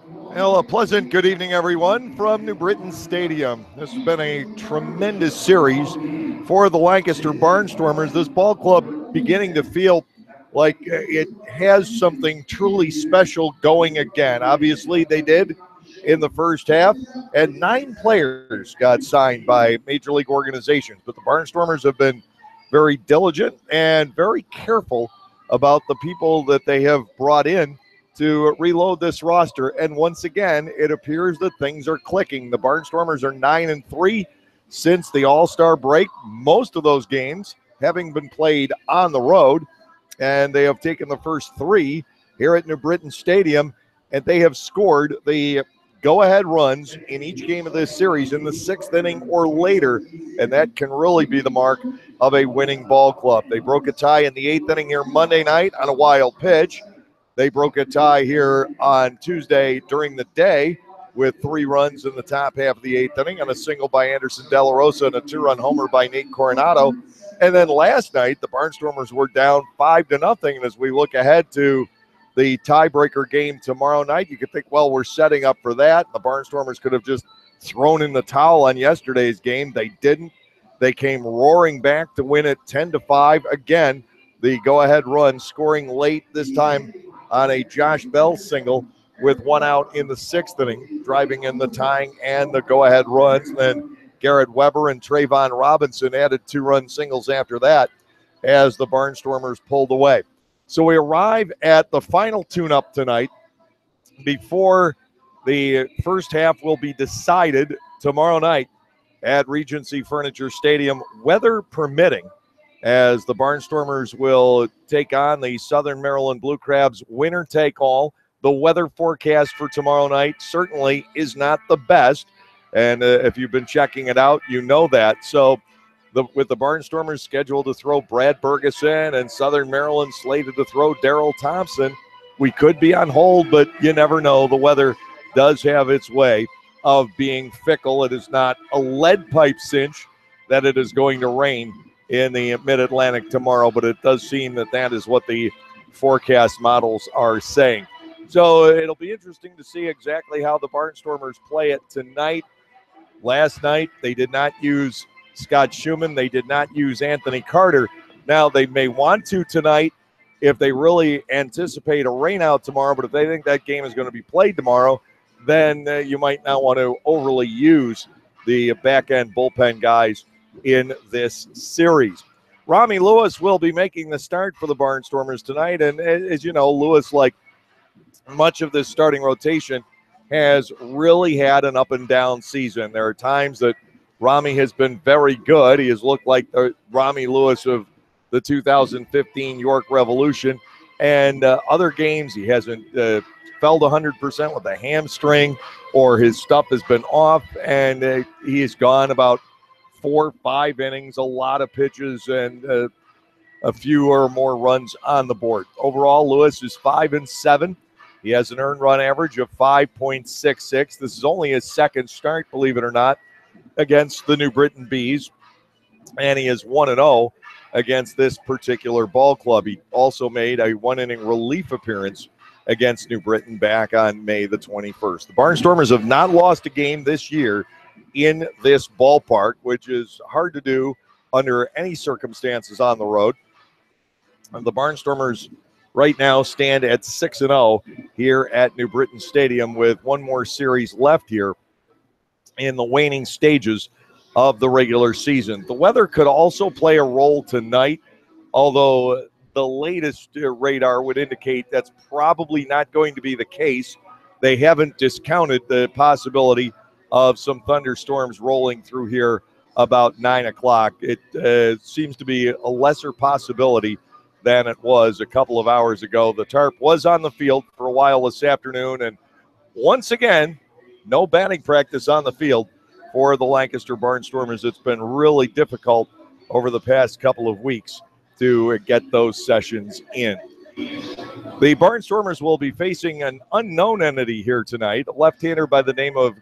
Well, a pleasant good evening, everyone, from New Britain Stadium. This has been a tremendous series for the Lancaster Barnstormers. This ball club beginning to feel like it has something truly special going again. Obviously, they did in the first half, and 9 players got signed by major league organizations. But the Barnstormers have been very diligent and very careful about the people that they have brought in to reload this roster. And once again, it appears that things are clicking. The Barnstormers are 9-3 since the All-Star break, most of those games having been played on the road. And they have taken the first 3 here at New Britain Stadium, and they have scored the go-ahead runs in each game of this series in the 6th inning or later, and that can really be the mark of a winning ball club. They broke a tie in the 8th inning here Monday night on a wild pitch. They broke a tie here on Tuesday during the day with 3 runs in the top half of the 8th inning on a single by Anderson De La Rosa and a 2-run homer by Nate Coronado. And then last night, the Barnstormers were down 5-0. And as we look ahead to the tiebreaker game tomorrow night, you could think, well, we're setting up for that. The Barnstormers could have just thrown in the towel on yesterday's game. They didn't. They came roaring back to win it 10-5. Again, the go-ahead run scoring late this time on a Josh Bell single with 1 out in the 6th inning, driving in the tying and the go-ahead runs. Then Garrett Weber and Trayvon Robinson added 2-run singles after that as the Barnstormers pulled away. So we arrive at the final tune-up tonight before the first half will be decided tomorrow night at Regency Furniture Stadium, weather permitting, as the Barnstormers will take on the Southern Maryland Blue Crabs winner take all. The weather forecast for tomorrow night certainly is not the best, and if you've been checking it out, you know that. So with the Barnstormers scheduled to throw Brad Bergeson and Southern Maryland slated to throw Darryl Thompson, we could be on hold, but you never know. The weather does have its way of being fickle. It is not a lead pipe cinch that it is going to rain in the Mid-Atlantic tomorrow, but it does seem that that is what the forecast models are saying. So it'll be interesting to see exactly how the Barnstormers play it tonight. Last night, they did not use Scott Schumann. They did not use Anthony Carter. Now, they may want to tonight if they really anticipate a rainout tomorrow, but if they think that game is going to be played tomorrow, then you might not want to overly use the back-end bullpen guys in this series. Rami Lewis will be making the start for the Barnstormers tonight, and as you know, Lewis, like much of this starting rotation, has really had an up-and-down season. There are times that Rami has been very good. He has looked like the Rami Lewis of the 2015 York Revolution. And other games, he hasn't felt 100% with a hamstring, or his stuff has been off, and he has gone about 4 or 5 innings, a lot of pitches, and a few or more runs on the board. Overall, Lewis is 5-7. He has an earned run average of 5.66. This is only his second start, believe it or not, against the New Britain Bees, and he is 1-0 against this particular ball club. He also made a 1-inning relief appearance against New Britain back on May the 21st. The Barnstormers have not lost a game this year in this ballpark, which is hard to do under any circumstances on the road. And the Barnstormers right now stand at 6-0 here at New Britain Stadium with one more series left here in the waning stages of the regular season. The weather could also play a role tonight, although the latest radar would indicate that's probably not going to be the case. They haven't discounted the possibility of some thunderstorms rolling through here about 9 o'clock. It seems to be a lesser possibility than it was a couple of hours ago. The tarp was on the field for a while this afternoon, and once again, no batting practice on the field for the Lancaster Barnstormers. It's been really difficult over the past couple of weeks to get those sessions in. The Barnstormers will be facing an unknown entity here tonight, a left-hander by the name of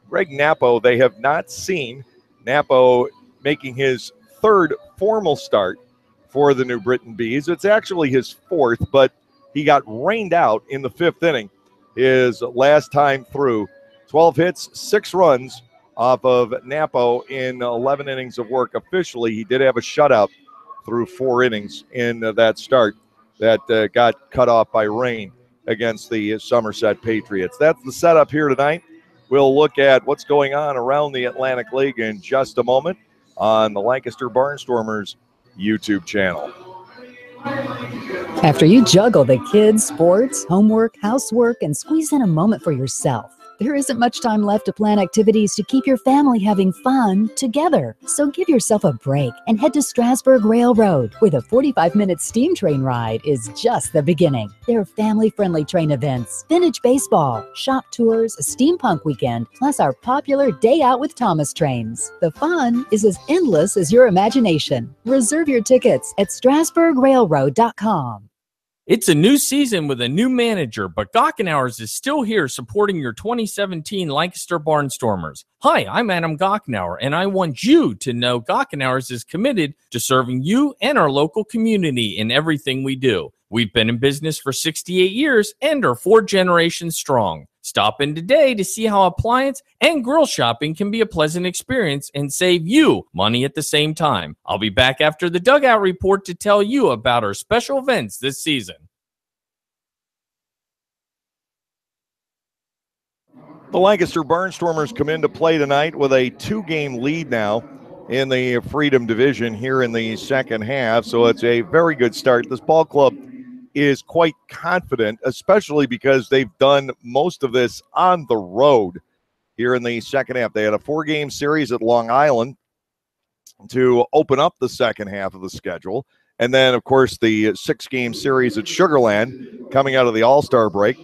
Greg Napo. They have not seen Napo making his 3rd formal start for the New Britain Bees. It's actually his 4th, but He got rained out in the 5th inning his last time through. 12 hits, 6 runs off of Napo in 11 innings of work. Officially, he did have a shutout through 4 innings in that start that got cut off by rain against the Somerset Patriots. That's the setup here tonight. We'll look at what's going on around the Atlantic League in just a moment on the Lancaster Barnstormers YouTube channel. After you juggle the kids, sports, homework, housework, and squeeze in a moment for yourself, there isn't much time left to plan activities to keep your family having fun together. So give yourself a break and head to Strasburg Railroad, where the 45-minute steam train ride is just the beginning. There are family-friendly train events, vintage baseball, shop tours, a steampunk weekend, plus our popular Day Out with Thomas trains. The fun is as endless as your imagination. Reserve your tickets at strasburgrailroad.com. It's a new season with a new manager, but Gockenauers is still here supporting your 2017 Lancaster Barnstormers. Hi, I'm Adam Gockenauer, and I want you to know Gockenauers is committed to serving you and our local community in everything we do. We've been in business for 68 years and are 4 generations strong. Stop in today to see how appliance and grill shopping can be a pleasant experience and save you money at the same time. I'll be back after the Dugout Report to tell you about our special events this season. The Lancaster Barnstormers come into play tonight with a 2-game lead now in the Freedom Division here in the second half, so it's a very good start. This ball club is quite confident, especially because they've done most of this on the road here in the second half. They had a 4-game series at Long Island to open up the second half of the schedule, and then, of course, the 6-game series at Sugar Land coming out of the All-Star break.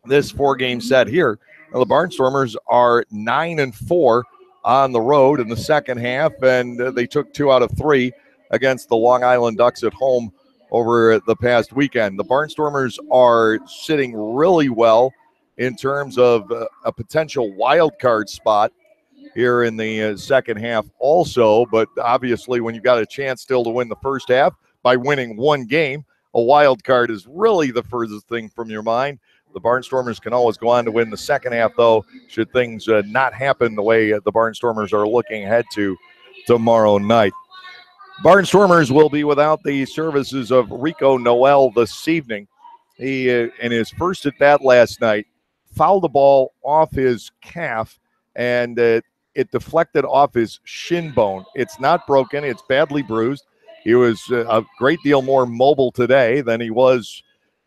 This 4-game set here. Now, the Barnstormers are 9-4 on the road in the second half, and they took 2 out of 3 against the Long Island Ducks at home over the past weekend. The Barnstormers are sitting really well in terms of a potential wild card spot here in the second half also, but obviously when you've got a chance still to win the first half by winning 1 game, a wild card is really the furthest thing from your mind. The Barnstormers can always go on to win the second half, though, should things not happen the way the Barnstormers are looking ahead to tomorrow night. Barnstormers will be without the services of Rico Noel this evening. He, in his first at bat last night, fouled the ball off his calf, and it deflected off his shin bone. It's not broken. It's badly bruised. He was a great deal more mobile today than he was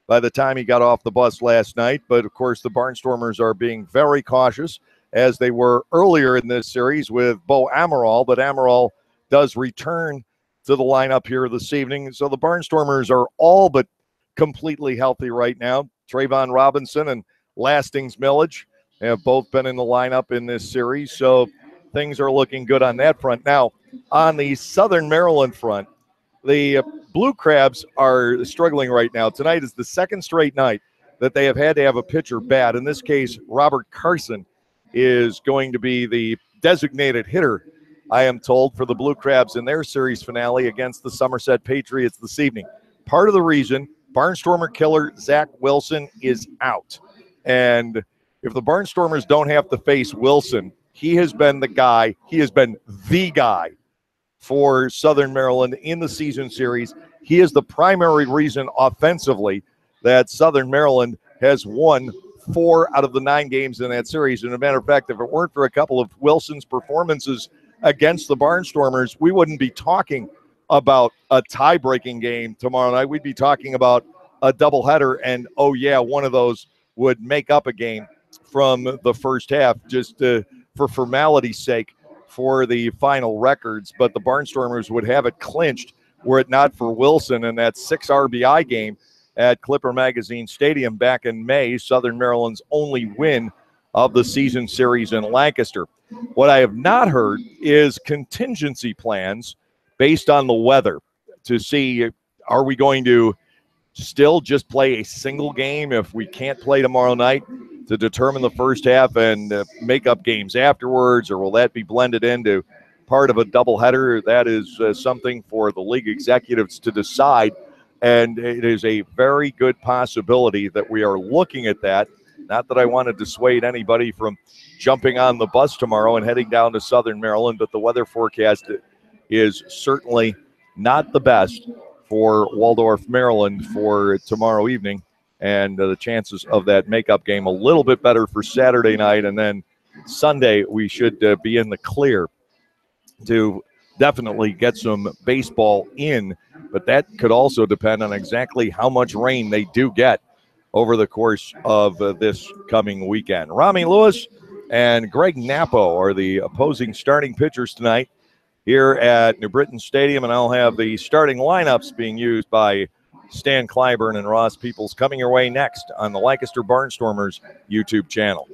by the time he got off the bus last night. But, of course, the Barnstormers are being very cautious, as they were earlier in this series with Bo Amaral. But Amaral does return to the lineup here this evening. So the Barnstormers are all but completely healthy right now. Trayvon Robinson and Lastings Millage have both been in the lineup in this series, so things are looking good on that front. Now, on the Southern Maryland front, the Blue Crabs are struggling right now. Tonight is the 2nd straight night that they have had to have a pitcher bad. In this case, Robert Carson is going to be the designated hitter, I am told, for the Blue Crabs in their series finale against the Somerset Patriots this evening. Part of the reason, Barnstormer killer Zach Wilson is out. And if the Barnstormers don't have to face Wilson, he has been the guy for Southern Maryland in the season series. He is the primary reason offensively that Southern Maryland has won 4 out of the 9 games in that series. And as a matter of fact, if it weren't for a couple of Wilson's performances against the Barnstormers, we wouldn't be talking about a tie-breaking game tomorrow night. We'd be talking about a doubleheader, and oh yeah, one of those would make up a game from the first half, just for formality's sake, for the final records. But the Barnstormers would have it clinched were it not for Wilson in that 6 RBI game at Clipper Magazine Stadium back in May, Southern Maryland's only win of the season series in Lancaster. What I have not heard is contingency plans based on the weather to see, are we going to still just play a single game if we can't play tomorrow night to determine the first half and make up games afterwards, or will that be blended into part of a doubleheader? That is something for the league executives to decide And it is a very good possibility that we are looking at that. Not that I want to dissuade anybody from jumping on the bus tomorrow and heading down to Southern Maryland, but the weather forecast is certainly not the best for Waldorf, Maryland for tomorrow evening. And the chances of that makeup game a little bit better for Saturday night. And then Sunday, we should be in the clear to definitely get some baseball in. But that could also depend on exactly how much rain they do get over the course of this coming weekend. Rami Lewis and Greg Nappo are the opposing starting pitchers tonight here at New Britain Stadium, and I'll have the starting lineups being used by Stan Clyburn and Ross Peoples coming your way next on the Lancaster Barnstormers YouTube channel.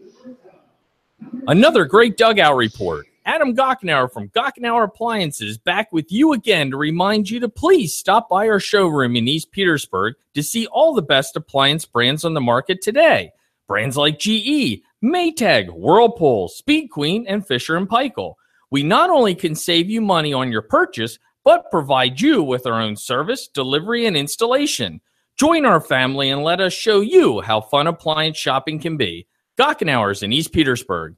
Another great dugout report. Adam Gockenauer from Gockenauer Appliances back with you again to remind you to please stop by our showroom in East Petersburg to see all the best appliance brands on the market today. Brands like GE, Maytag, Whirlpool, Speed Queen, and Fisher & Paykel. We not only can save you money on your purchase, but provide you with our own service, delivery, and installation. Join our family and let us show you how fun appliance shopping can be. Gockenauer's in East Petersburg.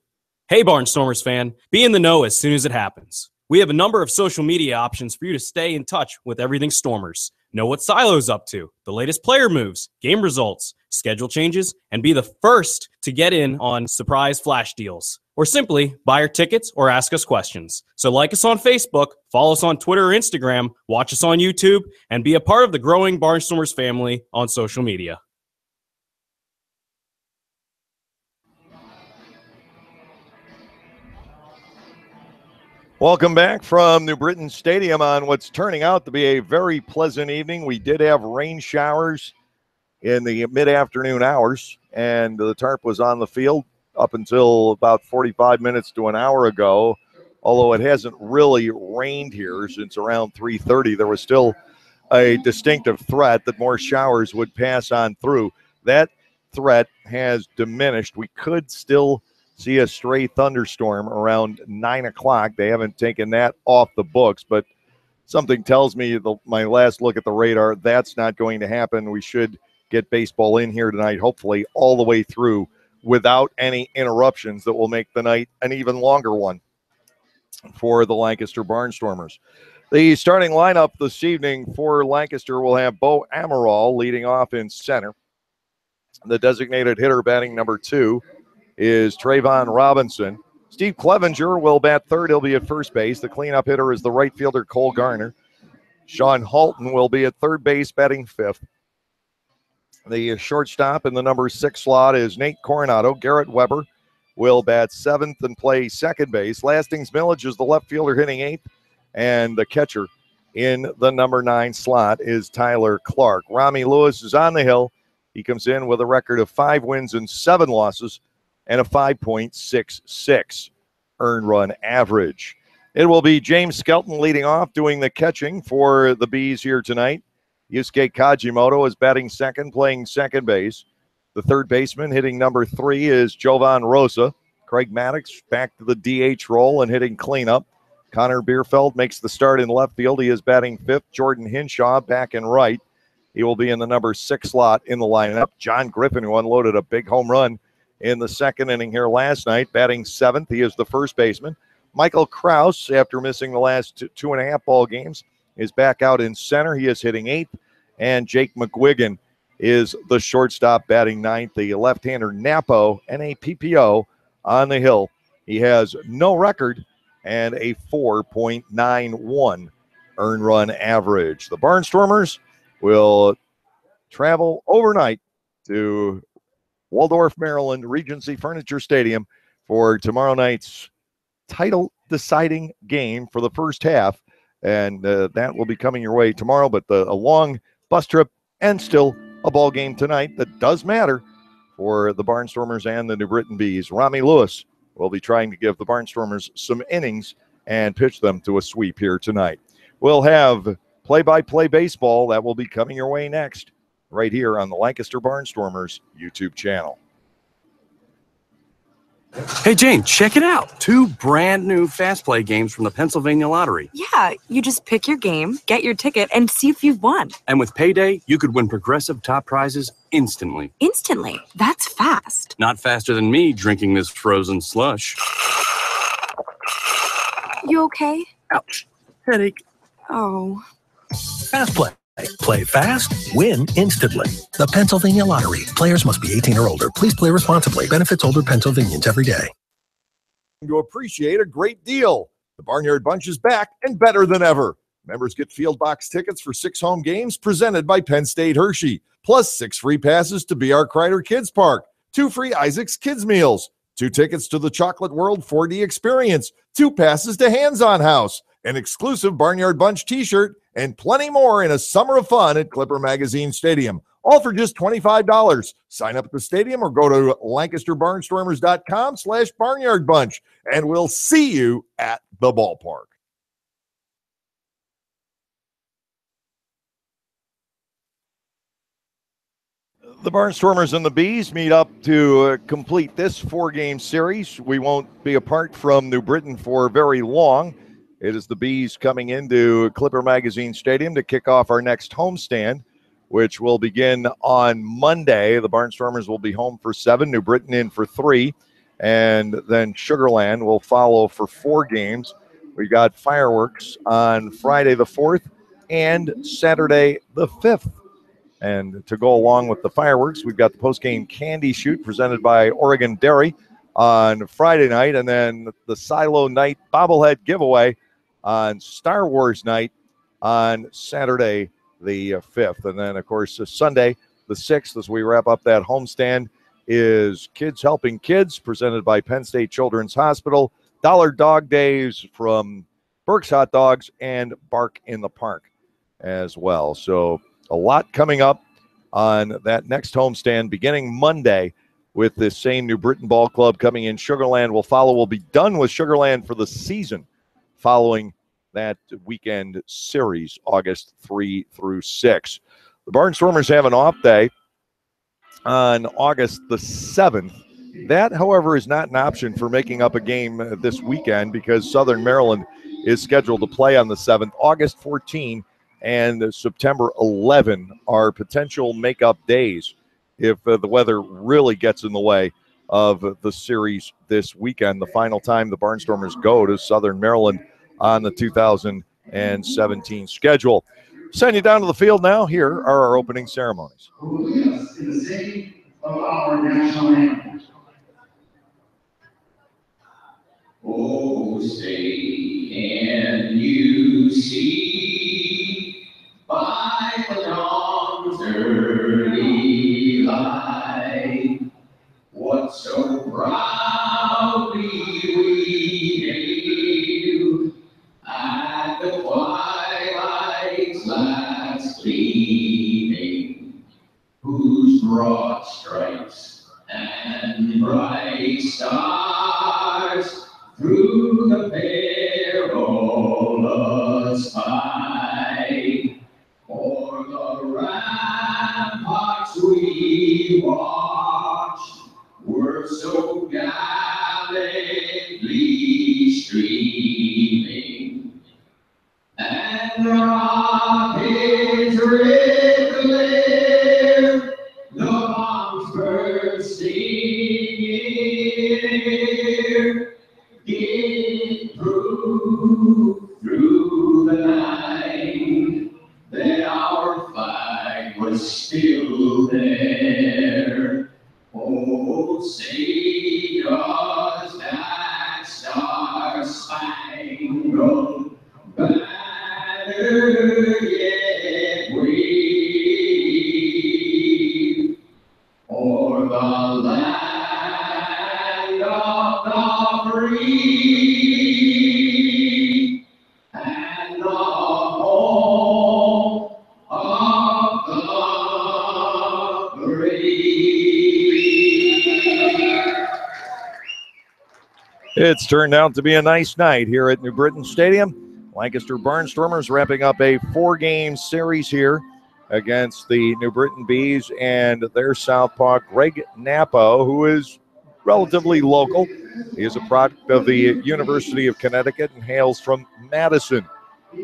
Hey Barnstormers fan, be in the know as soon as it happens. We have a number of social media options for you to stay in touch with everything Stormers. Know what Silo's up to, the latest player moves, game results, schedule changes, and be the first to get in on surprise flash deals. Or simply buy our tickets or ask us questions. So like us on Facebook, follow us on Twitter or Instagram, watch us on YouTube, and be a part of the growing Barnstormers family on social media. Welcome back from New Britain Stadium on what's turning out to be a very pleasant evening. We did have rain showers in the mid-afternoon hours, and the tarp was on the field up until about 45 minutes to an hour ago. Although it hasn't really rained here since around 3:30, there was still a distinctive threat that more showers would pass on through. That threat has diminished. We could still see a stray thunderstorm around 9 o'clock. They haven't taken that off the books, but something tells me my last look at the radar, that's not going to happen. We should get baseball in here tonight, hopefully all the way through without any interruptions that will make the night an even longer one for the Lancaster Barnstormers. The starting lineup this evening for Lancaster will have Bo Amaral leading off in center. The designated hitter batting number 2 is Trayvon Robinson. Steve Clevenger will bat third. He'll be at first base. The cleanup hitter is the right fielder, Cole Garner. Sean Halton will be at third base, batting fifth. The shortstop in the number 6 slot is Nate Coronado. Garrett Weber will bat seventh and play second base. Lastings Millage is the left fielder hitting eighth. And the catcher in the number 9 slot is Tyler Clark. Rami Lewis is on the hill. He comes in with a record of 5 wins and 7 losses and a 5.66 earned run average. It will be James Skelton leading off, doing the catching for the Bees here tonight. Yusuke Kajimoto is batting second, playing second base. The third baseman hitting number 3 is Jovan Rosa. Craig Maddox back to the DH role and hitting cleanup. Connor Bierfeld makes the start in left field. He is batting fifth. Jordan Hinshaw back in right. He will be in the number 6 slot in the lineup. John Griffin, who unloaded a big home run in the second inning here last night, batting seventh. He is the first baseman. Michael Kraus, after missing the last two and a half ball games, is back out in center. He is hitting eighth. And Jake McGuigan is the shortstop, batting ninth. The left-hander Napo, NAPPO, on the hill. He has no record and a 4.91 earned run average. The Barnstormers will travel overnight to Waldorf, Maryland, Regency Furniture Stadium for tomorrow night's title-deciding game for the first half, and that will be coming your way tomorrow, but a long bus trip and still a ball game tonight that does matter for the Barnstormers and the New Britain Bees. Rami Lewis will be trying to give the Barnstormers some innings and pitch them to a sweep here tonight. We'll have play-by-play baseball that will be coming your way next, right here on the Lancaster Barnstormers YouTube channel. Hey, Jane, check it out. 2 brand new Fast Play games from the Pennsylvania Lottery. Yeah, you just pick your game, get your ticket, and see if you've won. And with Payday, you could win progressive top prizes instantly. Instantly? That's fast. Not faster than me drinking this frozen slush. You okay? Ouch. Headache. Oh. Fast Play. Play fast, win instantly. The Pennsylvania Lottery. Players must be 18 or older. Please play responsibly. Benefits older Pennsylvanians every day. To appreciate a great deal. The Barnyard Bunch is back and better than ever. Members get field box tickets for 6 home games presented by Penn State Hershey, plus 6 free passes to B.R. Kreider Kids Park, 2 free Isaac's Kids Meals, 2 tickets to the Chocolate World 4D Experience, 2 passes to Hands On House, an exclusive Barnyard Bunch t-shirt, and plenty more in a summer of fun at Clipper Magazine Stadium. All for just $25. Sign up at the stadium or go to LancasterBarnstormers.com/barnyardbunch, and we'll see you at the ballpark. The Barnstormers and the Bees meet up to complete this 4-game series. We won't be apart from New Britain for very long. It is the Bees coming into Clipper Magazine Stadium to kick off our next homestand, which will begin on Monday. The Barnstormers will be home for 7, New Britain in for 3, and then Sugarland will follow for 4 games. We got fireworks on Friday the 4th and Saturday the 5th. And to go along with the fireworks, we've got the post-game candy shoot presented by Oregon Dairy on Friday night, and then the Silo Night bobblehead giveaway on Star Wars night on Saturday the 5th. And then, of course, Sunday the 6th, as we wrap up that homestand, is Kids Helping Kids presented by Penn State Children's Hospital, Dollar Dog Days from Burke's Hot Dogs, and Bark in the Park as well. So a lot coming up on that next homestand beginning Monday with this same New Britain Ball Club coming in. Sugarland will follow. We'll be done with Sugarland for the season following that weekend series, August 3 through 6. The Barnstormers have an off day on August the 7th. That, however, is not an option for making up a game this weekend because Southern Maryland is scheduled to play on the 7th. August 14 and September 11 are potential makeup days if the weather really gets in the way of the series this weekend. The final time the Barnstormers go to Southern Maryland on the 2017 schedule. Send you down to the field now. Here are our opening ceremonies. Who lives in the city of our national anthem. Oh, say, and you see by the dawn's early light what so proudly we hailed at the twilight's last gleaming, whose broad stripes and bright stars through the perilous fight o'er the ramparts we watched were so gallantly streaming, and the rockets red glare, the bombs bursting in air, get through the night, that our flag was still there. Oh, say does that star-spangled banner yet wave o'er the land of the free and the home of the brave. It's turned out to be a nice night here at New Britain Stadium. Lancaster Barnstormers wrapping up a 4-game series here against the New Britain Bees and their southpaw, Greg Napo, who is relatively local. He is a product of the University of Connecticut and hails from Madison,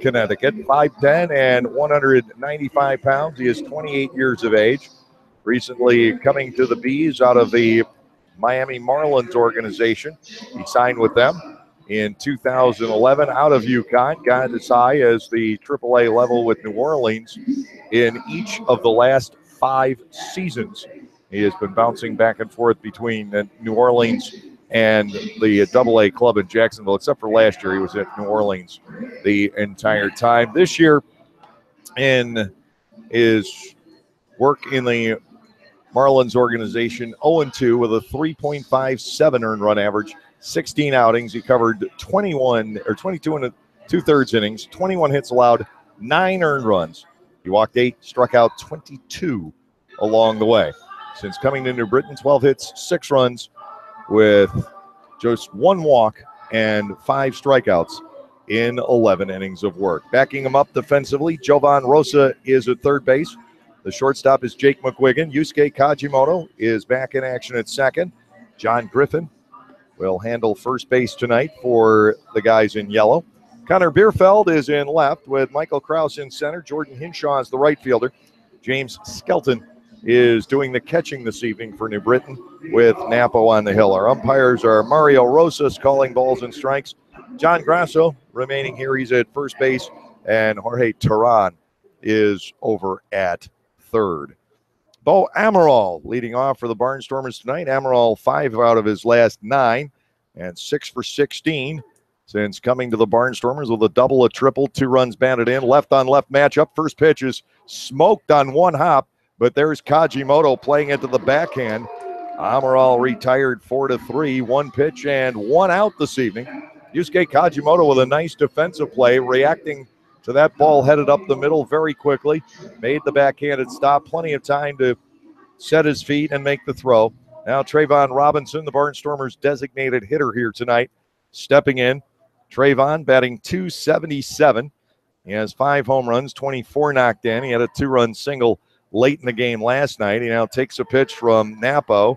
Connecticut. 5'10" and 195 pounds. He is 28 years of age. Recently coming to the Bees out of the Miami Marlins organization. He signed with them in 2011 out of UConn. Got as high as the AAA level with New Orleans in each of the last 5 seasons. He has been bouncing back and forth between New Orleans and the AA club in Jacksonville, except for last year. He was at New Orleans the entire time. This year, in his work in the Marlins organization, 0-2 with a 3.57 earned run average, 16 outings. He covered 22 and 2/3 innings, 21 hits allowed, 9 earned runs. He walked 8, struck out 22 along the way. Since coming to New Britain, 12 hits, 6 runs with just 1 walk and 5 strikeouts in 11 innings of work. Backing him up defensively, Jovan Rosa is at third base. The shortstop is Jake McGuigan. Yusuke Kajimoto is back in action at second. John Griffin will handle first base tonight for the guys in yellow. Connor Bierfeld is in left with Michael Krause in center. Jordan Hinshaw is the right fielder. James Skelton is doing the catching this evening for New Britain with Napo on the hill. Our umpires are Mario Rosas calling balls and strikes. John Grasso remaining here. He's at first base. And Jorge Terran is over at third. Bo Amaral leading off for the Barnstormers tonight. Amaral 5 out of his last 9 and 6 for 16 since coming to the Barnstormers with a double, a triple, 2 runs batted in. Left on left matchup. First pitch is smoked on 1 hop, but there's Kajimoto playing it to the backhand. Amaral retired 4-3, 1 pitch and 1 out this evening. Yusuke Kajimoto with a nice defensive play, reacting to that ball headed up the middle very quickly. Made the backhanded stop. Plenty of time to set his feet and make the throw. Now Trayvon Robinson, the Barnstormers' designated hitter here tonight, stepping in. Trayvon batting .277. He has 5 home runs, 24 knocked in. He had a 2-run single late in the game last night. He now takes a pitch from Napo.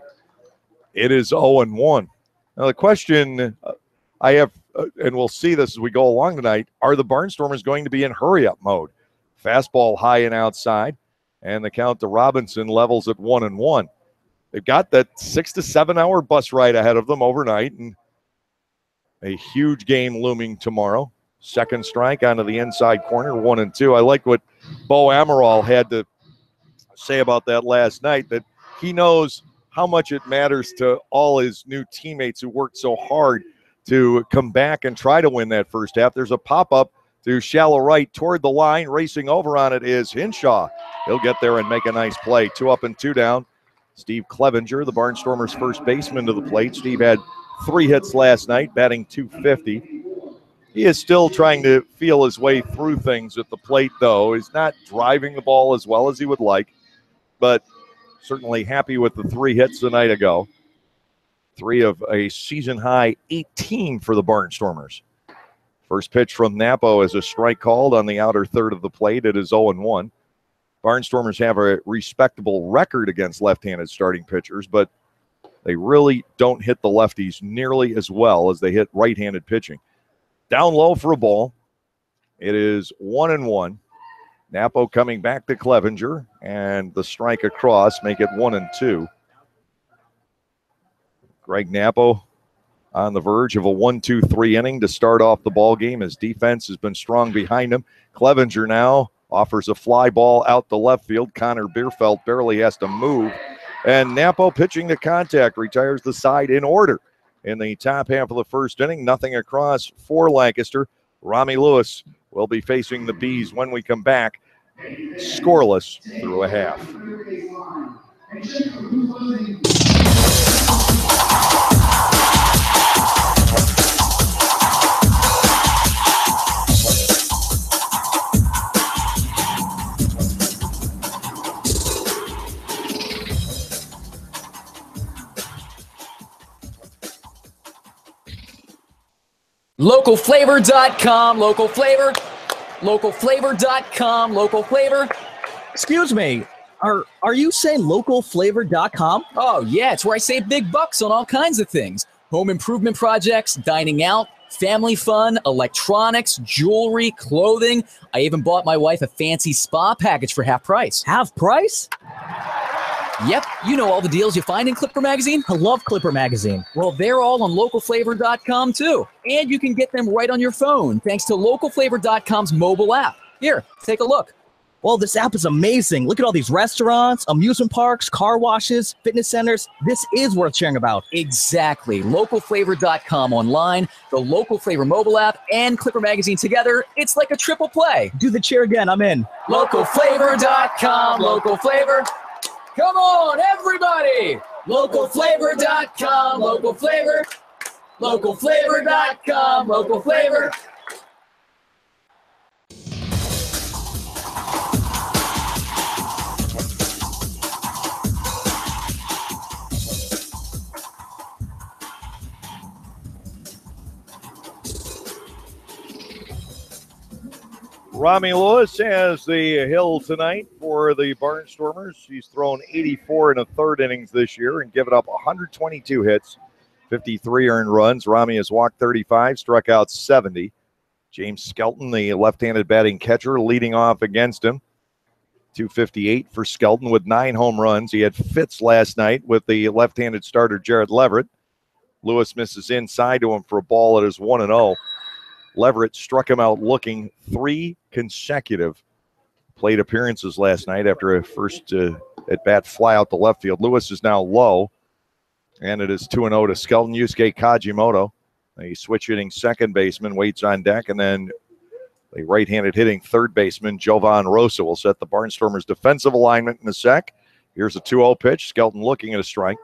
It is 0-1. Now the question I have, and we'll see this as we go along tonight, are the Barnstormers going to be in hurry-up mode? Fastball high and outside, and the count to Robinson levels at 1-1. They've got that 6 to 7 hour bus ride ahead of them overnight, and a huge game looming tomorrow. Second strike onto the inside corner, 1-2. I like what Bo Amaral had to say about that last night, that he knows how much it matters to all his new teammates who worked so hard to come back and try to win that first half. There's a pop-up to shallow right toward the line. Racing over on it is Hinshaw. He'll get there and make a nice play. 2 up and 2 down. Steve Clevenger, the Barnstormers' first baseman, to the plate. Steve had 3 hits last night, batting .250. He is still trying to feel his way through things at the plate, though. He's not driving the ball as well as he would like, but certainly happy with the 3 hits the night ago. 3 of a season-high 18 for the Barnstormers. First pitch from Napo is a strike called on the outer third of the plate. It is 0-1. Barnstormers have a respectable record against left-handed starting pitchers, but they really don't hit the lefties nearly as well as they hit right-handed pitching. Down low for a ball. It is 1-1. Napo coming back to Clevenger, and the strike across make it 1-2. Greg Napo on the verge of a 1-2-3 inning to start off the ball game. His defense has been strong behind him. Clevenger now offers a fly ball out the left field. Connor Bierfeld barely has to move. And Napo pitching to contact, retires the side in order. In the top half of the first inning, nothing across for Lancaster. Rami Lewis will be facing the Bees when we come back. Scoreless through a half. Localflavor.com, local flavor, localflavor.com, local flavor. Excuse me, Are you saying localflavor.com? Oh, yeah, it's where I save big bucks on all kinds of things. Home improvement projects, dining out, family fun, electronics, jewelry, clothing. I even bought my wife a fancy spa package for half price. Half price? Yep, you know all the deals you find in Clipper Magazine. I love Clipper Magazine. Well, they're all on localflavor.com too. And you can get them right on your phone thanks to localflavor.com's mobile app. Here, take a look. Well, this app is amazing. Look at all these restaurants, amusement parks, car washes, fitness centers. This is worth sharing about. Exactly. Localflavor.com online, the Local Flavor mobile app, and Clipper Magazine together. It's like a triple play. Do the cheer again. I'm in. Localflavor.com. Local Flavor. Come on, everybody. Localflavor.com. Local Flavor. Localflavor.com. Local Flavor. Rami Lewis has the hill tonight for the Barnstormers. He's thrown 84 in the third innings this year and given up 122 hits, 53 earned runs. Rami has walked 35, struck out 70. James Skelton, the left-handed batting catcher, leading off against him. 258 for Skelton with 9 home runs. He had fits last night with the left-handed starter Jared Leverett. Lewis misses inside to him for a ball at his 1-0. Leverett struck him out looking 3 consecutive plate appearances last night after a first at-bat fly out the left field. Lewis is now low, and it is 2-0 to Skelton. Yusuke Kajimoto, a switch-hitting second baseman, waits on deck, and then the right-handed hitting third baseman, Jovan Rosa, will set the Barnstormers' defensive alignment in a sec. Here's a 2-0 pitch. Skelton looking at a strike.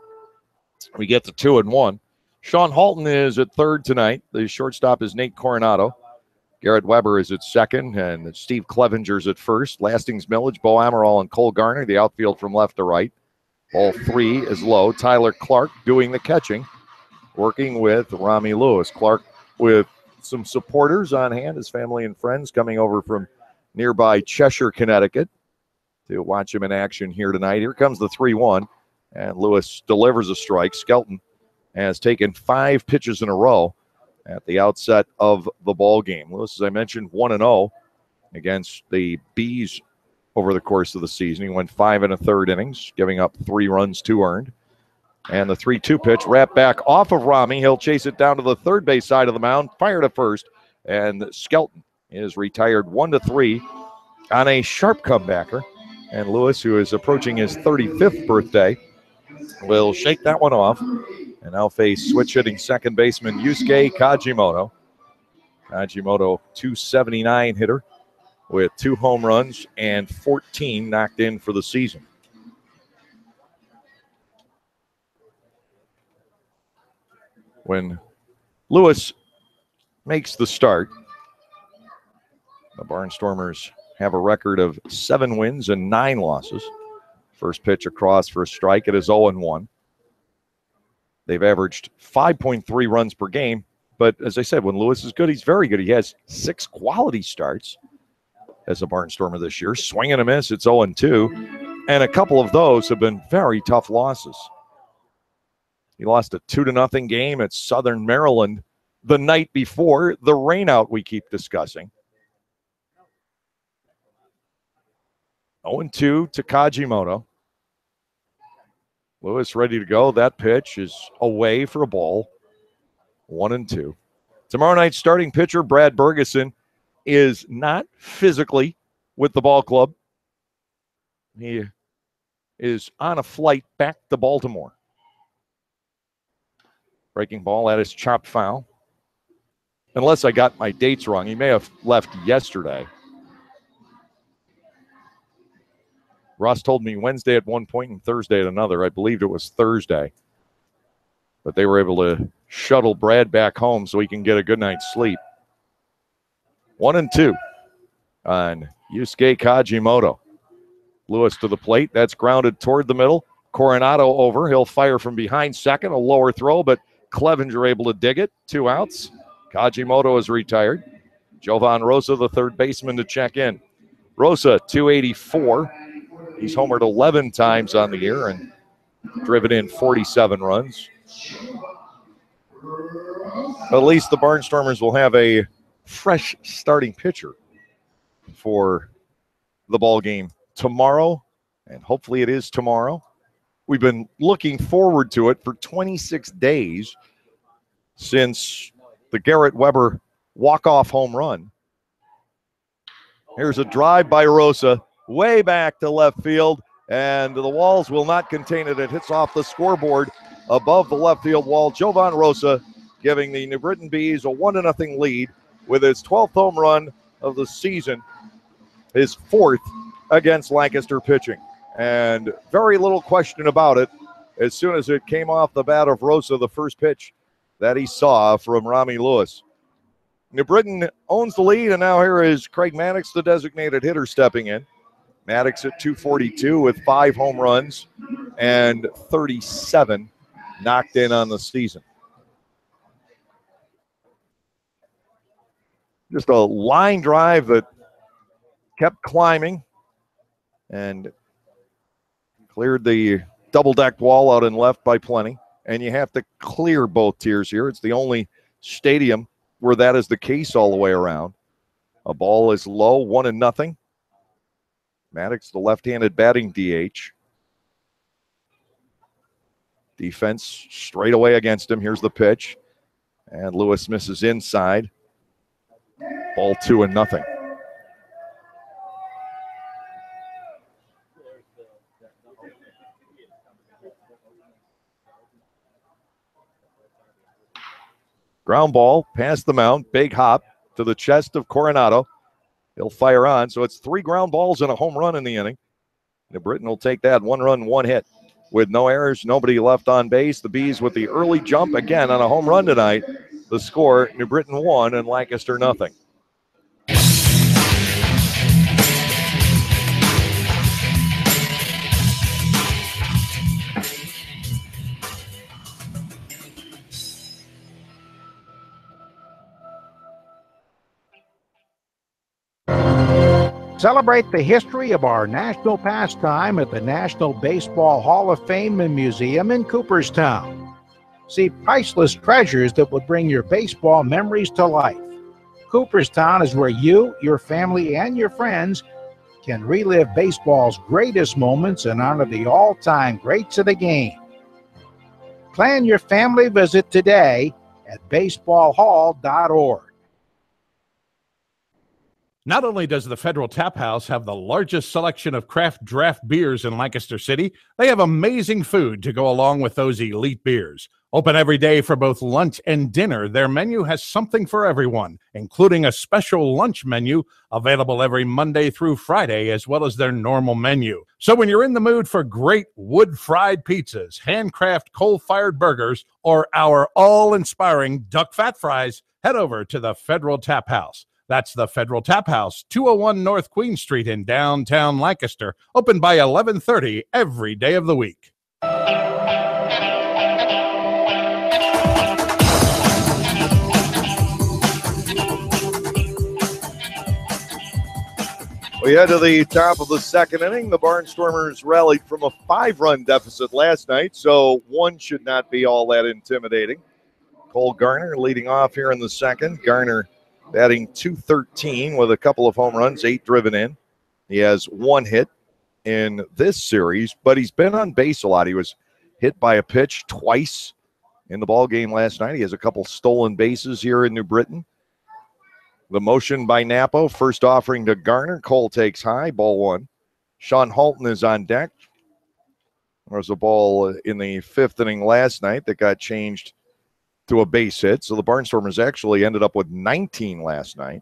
We get to 2-1. Sean Halton is at third tonight. The shortstop is Nate Coronado. Garrett Weber is at second, and Steve Clevenger's at first. Lastings Millage, Bo Amaral, and Cole Garner, the outfield from left to right. Ball 3 is low. Tyler Clark doing the catching, working with Rami Lewis. Clark with some supporters on hand, his family and friends coming over from nearby Cheshire, Connecticut to watch him in action here tonight. Here comes the 3-1, and Lewis delivers a strike. Skelton has taken 5 pitches in a row at the outset of the ball game. Lewis, as I mentioned, 1-0 against the Bees over the course of the season. He went 5 1/3 innings, giving up 3 runs, 2 earned. And the 3-2 pitch wrapped back off of Rami. He'll chase it down to the third base side of the mound, fire to first, and Skelton is retired 1-3 on a sharp comebacker. And Lewis, who is approaching his 35th birthday, will shake that one off and now face switch-hitting second baseman Yusuke Kajimoto. Kajimoto, 279 hitter with 2 home runs and 14 knocked in for the season. When Lewis makes the start, the Barnstormers have a record of 7 wins and 9 losses. First pitch across for a strike. It is 0-1. They've averaged 5.3 runs per game. But as I said, when Lewis is good, he's very good. He has 6 quality starts as a Barnstormer this year. Swing and a miss, it's 0-2. And a couple of those have been very tough losses. He lost a 2-0 game at Southern Maryland the night before the rainout we keep discussing. 0-2 to Kajimoto. Lewis ready to go. That pitch is away for a ball. 1-2. Tomorrow night starting pitcher Brad Bergeson is not physically with the ball club. He is on a flight back to Baltimore. Breaking ball at his chopped foul. Unless I got my dates wrong. He may have left yesterday. Ross told me Wednesday at one point and Thursday at another. I believed it was Thursday. But they were able to shuttle Brad back home so he can get a good night's sleep. 1-2 on Yusuke Kajimoto. Lewis to the plate. That's grounded toward the middle. Coronado over. He'll fire from behind second. A lower throw, but Clevenger able to dig it. 2 outs. Kajimoto is retired. Jovan Rosa, the third baseman, to check in. Rosa, 284. He's homered 11 times on the year and driven in 47 runs. At least the Barnstormers will have a fresh starting pitcher for the ball game tomorrow, and hopefully it is tomorrow. We've been looking forward to it for 26 days since the Garrett Weber walk-off home run. Here's a drive by Rosa, way back to left field, and the walls will not contain it. It hits off the scoreboard above the left field wall. Jovan Rosa giving the New Britain Bees a 1-0 lead with his 12th home run of the season, his 4th against Lancaster pitching. And very little question about it. As soon as it came off the bat of Rosa, the first pitch that he saw from Rami Lewis. New Britain owns the lead, and now here is Craig Maddox, the designated hitter, stepping in. Maddox at 242 with 5 home runs and 37 knocked in on the season. Just a line drive that kept climbing and cleared the double-decked wall out in left by plenty. And you have to clear both tiers here. It's the only stadium where that is the case all the way around. A ball is low, 1-0. Maddox, the left-handed batting DH. Defense straight away against him. Here's the pitch. And Lewis misses inside. Ball 2-0. Ground ball past the mound. Big hop to the chest of Coronado. He'll fire on. So it's 3 ground balls and a home run in the inning. New Britain will take that. 1 run, 1 hit. With no errors, nobody left on base. The Bees with the early jump again on a home run tonight. The score, New Britain 1 and Lancaster 0. Celebrate the history of our national pastime at the National Baseball Hall of Fame and Museum in Cooperstown. See priceless treasures that will bring your baseball memories to life. Cooperstown is where you, your family, and your friends can relive baseball's greatest moments and honor the all-time greats of the game. Plan your family visit today at baseballhall.org. Not only does the Federal Tap House have the largest selection of craft draft beers in Lancaster City, they have amazing food to go along with those elite beers. Open every day for both lunch and dinner, their menu has something for everyone, including a special lunch menu available every Monday through Friday, as well as their normal menu. So when you're in the mood for great wood-fried pizzas, handcraft coal-fired burgers, or our all-inspiring duck fat fries, head over to the Federal Tap House. That's the Federal Tap House, 201 North Queen Street in downtown Lancaster, open by 11:30 every day of the week. We head to the top of the second inning. The Barnstormers rallied from a 5-run deficit last night, so one should not be all that intimidating. Cole Garner leading off here in the second. Garner batting .213 with a couple of home runs, 8 driven in. He has 1 hit in this series, but he's been on base a lot. He was hit by a pitch twice in the ball game last night. He has a couple stolen bases here in New Britain. The motion by Napo, first offering to Garner. Cole takes high, ball 1. Sean Halton is on deck. There was a ball in the 5th inning last night that got changed to a base hit. So the Barnstormers actually ended up with 19 last night.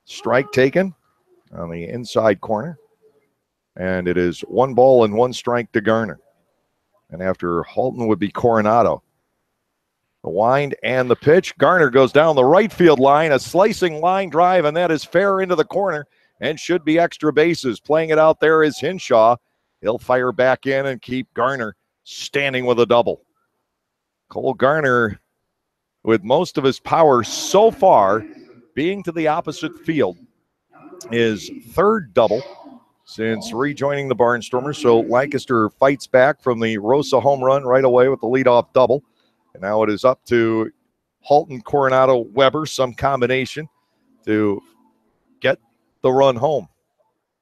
Strike taken on the inside corner. And it is 1 ball and 1 strike to Garner. And after Halton would be Coronado. The wind and the pitch. Garner goes down the right field line, a slicing line drive, and that is fair into the corner and should be extra bases. Playing it out there is Hinshaw. He'll fire back in and keep Garner standing with a double. Cole Garner, with most of his power so far being to the opposite field, his 3rd double since rejoining the Barnstormers. So Lancaster fights back from the Rosa home run right away with the leadoff double. And now it is up to Halton, Coronado, Weber, some combination to get the run home.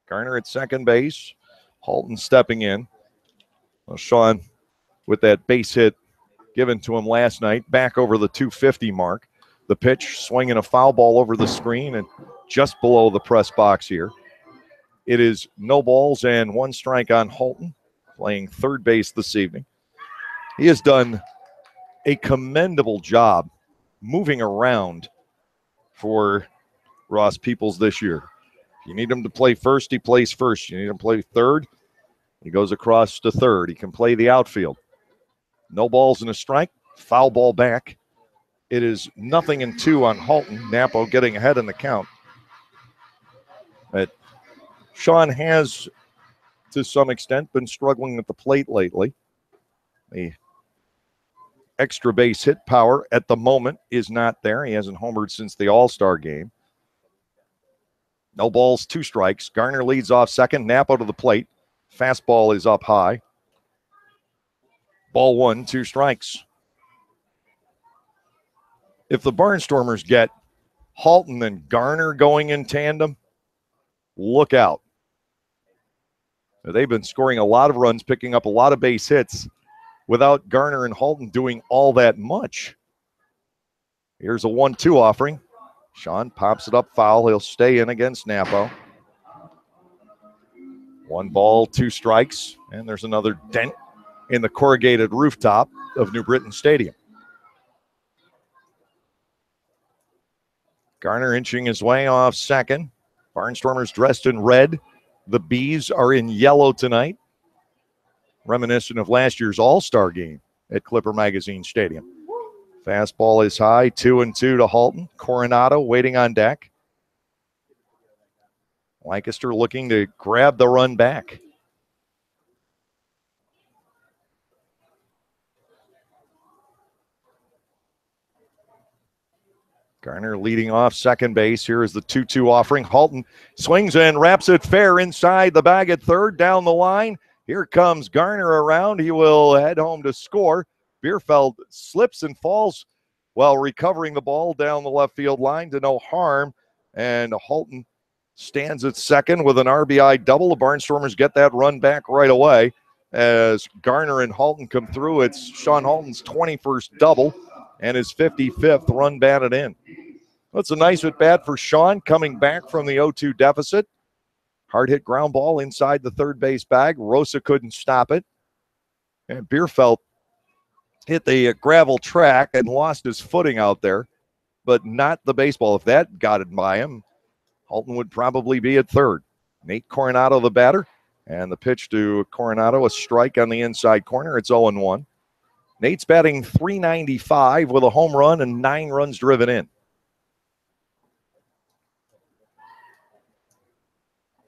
Garner at second base. Halton stepping in. Well, Sean, with that base hit given to him last night, back over the 250 mark. The pitch, swinging a foul ball over the screen and just below the press box here. It is no balls and one strike on Halton, playing third base this evening. He has done a commendable job moving around for Ross Peoples this year. You need him to play first, he plays first. You need him to play third, he goes across to third. He can play the outfield. No balls and a strike, foul ball back. It is 0-2 on Halton. Napo getting ahead in the count. But Sean has, to some extent, been struggling at the plate lately. The extra base hit power at the moment is not there. He hasn't homered since the All-Star game. No balls, 2 strikes. Garner leads off second. Napo to the plate. Fastball is up high. Ball 1, 2 strikes. If the Barnstormers get Halton and Garner going in tandem, look out. They've been scoring a lot of runs, picking up a lot of base hits without Garner and Halton doing all that much. Here's a 1-2 offering. Sean pops it up foul. He'll stay in against Napo. 1 ball, 2 strikes, and there's another dent in the corrugated rooftop of New Britain Stadium. Garner inching his way off second. Barnstormers dressed in red. The Bees are in yellow tonight, reminiscent of last year's All-Star game at Clipper Magazine Stadium. Fastball is high, 2-2 to Halton. Coronado waiting on deck. Lancaster looking to grab the run back. Garner leading off second base. Here is the 2-2 offering. Halton swings and wraps it fair inside the bag at third, down the line. Here comes Garner around. He will head home to score. Bierfeld slips and falls while recovering the ball down the left field line to no harm. And Halton stands at second with an RBI double. The Barnstormers get that run back right away. As Garner and Halton come through, it's Sean Halton's 21st double and his 55th run batted in. That's a nice at bat for Sean coming back from the 0-2 deficit. Hard hit ground ball inside the third base bag. Rosa couldn't stop it. And Bierfeld hit the gravel track and lost his footing out there, but not the baseball. If that got it by him, Halton would probably be at third. Nate Coronado, the batter, and the pitch to Coronado, a strike on the inside corner. It's 0-1. Nate's batting .395 with a home run and 9 runs driven in.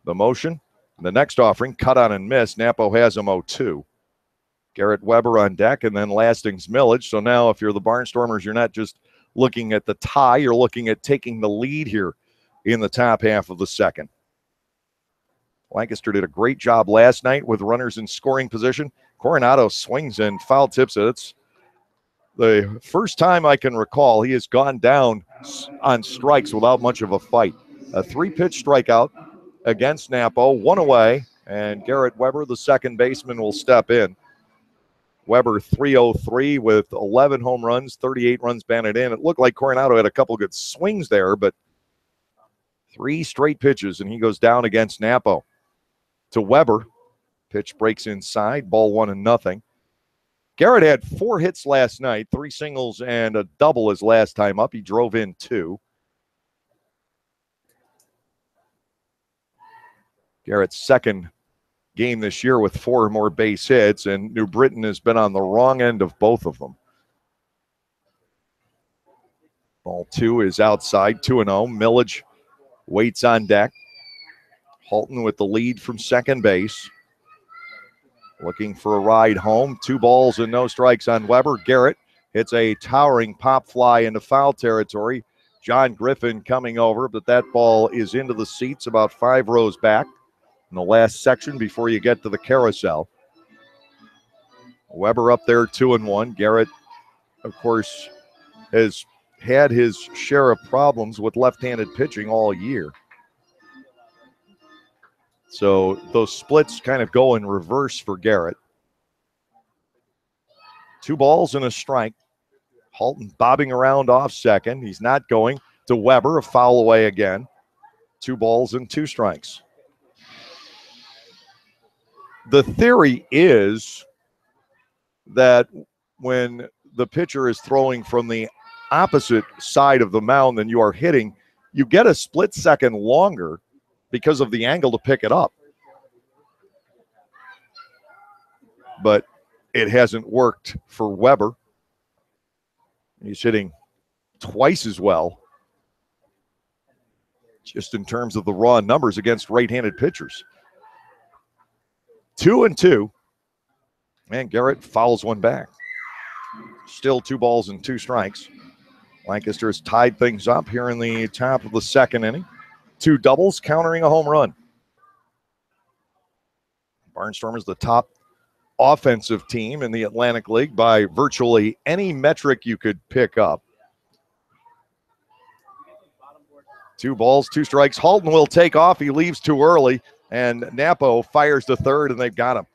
The motion, the next offering, cut on and miss. Napo has him 0-2. Garrett Weber on deck, and then Lastings Millage. So now if you're the Barnstormers, you're not just looking at the tie, you're looking at taking the lead here in the top half of the second. Lancaster did a great job last night with runners in scoring position. Coronado swings and foul tips it. It's the first time I can recall he has gone down on strikes without much of a fight. A 3-pitch strikeout against Napo, 1 away, and Garrett Weber, the second baseman, will step in. Weber 303 with 11 home runs, 38 runs batted in. It looked like Coronado had a couple good swings there, but 3 straight pitches, and he goes down against Napo. To Weber, pitch breaks inside, ball 1-0. Garrett had 4 hits last night, 3 singles and a double his last time up. He drove in 2. Garrett's second game this year with 4 more base hits, and New Britain has been on the wrong end of both of them. Ball 2 is outside, 2-0. Millage waits on deck. Halton with the lead from second base. Looking for a ride home. 2 balls and no strikes on Weber. Garrett hits a towering pop fly into foul territory. John Griffin coming over, but that ball is into the seats about 5 rows back. in the last section before you get to the carousel. Weber up there 2-1. Garrett, of course, has had his share of problems with left-handed pitching all year. So those splits kind of go in reverse for Garrett. 2 balls and a strike. Halton bobbing around off second. He's not going to Weber, a foul away again. 2 balls and 2 strikes. The theory is that when the pitcher is throwing from the opposite side of the mound than you are hitting, you get a split second longer because of the angle to pick it up. But it hasn't worked for Weber. He's hitting twice as well, just in terms of the raw numbers against right-handed pitchers. 2-2. And Garrett fouls one back. Still 2 balls and 2 strikes. Lancaster has tied things up here in the top of the second inning. 2 doubles, countering a home run. Barnstormers, the top offensive team in the Atlantic League by virtually any metric you could pick up. 2 balls, 2 strikes. Halton will take off. He leaves too early, and Napo fires to third, and they've got him.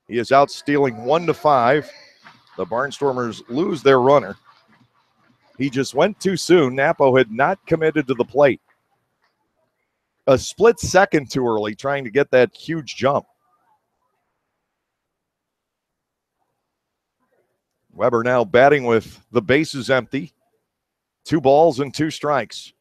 He is out stealing 1-5. The Barnstormers lose their runner. He just went too soon. Napo had not committed to the plate. A split second too early, trying to get that huge jump. Weber now batting with the bases empty. 2 balls and 2 strikes.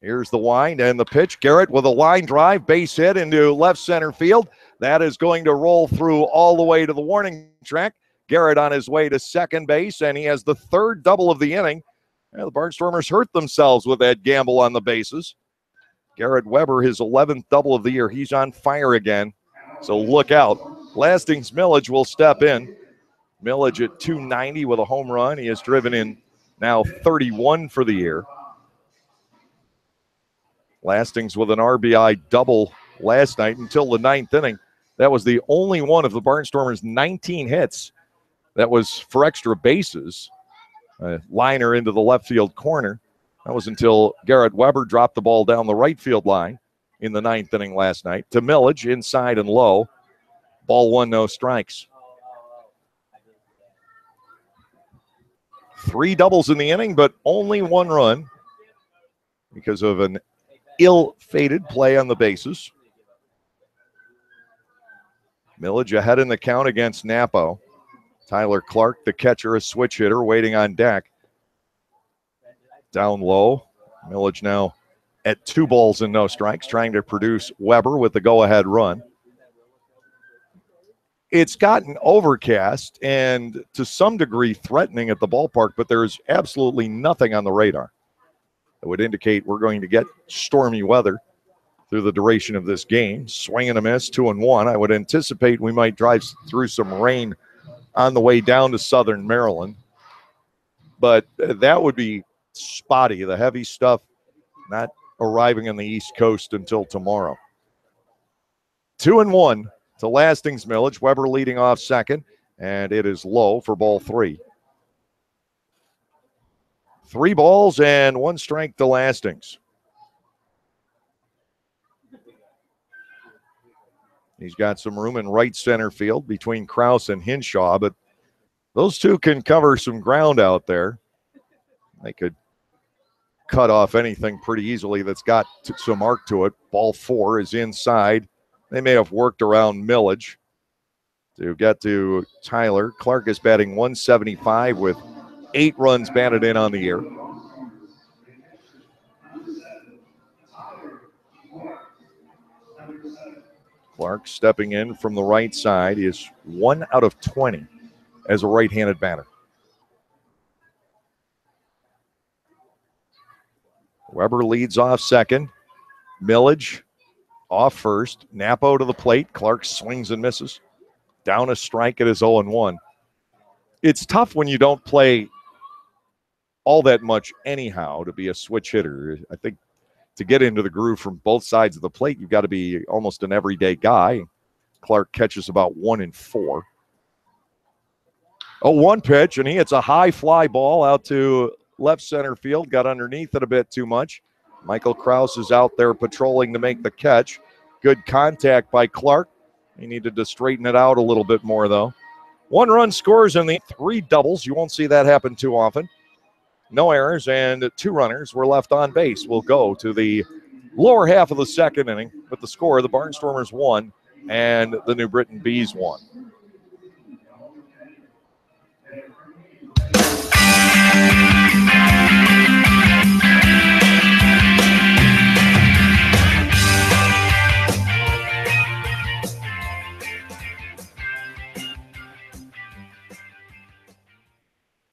Here's the wind and the pitch. Garrett with a line drive, base hit into left center field. That is going to roll through all the way to the warning track. Garrett on his way to second base, and he has the 3rd double of the inning. The Barnstormers hurt themselves with that gamble on the bases. Garrett Weber, his 11th double of the year. He's on fire again, so look out. Lastings Millage will step in. Millage at 290 with a home run. He has driven in now 31 for the year. Lastings with an RBI double last night until the 9th inning. That was the only one of the Barnstormers' 19 hits that was for extra bases. A liner into the left field corner. That was until Garrett Weber dropped the ball down the right field line in the 9th inning last night. To Millage, inside and low. Ball 1, no strikes. 3 doubles in the inning, but only 1 run because of an ill-fated play on the bases. Millage ahead in the count against Napo. Tyler Clark, the catcher, a switch hitter, waiting on deck. Down low. Millage now at 2 balls and no strikes, trying to produce Weber with the go-ahead run. It's gotten overcast and to some degree threatening at the ballpark, but there's absolutely nothing on the radar that would indicate we're going to get stormy weather through the duration of this game. Swing and a miss, 2-1. I would anticipate we might drive through some rain on the way down to southern Maryland, but that would be spotty. The heavy stuff not arriving on the East Coast until tomorrow. 2-1 to Lastings Millage. Weber leading off second, and it is low for ball 3. 3 balls and 1 strike to Lastings. He's got some room in right center field between Krause and Hinshaw, but those two can cover some ground out there. They could cut off anything pretty easily that's got some arc to it. Ball 4 is inside. They may have worked around Millage to get to Tyler. Clark is batting 175 with 8 runs batted in on the year. Clark stepping in from the right side. He is 1 out of 20 as a right-handed batter. Weber leads off second. Millage off first. Napo to the plate. Clark swings and misses. Down a strike at his 0-1. It's tough when you don't play all that much anyhow to be a switch hitter. I think to get into the groove from both sides of the plate, you've got to be almost an everyday guy. Clark catches about 1 in 4. 0-1 pitch, and he hits a high fly ball out to left center field. Got underneath it a bit too much. Michael Krause is out there patrolling to make the catch. Good contact by Clark. He needed to straighten it out a little bit more, though. 1 run scores in the 3 doubles. You won't see that happen too often. No errors, and 2 runners were left on base. We'll go to the lower half of the second inning with the score. The Barnstormers 1 and the New Britain Bees 1.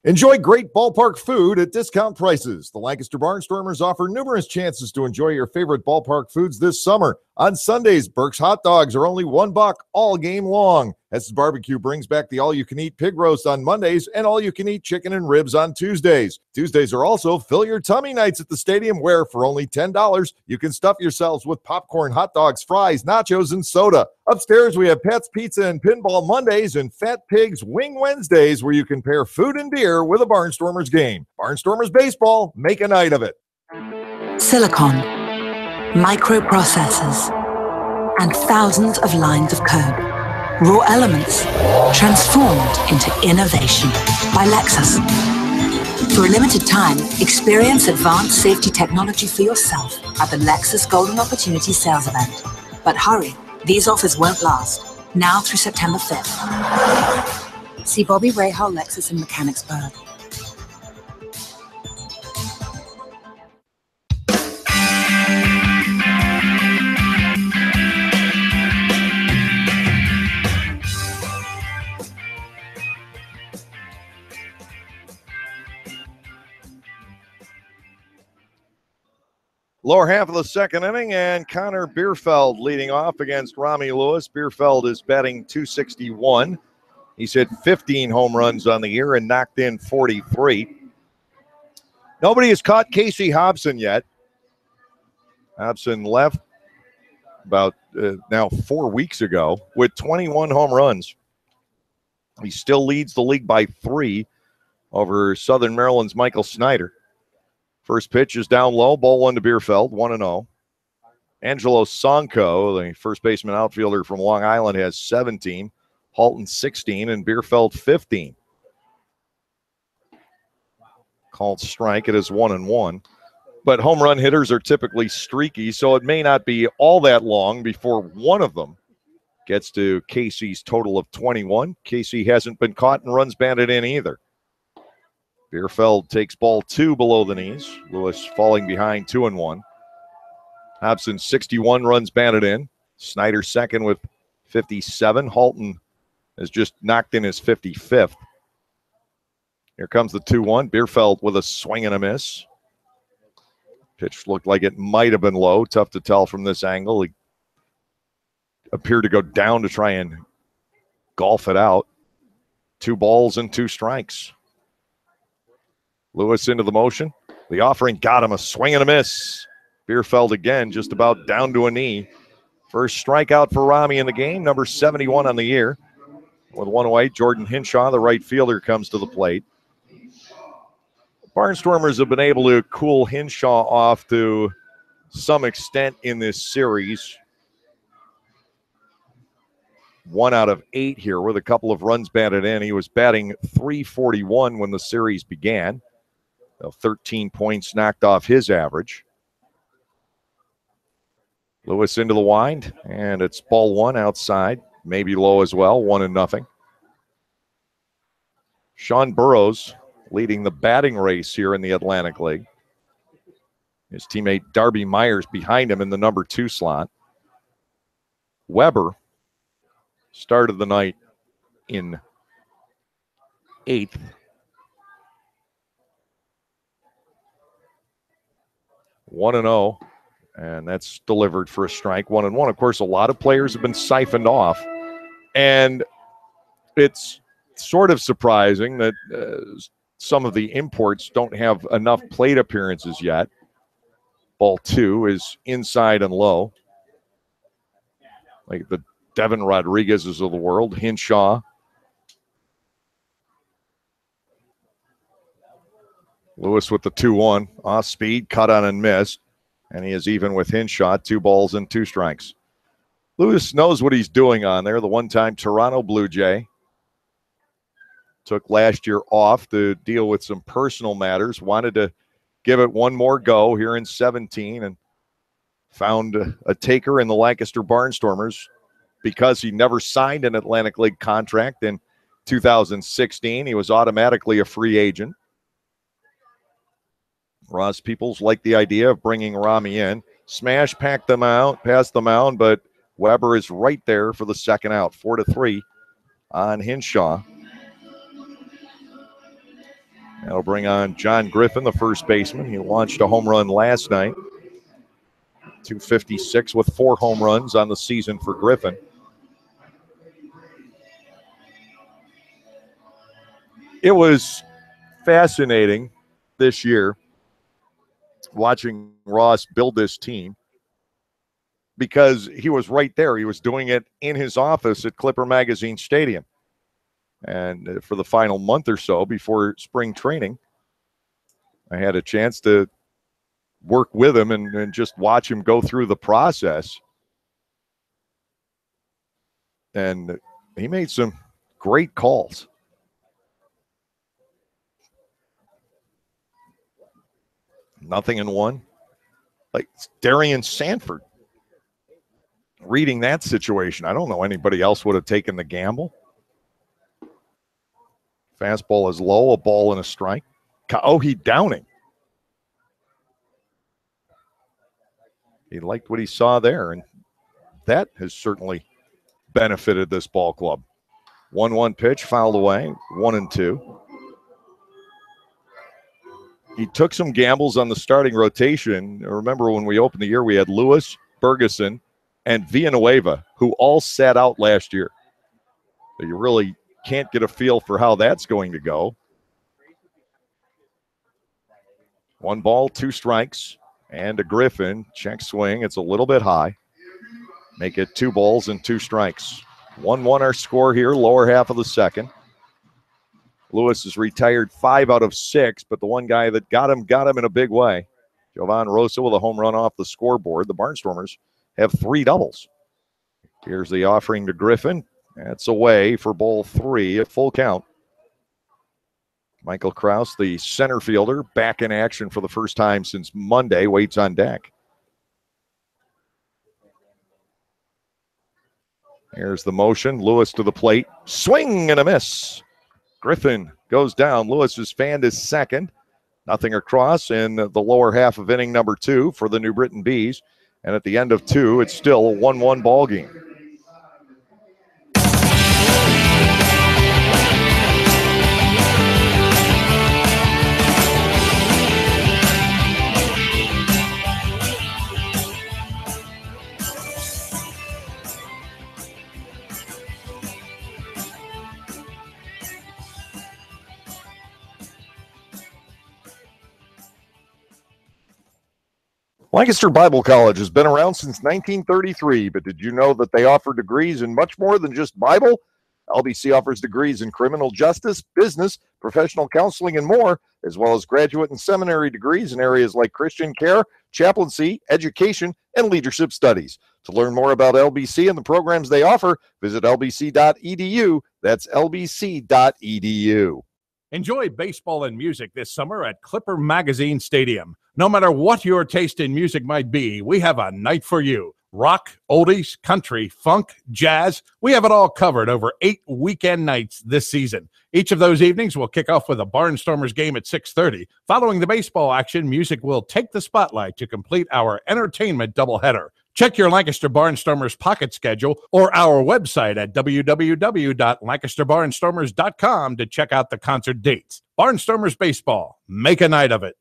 Enjoy great ballpark food at discount prices. The Lancaster Barnstormers offer numerous chances to enjoy your favorite ballpark foods this summer. On Sundays, Burke's hot dogs are only $1 all game long. Hess's Barbecue brings back the all-you-can-eat pig roast on Mondays and all-you-can-eat chicken and ribs on Tuesdays. Tuesdays are also Fill Your Tummy nights at the stadium, where for only $10, you can stuff yourselves with popcorn, hot dogs, fries, nachos, and soda. Upstairs, we have Pat's Pizza and Pinball Mondays and Fat Pig's Wing Wednesdays, where you can pair food and beer with a Barnstormers game. Barnstormers baseball, make a night of it. Silicon, microprocessors, and thousands of lines of code. Raw elements transformed into innovation by Lexus. For a limited time, experience advanced safety technology for yourself at the Lexus Golden Opportunity Sales Event. But hurry, these offers won't last. Now through September 5th. See Bobby Rahal Lexus in Mechanicsburg. Lower half of the second inning, and Connor Bierfeld leading off against Rami Lewis. Bierfeld is batting .261. He's hit 15 home runs on the year and knocked in 43. Nobody has caught Casey Hobson yet. Hobson left about now 4 weeks ago with 21 home runs. He still leads the league by 3 over Southern Maryland's Michael Snyder. First pitch is down low, ball 1 to Bierfeld, 1-0. Angelo Sonko, the first baseman outfielder from Long Island, has 17. Halton 16 and Bierfeld 15. Called strike. It is 1-1. But home run hitters are typically streaky, so it may not be all that long before one of them gets to Casey's total of 21. Casey hasn't been caught and runs batted in either. Bierfeld takes ball 2 below the knees. Lewis falling behind 2-1. Hobson 61 runs batted in. Snyder second with 57. Halton has just knocked in his 55th. Here comes the 2-1. Bierfeld with a swing and a miss. Pitch looked like it might have been low. Tough to tell from this angle. He appeared to go down to try and golf it out. 2 balls and 2 strikes. Lewis into the motion. The offering got him a swing and a miss. Bierfeld again, just about down to a knee. First strikeout for Rami in the game, number 71 on the year. With 1 away, Jordan Hinshaw, the right fielder, comes to the plate. Barnstormers have been able to cool Hinshaw off to some extent in this series. 1 out of 8 here with a couple of runs batted in. He was batting .341 when the series began. 13 points knocked off his average. Lewis into the wind, and it's ball 1 outside. Maybe low as well, 1-0. Sean Burrows leading the batting race here in the Atlantic League. His teammate Darby Myers behind him in the number 2 slot. Weber started the night in 8th. One and 0, and that's delivered for a strike. 1-1. Of course, a lot of players have been siphoned off, and it's sort of surprising that some of the imports don't have enough plate appearances yet. Ball 2 is inside and low. Like the Devin Rodriguez's of the world. Hinshaw. Lewis with the 2-1. Off speed, cut on and missed. And he is even with Hinshaw. 2 balls and 2 strikes. Lewis knows what he's doing on there. The one-time Toronto Blue Jay. Took last year off to deal with some personal matters. Wanted to give it one more go here in 17 and found a taker in the Lancaster Barnstormers because he never signed an Atlantic League contract in 2016. He was automatically a free agent. Ross Peoples liked the idea of bringing Rami in. Smash, packed them out, passed them out, but Weber is right there for the second out. 4-3 on Hinshaw. That'll bring on John Griffin, the first baseman. He launched a home run last night. 256 with 4 home runs on the season for Griffin. It was fascinating this year watching Ross build this team because he was right there. He was doing it in his office at Clipper Magazine Stadium. And for the final month or so before spring training, I had a chance to work with him and just watch him go through the process. And he made some great calls. Nothing in one. Like Darian Sanford. Reading that situation, I don't know anybody else would have taken the gamble. Fastball is low, a ball and a strike. Kaohi Downing. He liked what he saw there, and that has certainly benefited this ball club. 1-1 pitch, fouled away, 1-2. He took some gambles on the starting rotation. Remember when we opened the year, we had Lewis, Bergeson, and Villanueva, who all sat out last year. So you really can't get a feel for how that's going to go. 1 ball, 2 strikes, and a Griffin. Check swing. It's a little bit high. Make it 2 balls and 2 strikes. 1-1 our score here, lower half of the second. Lewis is retired 5 out of 6, but the one guy that got him in a big way. Jovan Rosa with a home run off the scoreboard. The Barnstormers have 3 doubles. Here's the offering to Griffin. That's away for ball 3 at full count. Michael Kraus, the center fielder, back in action for the first time since Monday, waits on deck. Here's the motion. Lewis to the plate. Swing and a miss. Griffin goes down. Lewis has fanned his second. Nothing across in the lower half of inning number 2 for the New Britain Bees. And at the end of 2, it's still a 1-1 ball game. Lancaster Bible College has been around since 1933, but did you know that they offer degrees in much more than just Bible? LBC offers degrees in criminal justice, business, professional counseling, and more, as well as graduate and seminary degrees in areas like Christian care, chaplaincy, education, and leadership studies. To learn more about LBC and the programs they offer, visit lbc.edu. That's lbc.edu. Enjoy baseball and music this summer at Clipper Magazine Stadium. No matter what your taste in music might be, we have a night for you. Rock, oldies, country, funk, jazz, we have it all covered over 8 weekend nights this season. Each of those evenings will kick off with a Barnstormers game at 6:30. Following the baseball action, music will take the spotlight to complete our entertainment doubleheader. Check your Lancaster Barnstormers pocket schedule or our website at www.lancasterbarnstormers.com to check out the concert dates. Barnstormers Baseball. Make a night of it.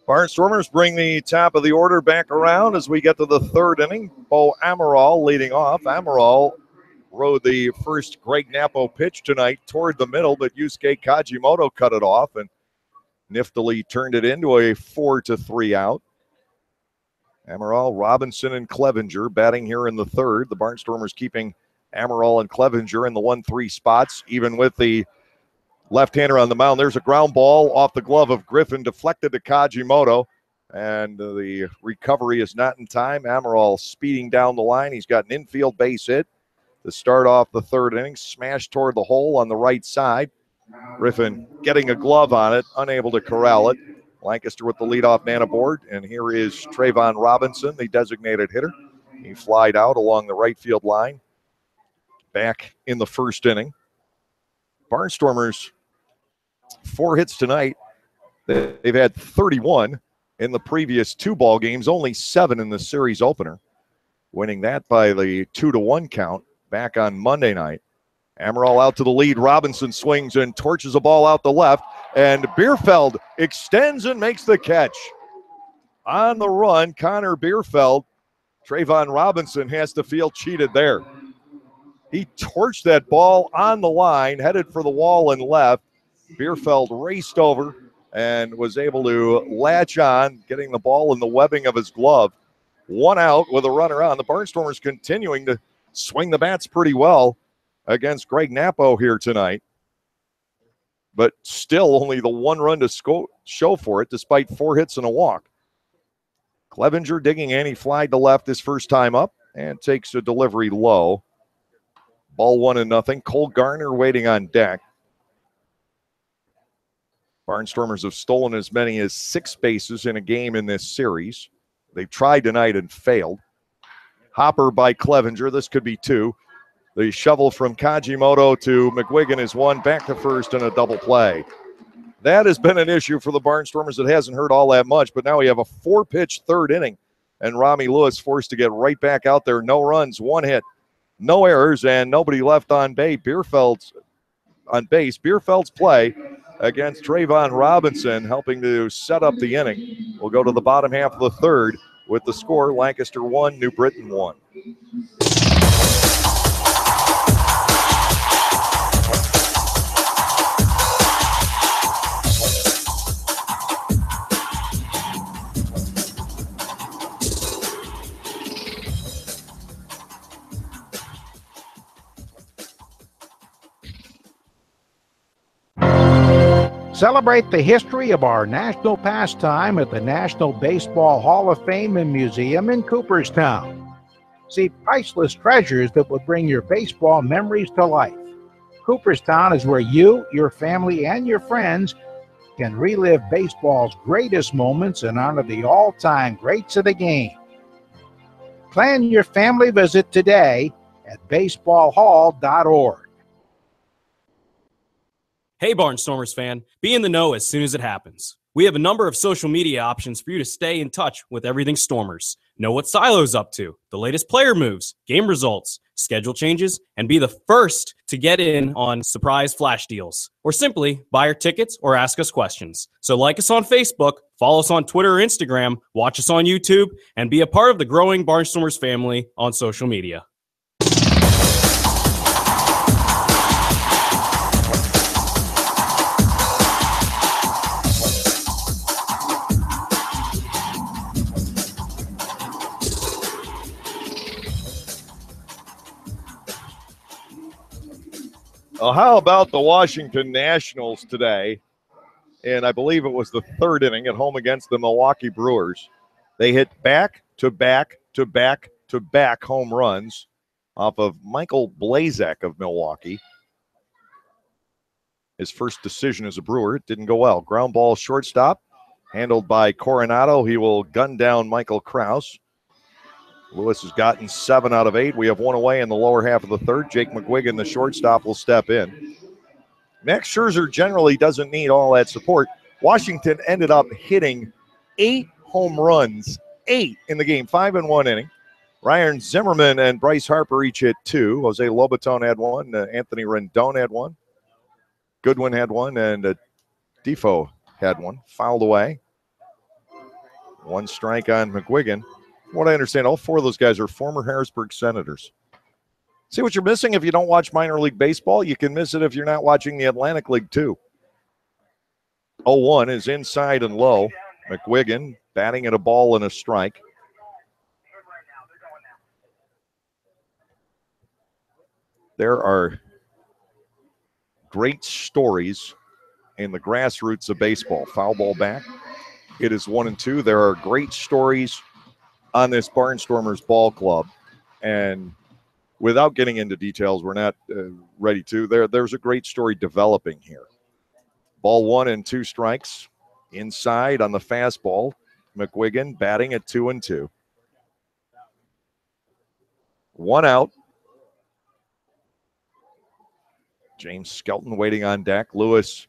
Barnstormers bring the top of the order back around as we get to the third inning. Bo Amaral leading off. Amaral rode the first Greg Napo pitch tonight toward the middle, but Yusuke Kajimoto cut it off and niftily turned it into a 4-3 out. Amaral, Robinson, and Clevenger batting here in the third. The Barnstormers keeping Amaral and Clevenger in the 1-3 spots, even with the left-hander on the mound. There's a ground ball off the glove of Griffin, deflected to Kajimoto, and the recovery is not in time. Amaral speeding down the line. He's got an infield base hit to start off the third inning, smashed toward the hole on the right side. Griffin getting a glove on it, unable to corral it. Lancaster with the leadoff man aboard, and here is Trayvon Robinson, the designated hitter. He flied out along the right field line back in the first inning. Barnstormers, 4 hits tonight. They've had 31 in the previous 2 ball games, only 7 in the series opener, winning that by the 2-1 count back on Monday night. Amaral out to the lead. Robinson swings and torches a ball out the left, and Bierfeld extends and makes the catch. On the run, Connor Bierfeld. Trayvon Robinson has to feel cheated there. He torched that ball on the line, headed for the wall and left. Bierfeld raced over and was able to latch on, getting the ball in the webbing of his glove. 1 out with a runner on. The Barnstormers continuing to swing the bats pretty well against Greg Napo here tonight, but still only the 1 run to show for it, despite 4 hits and a walk. Clevenger digging in. He flied to left his first time up and takes a delivery low. Ball 1-0. Cole Garner waiting on deck. Barnstormers have stolen as many as 6 bases in a game in this series. They've tried tonight and failed. Hopper by Clevenger. This could be 2. The shovel from Kajimoto to McGuigan is 1, back to first, and a double play. That has been an issue for the Barnstormers. It hasn't hurt all that much, but now we have a 4-pitch third inning, and Rami Lewis forced to get right back out there. No runs, 1 hit, no errors, and nobody left on base. Bierfeld's play against Trayvon Robinson, helping to set up the inning. We'll go to the bottom half of the third with the score: Lancaster 1, New Britain 1. Celebrate the history of our national pastime at the National Baseball Hall of Fame and Museum in Cooperstown. See priceless treasures that will bring your baseball memories to life. Cooperstown is where you, your family, and your friends can relive baseball's greatest moments and honor the all-time greats of the game. Plan your family visit today at baseballhall.org. Hey Barnstormers fan, be in the know as soon as it happens. We have a number of social media options for you to stay in touch with everything Stormers. Know what Silo's up to, the latest player moves, game results, schedule changes, and be the first to get in on surprise flash deals. Or simply buy our tickets or ask us questions. So like us on Facebook, follow us on Twitter or Instagram, watch us on YouTube, and be a part of the growing Barnstormers family on social media. Well, how about the Washington Nationals today? And I believe it was the third inning at home against the Milwaukee Brewers. They hit back-to-back-to-back-to-back home runs off of Michael Blazek of Milwaukee. His first decision as a Brewer, it didn't go well. Ground ball shortstop, handled by Coronado. He will gun down Michael Krause. Lewis has gotten 7 out of 8. We have 1 away in the lower half of the third. Jake McGuigan, the shortstop, will step in. Max Scherzer generally doesn't need all that support. Washington ended up hitting 8 home runs, 8 in the game, 5 in 1 inning. Ryan Zimmerman and Bryce Harper each hit 2. Jose Lobaton had 1. Anthony Rendon had 1. Goodwin had 1, and Defoe had 1. Fouled away. 1 strike on McGuigan. From what I understand, all 4 of those guys are former Harrisburg Senators. See what you're missing if you don't watch minor league baseball? You can miss it if you're not watching the Atlantic League too. 0-1 is inside and low. McGuigan batting at a ball and a strike. There are great stories in the grassroots of baseball. Foul ball back. It is 1-2. There are great stories on this Barnstormers ball club. And without getting into details, we're not ready to. There's a great story developing here. Ball 1 and 2 strikes. Inside on the fastball. McGuigan batting at 2-2. 1 out. James Skelton waiting on deck. Lewis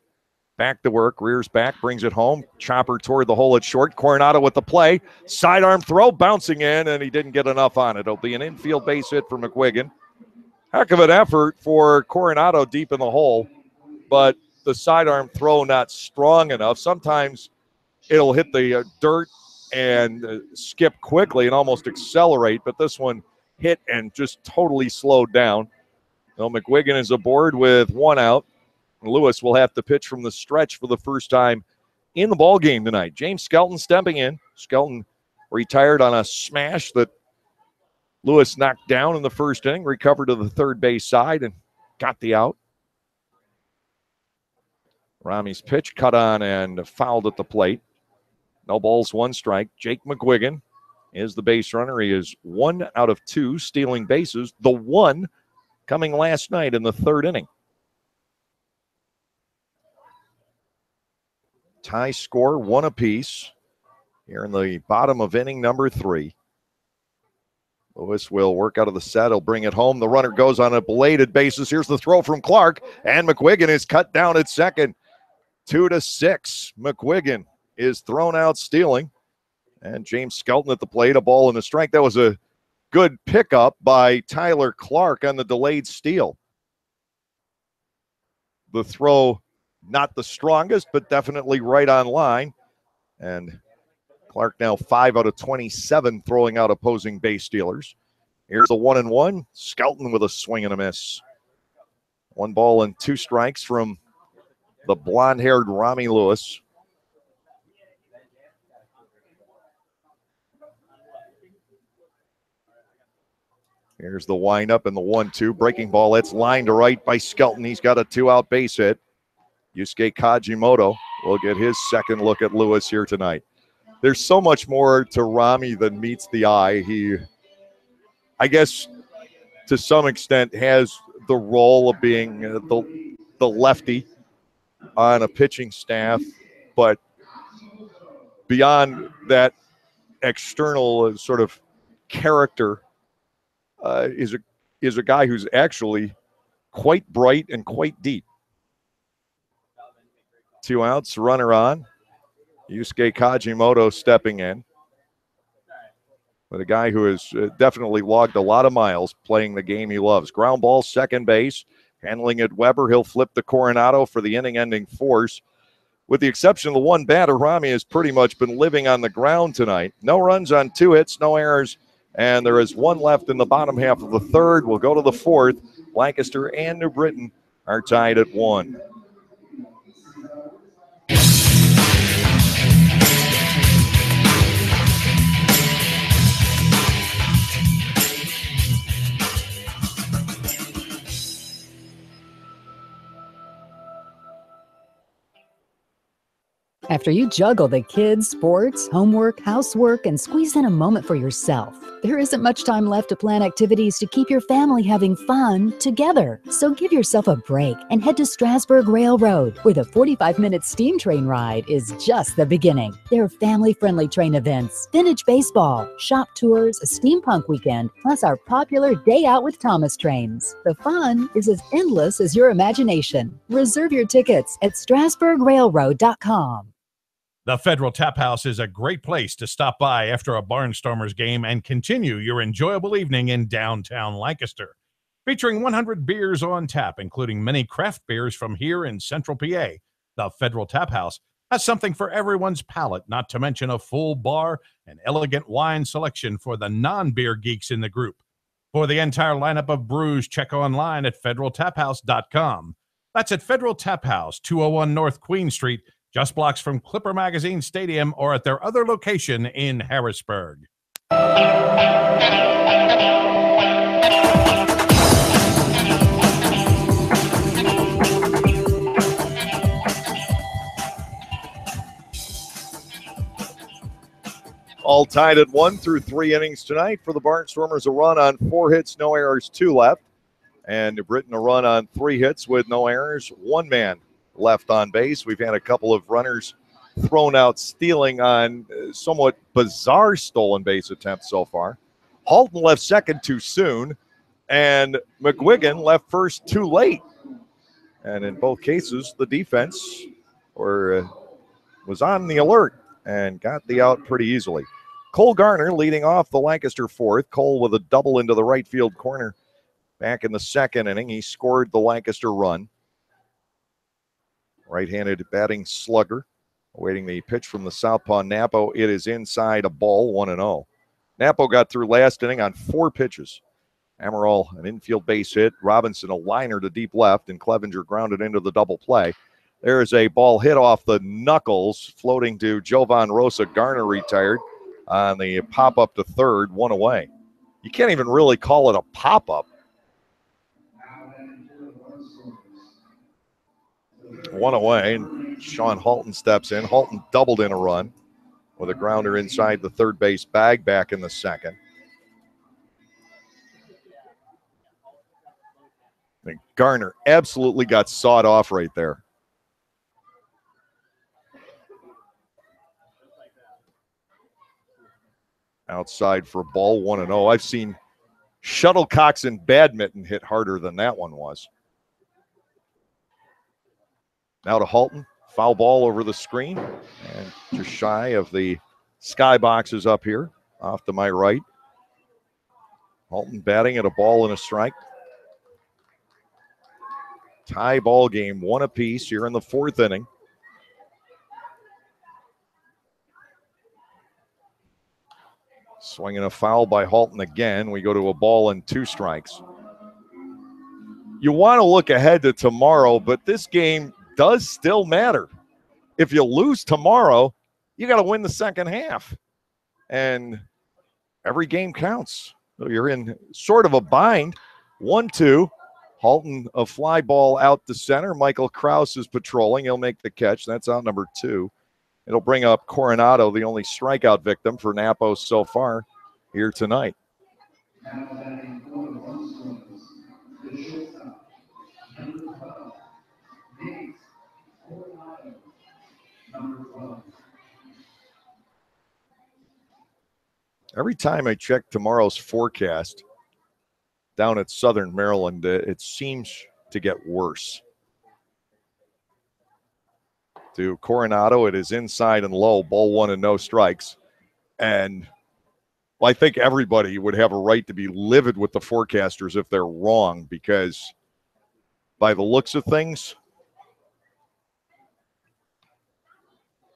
back to work, rears back, brings it home. Chopper toward the hole at short. Coronado with the play. Sidearm throw, bouncing in, and he didn't get enough on it. It'll be an infield base hit for McGuigan. Heck of an effort for Coronado deep in the hole, but the sidearm throw not strong enough. Sometimes it'll hit the dirt and skip quickly and almost accelerate, but this one hit and just totally slowed down. Well, McGuigan is aboard with 1 out. Lewis will have to pitch from the stretch for the first time in the ball game tonight. James Skelton stepping in. Skelton retired on a smash that Lewis knocked down in the first inning, recovered to the third base side and got the out. Rami's pitch cut on and fouled at the plate. No balls, 1 strike. Jake McGuigan is the base runner. He is 1 out of 2 stealing bases. The 1 coming last night in the 3rd inning. Tie score, 1 apiece here in the bottom of inning number 3. Lewis will work out of the set. He'll bring it home. The runner goes on a belated basis. Here's the throw from Clark, and McGuigan is cut down at second. 2-6. McGuigan is thrown out stealing, and James Skelton at the plate, a ball and a strike. That was a good pickup by Tyler Clark on the delayed steal. The throw, not the strongest, but definitely right on line. And Clark now 5 out of 27 throwing out opposing base stealers. Here's a 1-1. Skelton with a swing and a miss. 1 ball and 2 strikes from the blonde-haired Rami Lewis. Here's the windup and the 1-2. Breaking ball. That's lined to right by Skelton. He's got a 2-out base hit. Yusuke Kajimoto will get his second look at Lewis here tonight. There's so much more to Rami than meets the eye. He, I guess, to some extent, has the role of being the lefty on a pitching staff, but beyond that external sort of character, is a guy who's actually quite bright and quite deep. 2 outs, runner on. Yusuke Kajimoto stepping in. But a guy who has definitely logged a lot of miles playing the game he loves. Ground ball, second base. Handling it, Weber. He'll flip to Coronado for the inning-ending force. With the exception of the 1 batter, Rami has pretty much been living on the ground tonight. No runs on 2 hits, no errors. And there is 1 left in the bottom half of the 3rd. We'll go to the 4th. Lancaster and New Britain are tied at 1. After you juggle the kids, sports, homework, housework, and squeeze in a moment for yourself, there isn't much time left to plan activities to keep your family having fun together. So give yourself a break and head to Strasburg Railroad, where the 45-minute steam train ride is just the beginning. There are family-friendly train events, vintage baseball, shop tours, a steampunk weekend, plus our popular Day Out with Thomas trains. The fun is as endless as your imagination. Reserve your tickets at strasburgrailroad.com. The Federal Tap House is a great place to stop by after a Barnstormers game and continue your enjoyable evening in downtown Lancaster. Featuring 100 beers on tap, including many craft beers from here in Central PA, the Federal Tap House has something for everyone's palate, not to mention a full bar and elegant wine selection for the non-beer geeks in the group. For the entire lineup of brews, check online at federaltaphouse.com. That's at Federal Tap House, 201 North Queen Street, just blocks from Clipper Magazine Stadium, or at their other location in Harrisburg. All tied at 1 through 3 innings tonight for the Barnstormers. A run on 4 hits, no errors, 2 left. And New Britain a run on 3 hits with no errors, 1 man left on base. We've had a couple of runners thrown out stealing on somewhat bizarre stolen base attempts so far. Halton left second too soon, and McGuigan left first too late. And in both cases, the defense was on the alert and got the out pretty easily. Cole Garner leading off the Lancaster fourth. Cole with a double into the right field corner back in the second inning. He scored the Lancaster run. Right-handed batting slugger. Awaiting the pitch from the southpaw Napo. It is inside, a ball, 1-0. Napo got through last inning on 4 pitches. Amaral, an infield base hit. Robinson, a liner to deep left, and Clevenger grounded into the double play. There's a ball hit off the knuckles, floating to Jovan Rosa. Garner retired on the pop-up to third, 1 away. You can't even really call it a pop-up. 1 away, and Sean Halton steps in. Halton doubled in a run with a grounder inside the third base bag back in the second. And Garner absolutely got sawed off right there. Outside for a ball, 1-0. I've seen shuttlecocks in badminton hit harder than that one was. Now to Halton. Foul ball over the screen. And just shy of the sky boxes up here, off to my right. Halton batting at a ball and a strike. Tie ball game, 1 apiece here in the 4th inning. Swinging a foul by Halton again. We go to a ball and 2 strikes. You want to look ahead to tomorrow, but this game does still matter. If you lose tomorrow, you got to win the second half. And every game counts. So you're in sort of a bind. 1-2. Halton, a fly ball out to center. Michael Krause is patrolling. He'll make the catch. That's out number 2. It'll bring up Coronado, the only strikeout victim for Napo so far here tonight. Every time I check tomorrow's forecast down at Southern Maryland, it seems to get worse. To Coronado, it is inside and low, ball 1 and no strikes. And well, I think everybody would have a right to be livid with the forecasters if they're wrong, because by the looks of things,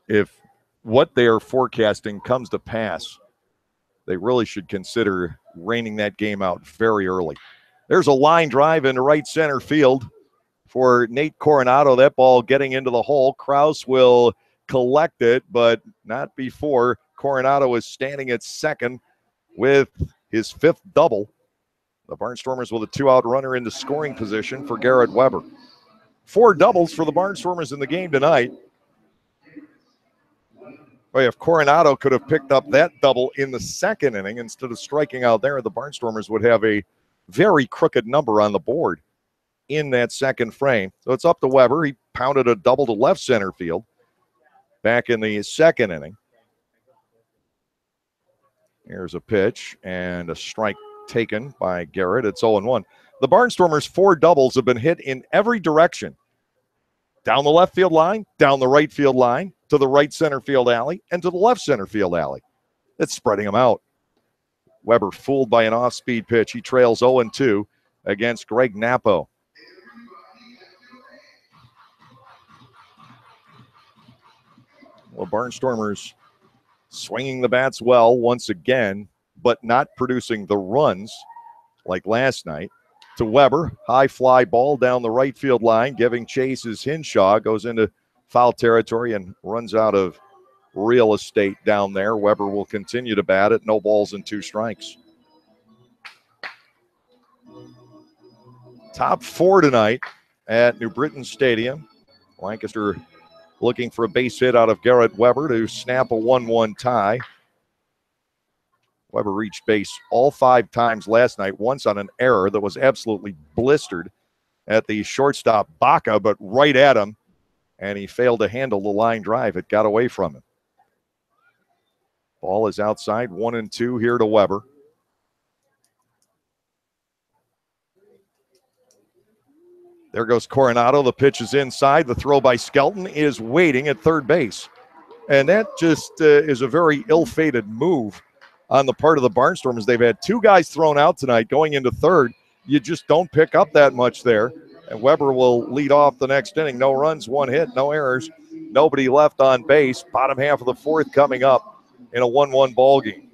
if what they are forecasting comes to pass, they really should consider raining that game out very early. There's a line drive into right center field for Nate Coronado. That ball getting into the hole. Krause will collect it, but not before Coronado is standing at second with his 5th double. The Barnstormers with a 2-out runner into scoring position for Garrett Weber. 4 doubles for the Barnstormers in the game tonight. Boy, if Coronado could have picked up that double in the second inning instead of striking out there, the Barnstormers would have a very crooked number on the board in that second frame. So it's up to Weber. He pounded a double to left center field back in the second inning. Here's a pitch and a strike taken by Garrett. It's 0-1. The Barnstormers' 4 doubles have been hit in every direction. Down the left field line, down the right field line, to the right center field alley, and to the left center field alley. It's spreading them out. Weber fooled by an off-speed pitch. He trails 0-2 against Greg Napo. Well, Barnstormers swinging the bats well once again, but not producing the runs like last night. To Weber, high fly ball down the right field line, giving chase is Hinshaw, goes into foul territory and runs out of real estate down there. Weber will continue to bat it. No balls and 2 strikes. Top 4 tonight at New Britain Stadium. Lancaster looking for a base hit out of Garrett Weber to snap a 1-1 tie. Weber reached base all 5 times last night, once on an error that was absolutely blistered at the shortstop Baca, but right at him, and he failed to handle the line drive. It got away from him. Ball is outside, 1-2 here to Weber. There goes Coronado. The pitch is inside. The throw by Skelton is waiting at third base. And that just is a very ill-fated move on the part of the Barnstormers. They've had 2 guys thrown out tonight going into third. You just don't pick up that much there. And Weber will lead off the next inning. No runs, 1 hit, no errors, nobody left on base. Bottom half of the 4th coming up in a 1-1 ball game.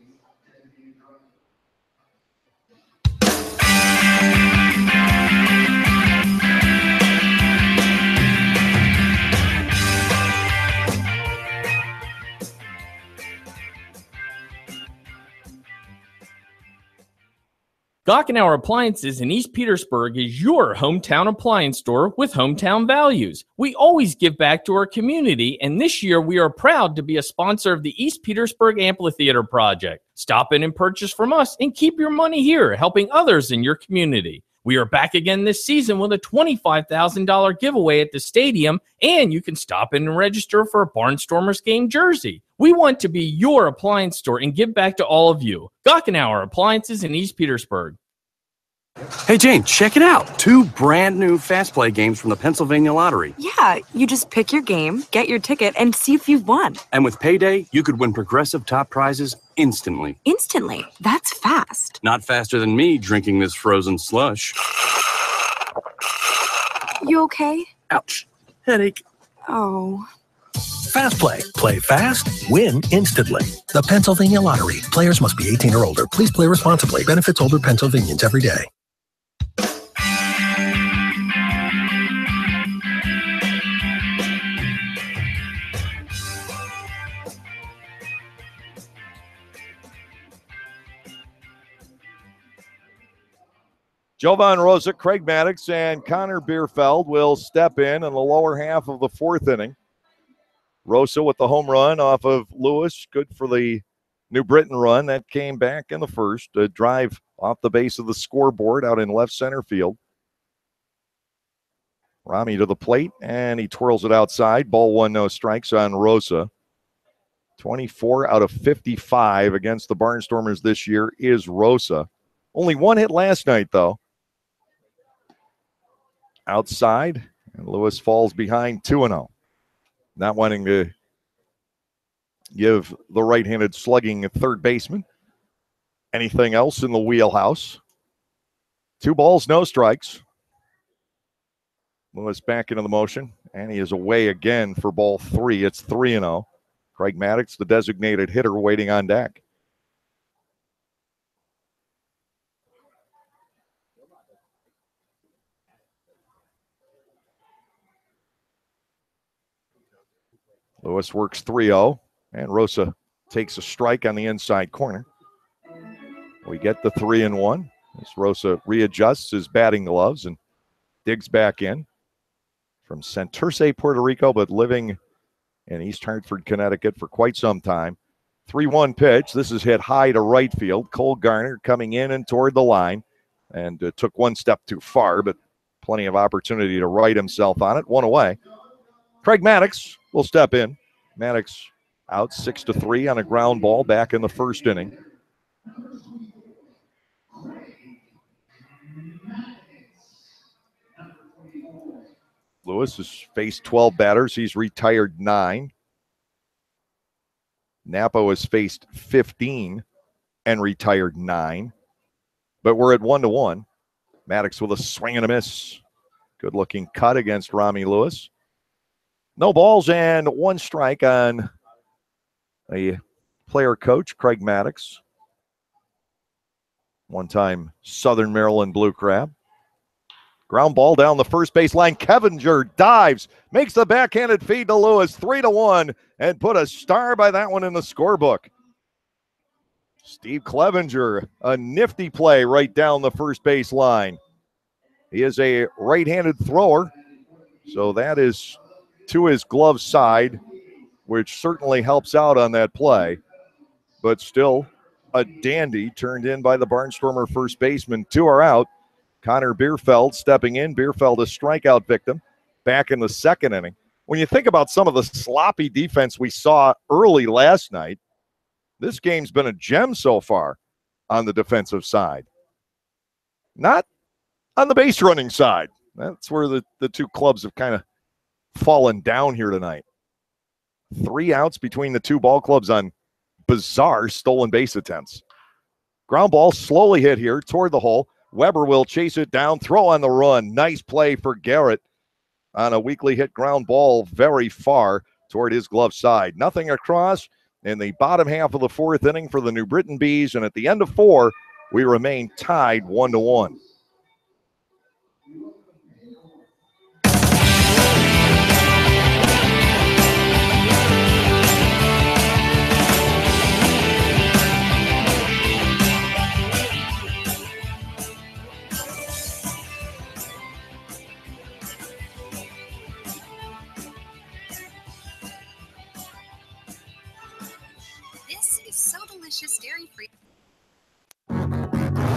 Gockenauer Appliances in East Petersburg is your hometown appliance store with hometown values. We always give back to our community, and this year we are proud to be a sponsor of the East Petersburg Amphitheater Project. Stop in and purchase from us and keep your money here, helping others in your community. We are back again this season with a $25,000 giveaway at the stadium, and you can stop in and register for a Barnstormers game jersey. We want to be your appliance store and give back to all of you. Gockenauer Appliances in East Petersburg. Hey, Jane, check it out. 2 brand new Fast Play games from the Pennsylvania Lottery. Yeah, you just pick your game, get your ticket, and see if you've won. And with Payday, you could win progressive top prizes instantly. Instantly? That's fast. Not faster than me drinking this frozen slush. You okay? Ouch. Headache. Oh. Fast Play. Play fast, win instantly. The Pennsylvania Lottery. Players must be 18 or older. Please play responsibly. Benefits older Pennsylvanians every day. Jovan Rosa, Craig Maddox, and Connor Bierfeld will step in the lower half of the 4th inning. Rosa with the home run off of Lewis. Good for the New Britain run. That came back in the 1st. A drive off the base of the scoreboard out in left center field. Rami to the plate, and he twirls it outside. Ball 1, no strikes on Rosa. 24 out of 55 against the Barnstormers this year is Rosa. Only 1 hit last night, though. Outside, and Lewis falls behind 2-0. Not wanting to give the right-handed slugging third baseman anything else in the wheelhouse. 2 balls, no strikes. Lewis back into the motion, and he is away again for ball 3. It's 3-0. Craig Maddox, the designated hitter, waiting on deck. Lewis works 3-0, and Rosa takes a strike on the inside corner. We get the 3-1 as Rosa readjusts his batting gloves and digs back in. From Santurce, Puerto Rico, but living in East Hartford, Connecticut for quite some time. 3-1 pitch. This is hit high to right field. Cole Garner coming in and toward the line, and took 1 step too far, but plenty of opportunity to right himself on it. 1 away. Craig Maddox will step in. Maddox out 6-3 on a ground ball back in the 1st inning. Lewis has faced 12 batters. He's retired 9. Napo has faced 15 and retired 9. But we're at 1-1. Maddox with a swing and a miss. Good looking cut against Rami Lewis. No balls and 1 strike on a player coach, Craig Maddox, one-time Southern Maryland Blue Crab. Ground ball down the first base line. Kevinger dives, makes the backhanded feed to Lewis, 3-1, and put a star by that one in the scorebook. Steve Clevenger, a nifty play right down the first base line. He is a right-handed thrower, so that is to his glove side, which certainly helps out on that play. But still a dandy turned in by the Barnstormer first baseman. 2 are out. Connor Bierfeld stepping in. Bierfeld, a strikeout victim, back in the second inning. When you think about some of the sloppy defense we saw early last night, this game's been a gem so far on the defensive side. Not on the base running side. That's where the two clubs have kind of fallen down here tonight. 3 outs between the two ball clubs on bizarre stolen base attempts. Ground ball slowly hit here toward the hole. Weber will chase it down, throw on the run. Nice play for Garrett on a weakly hit ground ball very far toward his glove side. Nothing across in the bottom half of the 4th inning for the New Britain Bees, and at the end of 4, we remain tied 1-1. Dairy-free.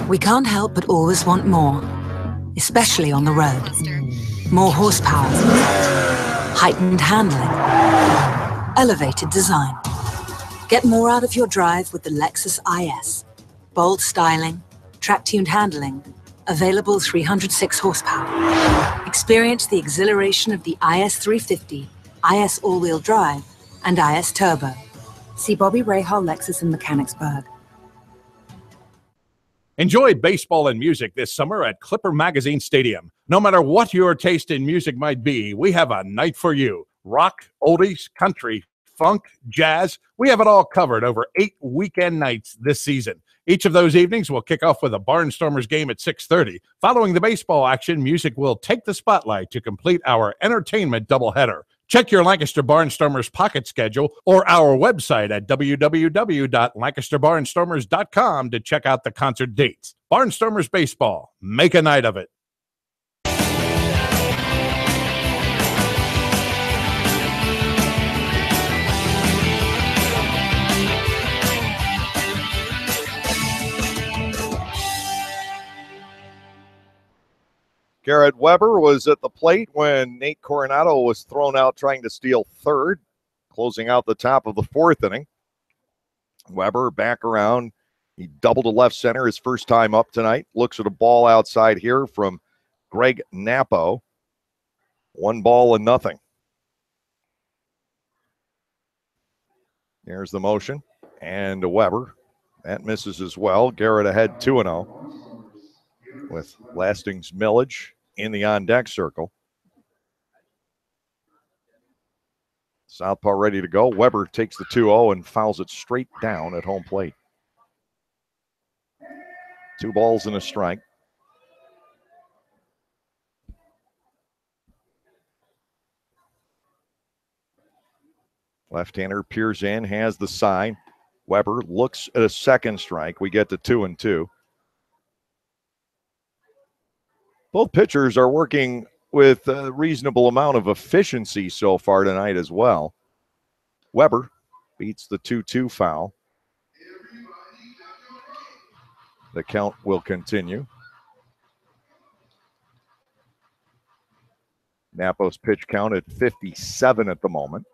We can't help but always want more, especially on the road. More horsepower, heightened handling, elevated design. Get more out of your drive with the Lexus IS. Bold styling, track-tuned handling, available 306 horsepower. Experience the exhilaration of the IS 350, IS all-wheel drive, and IS Turbo. See Bobby Rahal Lexus in Mechanicsburg. Enjoy baseball and music this summer at Clipper Magazine Stadium. No matter what your taste in music might be, we have a night for you. Rock, oldies, country, funk, jazz. We have it all covered over 8 weekend nights this season. Each of those evenings will kick off with a Barnstormers game at 6:30. Following the baseball action, music will take the spotlight to complete our entertainment doubleheader. Check your Lancaster Barnstormers pocket schedule or our website at www.lancasterbarnstormers.com to check out the concert dates. Barnstormers Baseball. Make a night of it. Garrett Weber was at the plate when Nate Coronado was thrown out trying to steal third, closing out the top of the 4th inning. Weber back around. He doubled to left center his first time up tonight. Looks at a ball outside here from Greg Napo. 1-0. There's the motion. And Weber. That misses as well. Garrett ahead 2-0 with Lasting's Millage in the on-deck circle. Southpaw ready to go. Weber takes the 2-0 and fouls it straight down at home plate. 2 balls and a strike. Left-hander peers in, has the sign. Weber looks at a second strike. We get to 2-2. Both pitchers are working with a reasonable amount of efficiency so far tonight as well. Weber beats the 2-2 foul. The count will continue. Napo's pitch count at 57 at the moment.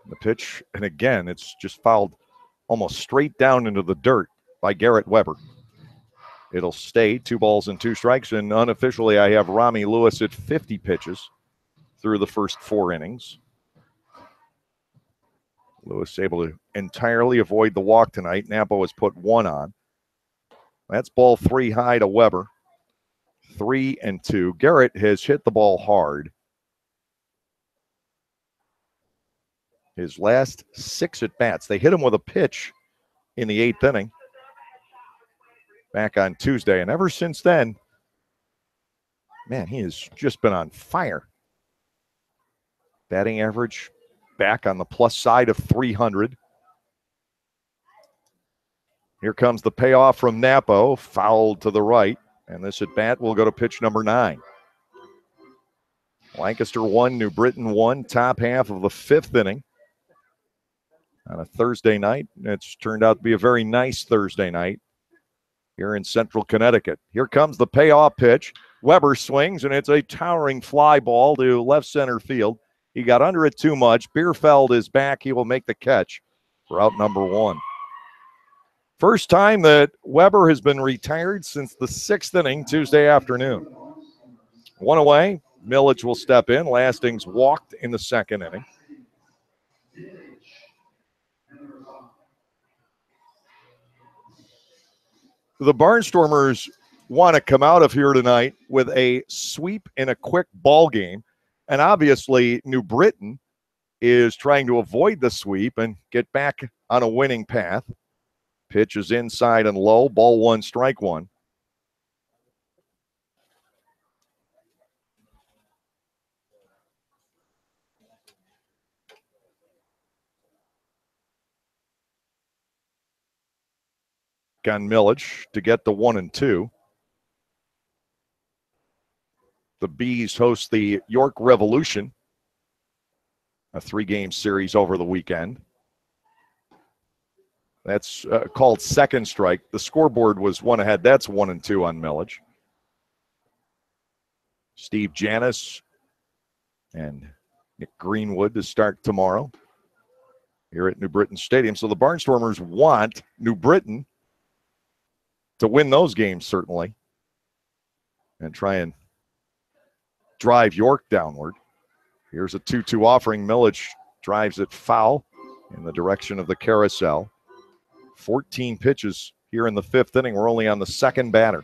The pitch, and again, it's just fouled almost straight down into the dirt by Garrett Weber. It'll stay 2 balls and 2 strikes, and unofficially I have Rami Lewis at 50 pitches through the first 4 innings. Lewis able to entirely avoid the walk tonight. Napo has put 1 on. That's ball 3 high to Weber. 3-2. Garrett has hit the ball hard. his last 6 at-bats. They hit him with a pitch in the 8th inning back on Tuesday, and ever since then, man, he has just been on fire. Batting average back on the plus side of 300. Here comes the payoff from Napo, fouled to the right, and this at-bat will go to pitch number 9. Lancaster 1, New Britain 1, top half of the 5th inning on a Thursday night. It's turned out to be a very nice Thursday night here in central Connecticut. Here comes the payoff pitch. Weber swings, and it's a towering fly ball to left center field. He got under it too much. Bierfeld is back. He will make the catch for out number 1. First time that Weber has been retired since the 6th inning Tuesday afternoon. 1 away. Millage will step in. Lastings walked in the 2nd inning. The Barnstormers want to come out of here tonight with a sweep in a quick ball game. And obviously, New Britain is trying to avoid the sweep and get back on a winning path. Pitch is inside and low. Ball 1, strike 1. On Millage to get the 1-2. The Bees host the York Revolution, a 3-game series over the weekend. That's called second strike. The scoreboard was 1 ahead. That's 1-2 on Millage. Steve Janis and Nick Greenwood to start tomorrow here at New Britain Stadium. So the Barnstormers want New Britain to win those games, certainly, and try and drive York downward. Here's a 2-2 offering. Millage drives it foul in the direction of the carousel. 14 pitches here in the 5th inning. We're only on the 2nd batter.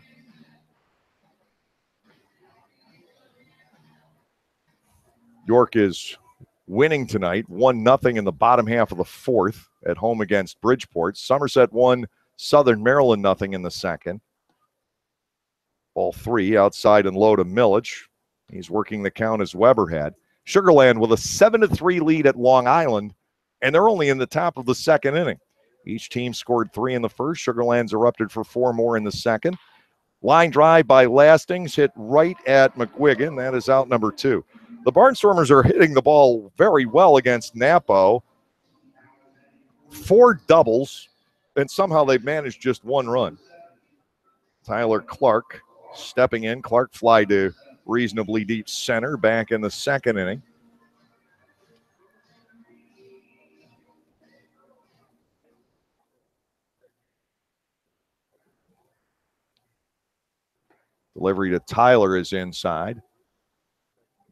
York is winning tonight, 1-0 in the bottom half of the 4th at home against Bridgeport. Somerset 1, Southern Maryland 0 in the 2nd. Ball 3 outside and low to Millage. He's working the count as Weber had. Sugarland with a 7-3 lead at Long Island, and they're only in the top of the 2nd inning. Each team scored 3 in the first. Sugarland's erupted for 4 more in the 2nd. Line drive by Lastings hit right at McGuigan. That is out number 2. The Barnstormers are hitting the ball very well against Napo. 4 doubles, and somehow they've managed just 1 run. Tyler Clark stepping in. Clark fly to reasonably deep center back in the 2nd inning. Delivery to Tyler is inside.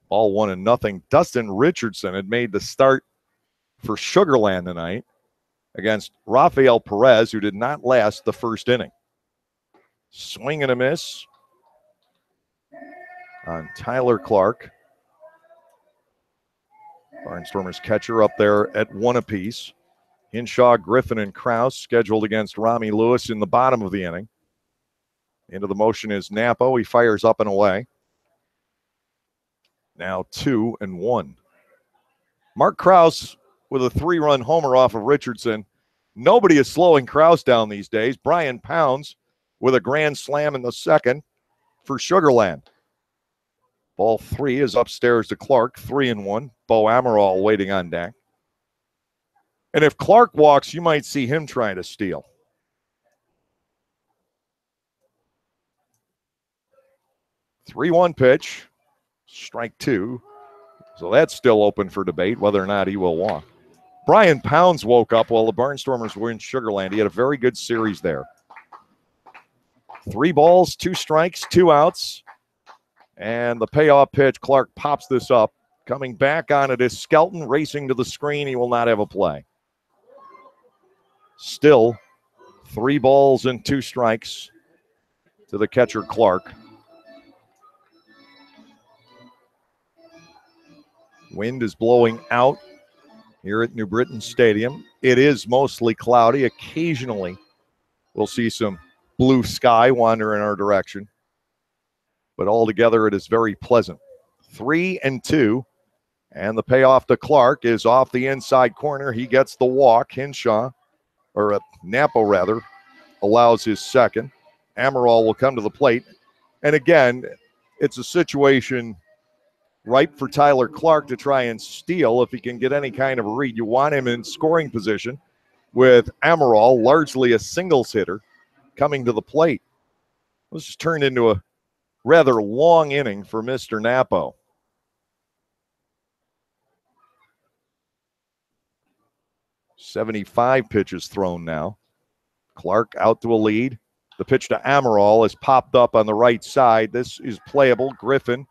Ball 1-0. Dustin Richardson had made the start for Sugarland tonight against Rafael Perez, who did not last the 1st inning. Swing and a miss on Tyler Clark. Barnstormers catcher up there at 1 apiece. Hinshaw, Griffin, and Krause scheduled against Rami Lewis in the bottom of the inning. Into the motion is Napo. He fires up and away. Now 2-1. Mark Krause with a 3-run homer off of Richardson. Nobody is slowing Krause down these days. Brian Pounds with a grand slam in the 2nd for Sugarland. Ball 3 is upstairs to Clark. 3-1. Bo Amaral waiting on deck. And if Clark walks, you might see him trying to steal. Three-one pitch. Strike 2. So that's still open for debate whether or not he will walk. Brian Pounds woke up while the Barnstormers were in Sugarland. He had a very good series there. 3 balls, 2 strikes, 2 outs. And the payoff pitch, Clark pops this up. Coming back on it is Skelton racing to the screen. He will not have a play. Still 3 balls and 2 strikes to the catcher, Clark. Wind is blowing out here at New Britain Stadium. It is mostly cloudy. Occasionally, we'll see some blue sky wander in our direction. But altogether, it is very pleasant. 3-2. And the payoff to Clark is off the inside corner. He gets the walk. Hinshaw, or Napo rather, allows his second. Amaral will come to the plate. And again, it's a situation ripe for Tyler Clark to try and steal if he can get any kind of a read. You want him in scoring position with Amaral, largely a singles hitter, coming to the plate. This has turned into a rather long inning for Mr. Napo. .75 pitches thrown now. Clark out to a lead. The pitch to Amaral is popped up on the right side. This is playable. Griffin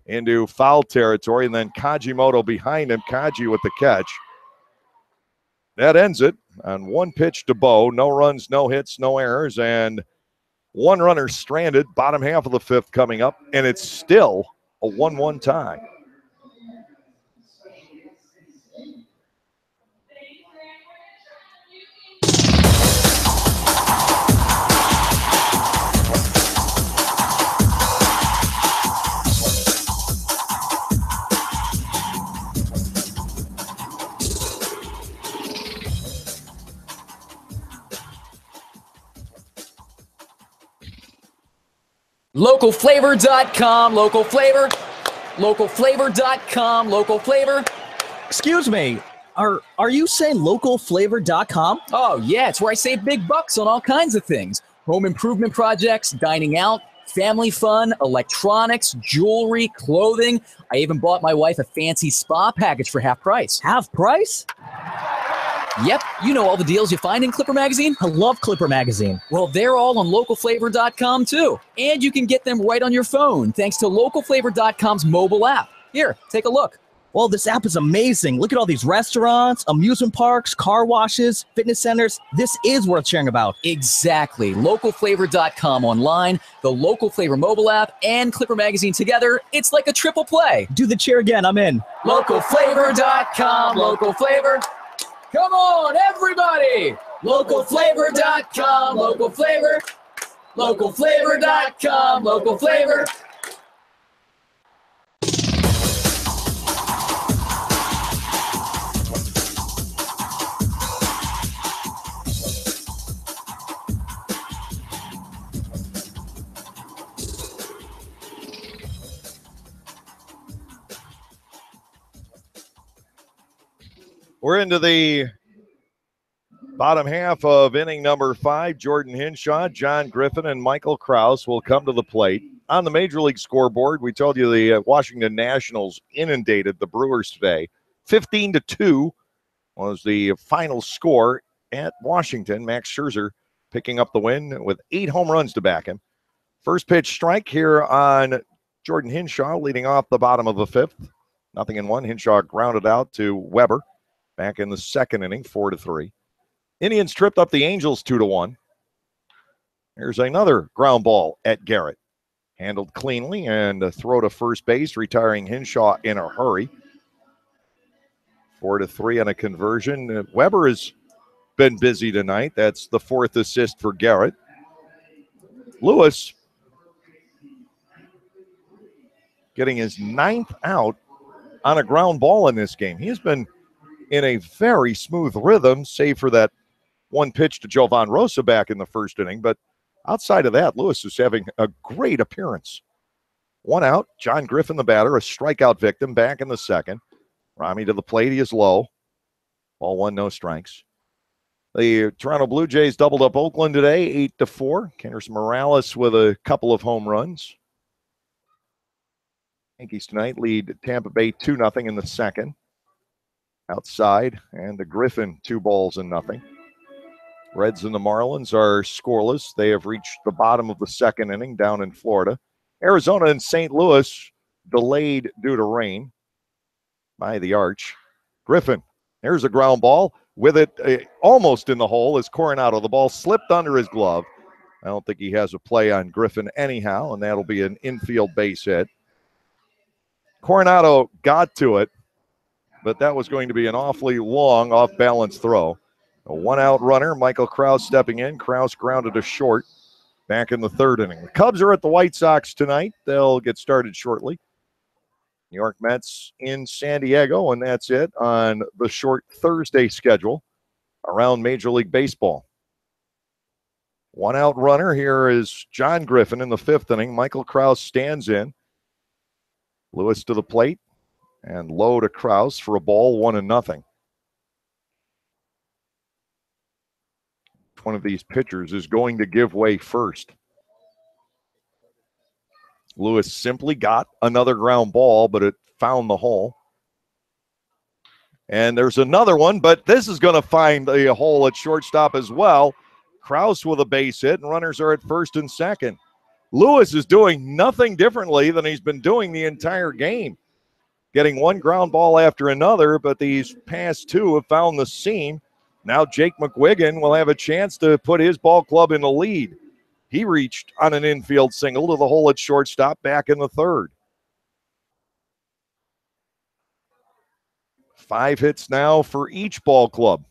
into foul territory, and then Kajimoto behind him. Kaji with the catch. That ends it on one pitch to Bo. No runs, no hits, no errors, and one runner stranded. Bottom half of the fifth coming up, and it's still a 1-1 tie. Localflavor.com, local flavor. Localflavor.com, local flavor. Excuse me, are you saying localflavor.com? Oh, yeah, it's where I save big bucks on all kinds of things. Home improvement projects, dining out, family fun, electronics, jewelry, clothing. I even bought my wife a fancy spa package for half price. Half price? Yep, you know all the deals you find in Clipper Magazine? I love Clipper Magazine. Well, they're all on localflavor.com too. And you can get them right on your phone thanks to localflavor.com's mobile app. Here, take a look. Well, this app is amazing. Look at all these restaurants, amusement parks, car washes, fitness centers. This is worth sharing about. Exactly. Localflavor.com online, the Local Flavor mobile app, and Clipper Magazine together. It's like a triple play. Do the cheer again. I'm in. Localflavor.com, local flavor. Come on, everybody! Localflavor.com, local flavor. Localflavor.com, local flavor. We're into the bottom half of inning number 5. Jordan Hinshaw, John Griffin, and Michael Krause will come to the plate. On the Major League scoreboard, we told you the Washington Nationals inundated the Brewers today. 15-2 was the final score at Washington. Max Scherzer picking up the win with 8 home runs to back him. First pitch strike here on Jordan Hinshaw, leading off the bottom of the 5th. 0-1. Hinshaw grounded out to Weber. Back in the second inning, 4-3. Indians tripped up the Angels 2-1. Here's another ground ball at Garrett. Handled cleanly and a throw to first base, retiring Hinshaw in a hurry. 4-3 on a conversion. Weber has been busy tonight. That's the 4th assist for Garrett. Lewis getting his 9th out on a ground ball in this game. He has been in a very smooth rhythm, save for that one pitch to Jovan Rosa back in the first inning. But outside of that, Lewis is having a great appearance. 1 out, John Griffin, the batter, a strikeout victim, back in the second. Rami to the plate, he is low. Ball 1, no strikes. The Toronto Blue Jays doubled up Oakland today, 8-4. Kendrys Morales with a couple of home runs. Yankees tonight lead Tampa Bay 2-0 in the second. Outside, and the Griffin 2-0. Reds and the Marlins are scoreless. They have reached the bottom of the second inning down in Florida. Arizona and St. Louis delayed due to rain by the Arch. Griffin, there's a ground ball with it almost in the hole as Coronado. The ball slipped under his glove. I don't think he has a play on Griffin anyhow, and that'll be an infield base hit. Coronado got to it, but that was going to be an awfully long off-balance throw. A one-out runner, Michael Krause stepping in. Krause grounded to short back in the third inning. The Cubs are at the White Sox tonight. They'll get started shortly. New York Mets in San Diego, and that's it on the short Thursday schedule around Major League Baseball. One-out runner here is John Griffin in the fifth inning. Michael Krause stands in. Lewis to the plate and low to Krause for a ball, 1-0. One of these pitchers is going to give way first. Lewis simply got another ground ball, but it found the hole. And there's another one, but this is going to find a hole at shortstop as well. Krause with a base hit, and runners are at first and second. Lewis is doing nothing differently than he's been doing the entire game. Getting one ground ball after another, but these past two have found the seam. Now Jake McGuigan will have a chance to put his ball club in the lead. He reached on an infield single to the hole at shortstop back in the third. 5 hits now for each ball club.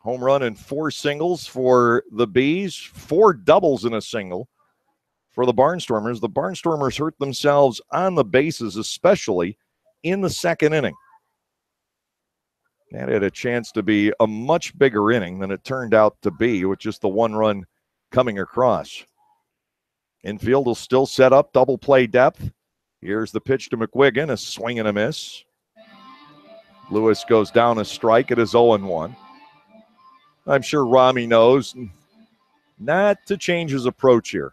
Home run and 4 singles for the Bees, 4 doubles in a single for the Barnstormers. The Barnstormers hurt themselves on the bases, especially in the second inning. That had a chance to be a much bigger inning than it turned out to be with just the one run coming across. Infield will still set up double play depth. Here's the pitch to McGuigan, a swing and a miss. Lewis goes down a strike. It is 0-1. I'm sure Rami knows not to change his approach here.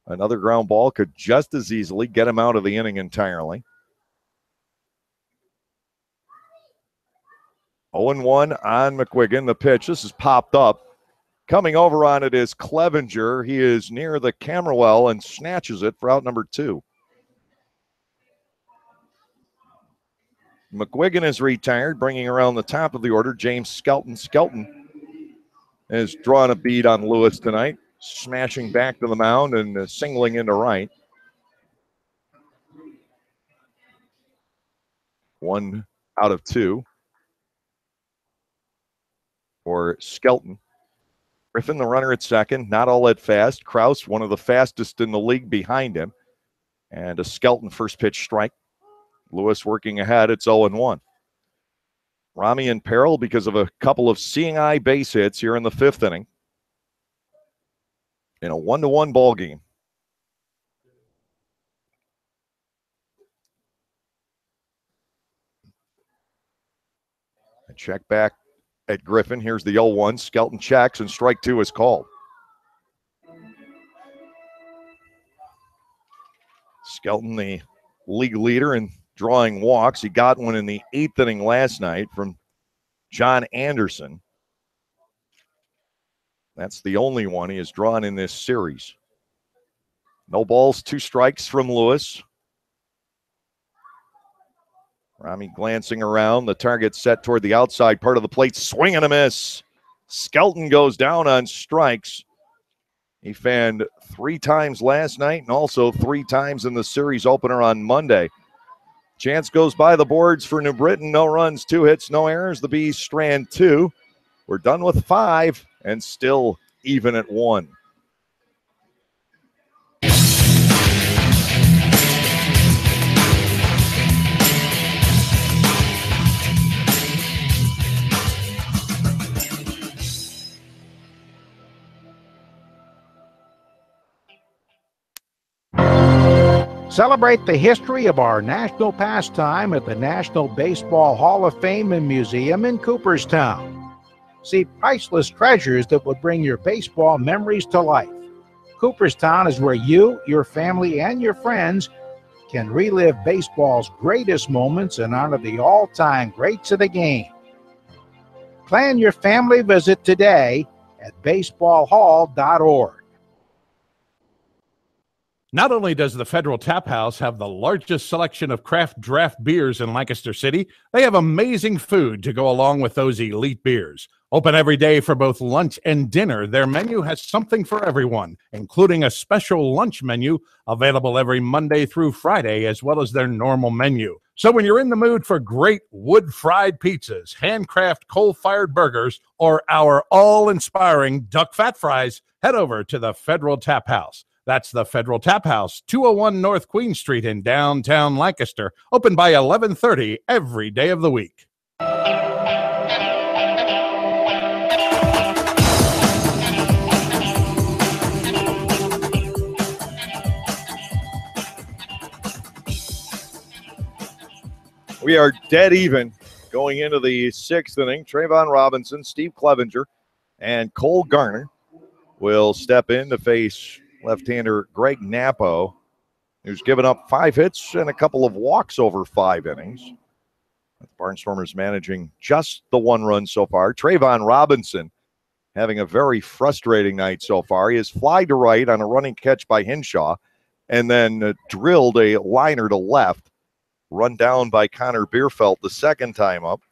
Another ground ball could just as easily get him out of the inning entirely. 0-1 on McGuigan. The pitch, this is popped up. Coming over on it is Clevenger. He is near the camera well and snatches it for out number 2. McGuigan is retired, bringing around the top of the order James Skelton. Skelton has drawn a bead on Lewis tonight, smashing back to the mound and singling into right. 1 out of 2 for Skelton. Griffin, the runner at second, not all that fast. Krause, one of the fastest in the league behind him. And a Skelton first pitch strike. Lewis working ahead. It's 0-1. Rami in peril because of a couple of seeing eye base hits here in the fifth inning. In a 1-1 ball game. A check back at Griffin. Here's the 0-1. Skelton checks and strike 2 is called. Skelton, the league leader in drawing walks. He got one in the 8th inning last night from John Anderson. That's the only one he has drawn in this series. No balls, 2 strikes from Lewis. Rami glancing around. The target set toward the outside part of the plate. Swing and a miss. Skelton goes down on strikes. He fanned 3 times last night and also 3 times in the series opener on Monday. Chance goes by the boards for New Britain. No runs, 2 hits, no errors. The Bees strand 2. We're done with 5 and still even at 1. Celebrate the history of our national pastime at the National Baseball Hall of Fame and Museum in Cooperstown. See priceless treasures that will bring your baseball memories to life. Cooperstown is where you, your family, and your friends can relive baseball's greatest moments and honor the all-time greats of the game. Plan your family visit today at baseballhall.org. Not only does the Federal Tap House have the largest selection of craft draft beers in Lancaster City, they have amazing food to go along with those elite beers. Open every day for both lunch and dinner, their menu has something for everyone, including a special lunch menu available every Monday through Friday, as well as their normal menu. So when you're in the mood for great wood-fried pizzas, handcraft coal-fired burgers, or our all-inspiring duck fat fries, head over to the Federal Tap House. That's the Federal Tap House, 201 North Queen Street in downtown Lancaster, open by 11:30 every day of the week. We are dead even going into the sixth inning. Trayvon Robinson, Steve Clevenger, and Cole Garner will step in to face left-hander Greg Napo, who's given up 5 hits and a couple of walks over 5 innings. The Barnstormers managing just the 1 run so far. Trayvon Robinson having a very frustrating night so far. He has fly to right on a running catch by Hinshaw and then drilled a liner to left. Run down by Connor Bierfeld the second time up.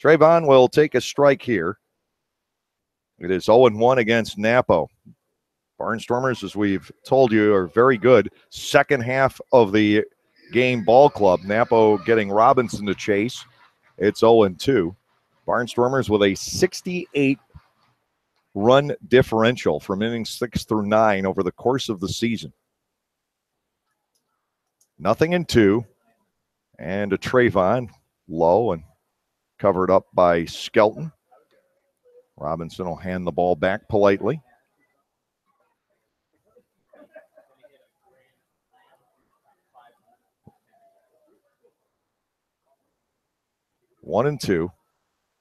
Trayvon will take a strike here. It is 0-1 against Napo. Barnstormers, as we've told you, are very good. Second half of the game ball club. Napo getting Robinson to chase. It's 0-2. Barnstormers with a 68 run differential from innings 6 through 9 over the course of the season. 0-2. And a Trayvon low and covered up by Skelton. Robinson will hand the ball back politely. One and two.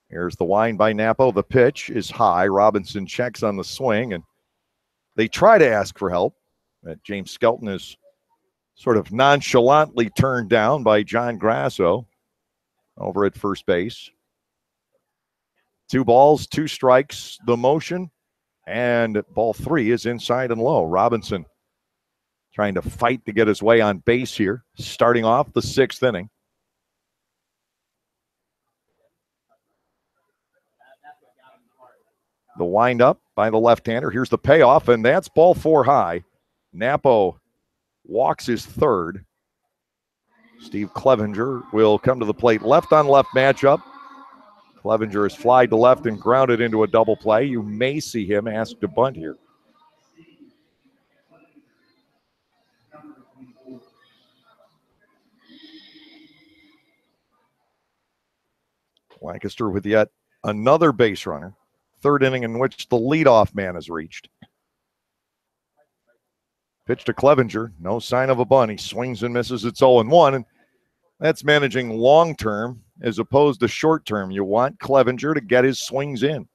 Here's the wind by Napo. The pitch is high. Robinson checks on the swing, and they try to ask for help. James Skelton is sort of nonchalantly turned down by John Grasso over at first base. 2 balls, 2 strikes, the motion, and ball 3 is inside and low. Robinson trying to fight to get his way on base here, starting off the 6th inning. The windup by the left-hander. Here's the payoff, and that's ball 4 high. Napo walks his third. Steve Clevenger will come to the plate. Left on left matchup. Clevenger is flied to left and grounded into a double play. You may see him ask to bunt here. Lancaster with yet another base runner. 3rd inning in which the leadoff man is reached. Pitch to Clevenger. No sign of a bunt. He swings and misses. It's 0-1. And that's managing long-term as opposed to short-term. You want Clevenger to get his swings in.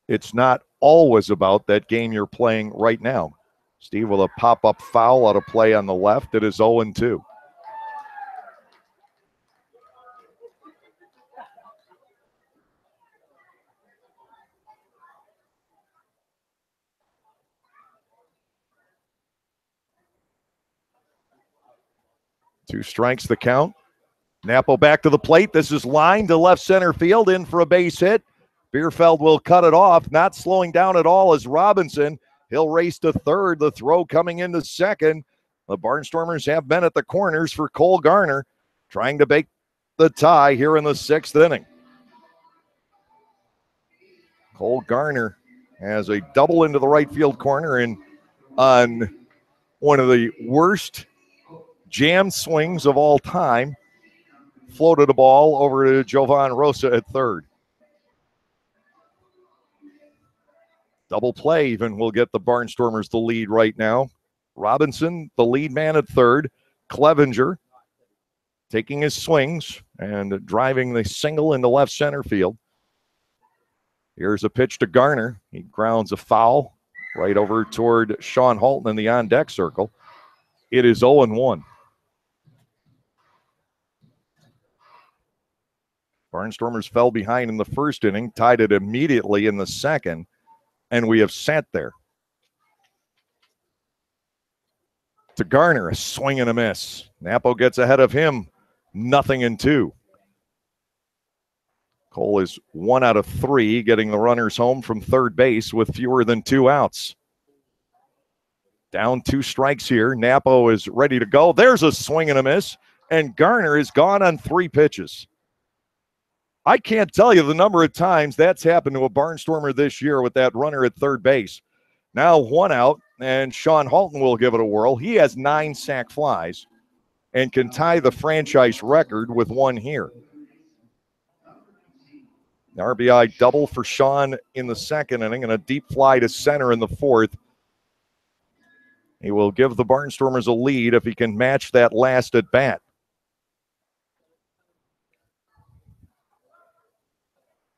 It's not always about that game you're playing right now. Steve with a pop-up foul out of play on the left. It is 0-2. Two strikes the count. Napo back to the plate. This is lined to left center field, in for a base hit. Bierfeld will cut it off, not slowing down at all as Robinson. He'll race to third. The throw coming into second. The Barnstormers have been at the corners for Cole Garner, trying to make the tie here in the 6th inning. Cole Garner has a double into the right field corner and on one of the worst jam swings of all time, floated a ball over to Jovan Rosa at third. Double play even will get the Barnstormers the lead right now. Robinson, the lead man at third. Clevenger taking his swings and driving the single into left center field. Here's a pitch to Garner. He grounds a foul right over toward Sean Halton in the on-deck circle. It is 0-1. Barnstormers fell behind in the 1st inning, tied it immediately in the 2nd, and we have sat there. to Garner, a swing and a miss. Napo gets ahead of him, 0-2. Cole is 1 out of 3, getting the runners home from third base with fewer than 2 outs. Down 2 strikes here. Napo is ready to go. There's a swing and a miss, and Garner is gone on 3 pitches. I can't tell you the number of times that's happened to a Barnstormer this year with that runner at third base. Now 1 out, and Sean Halton will give it a whirl. He has 9 sac flies and can tie the franchise record with 1 here. An RBI double for Sean in the second inning and a deep fly to center in the fourth. He will give the Barnstormers a lead if he can match that last at bat.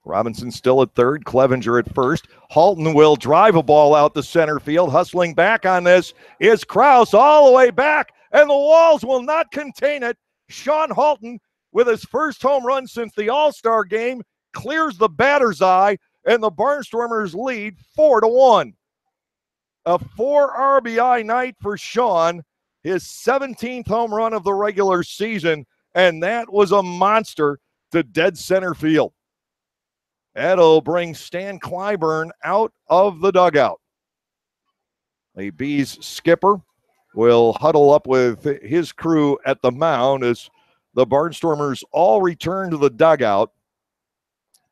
Robinson still at third, Clevenger at first. Halton will drive a ball out the center field. Hustling back on this is Krause all the way back, and the walls will not contain it. Sean Halton, with his first home run since the All-Star game, clears the batter's eye, and the Barnstormers lead 4-1. A 4 RBI night for Sean, his 17th home run of the regular season, and that was a monster to dead center field. That'll bring Stan Clyburn out of the dugout. The Bees skipper will huddle up with his crew at the mound as the Barnstormers all return to the dugout.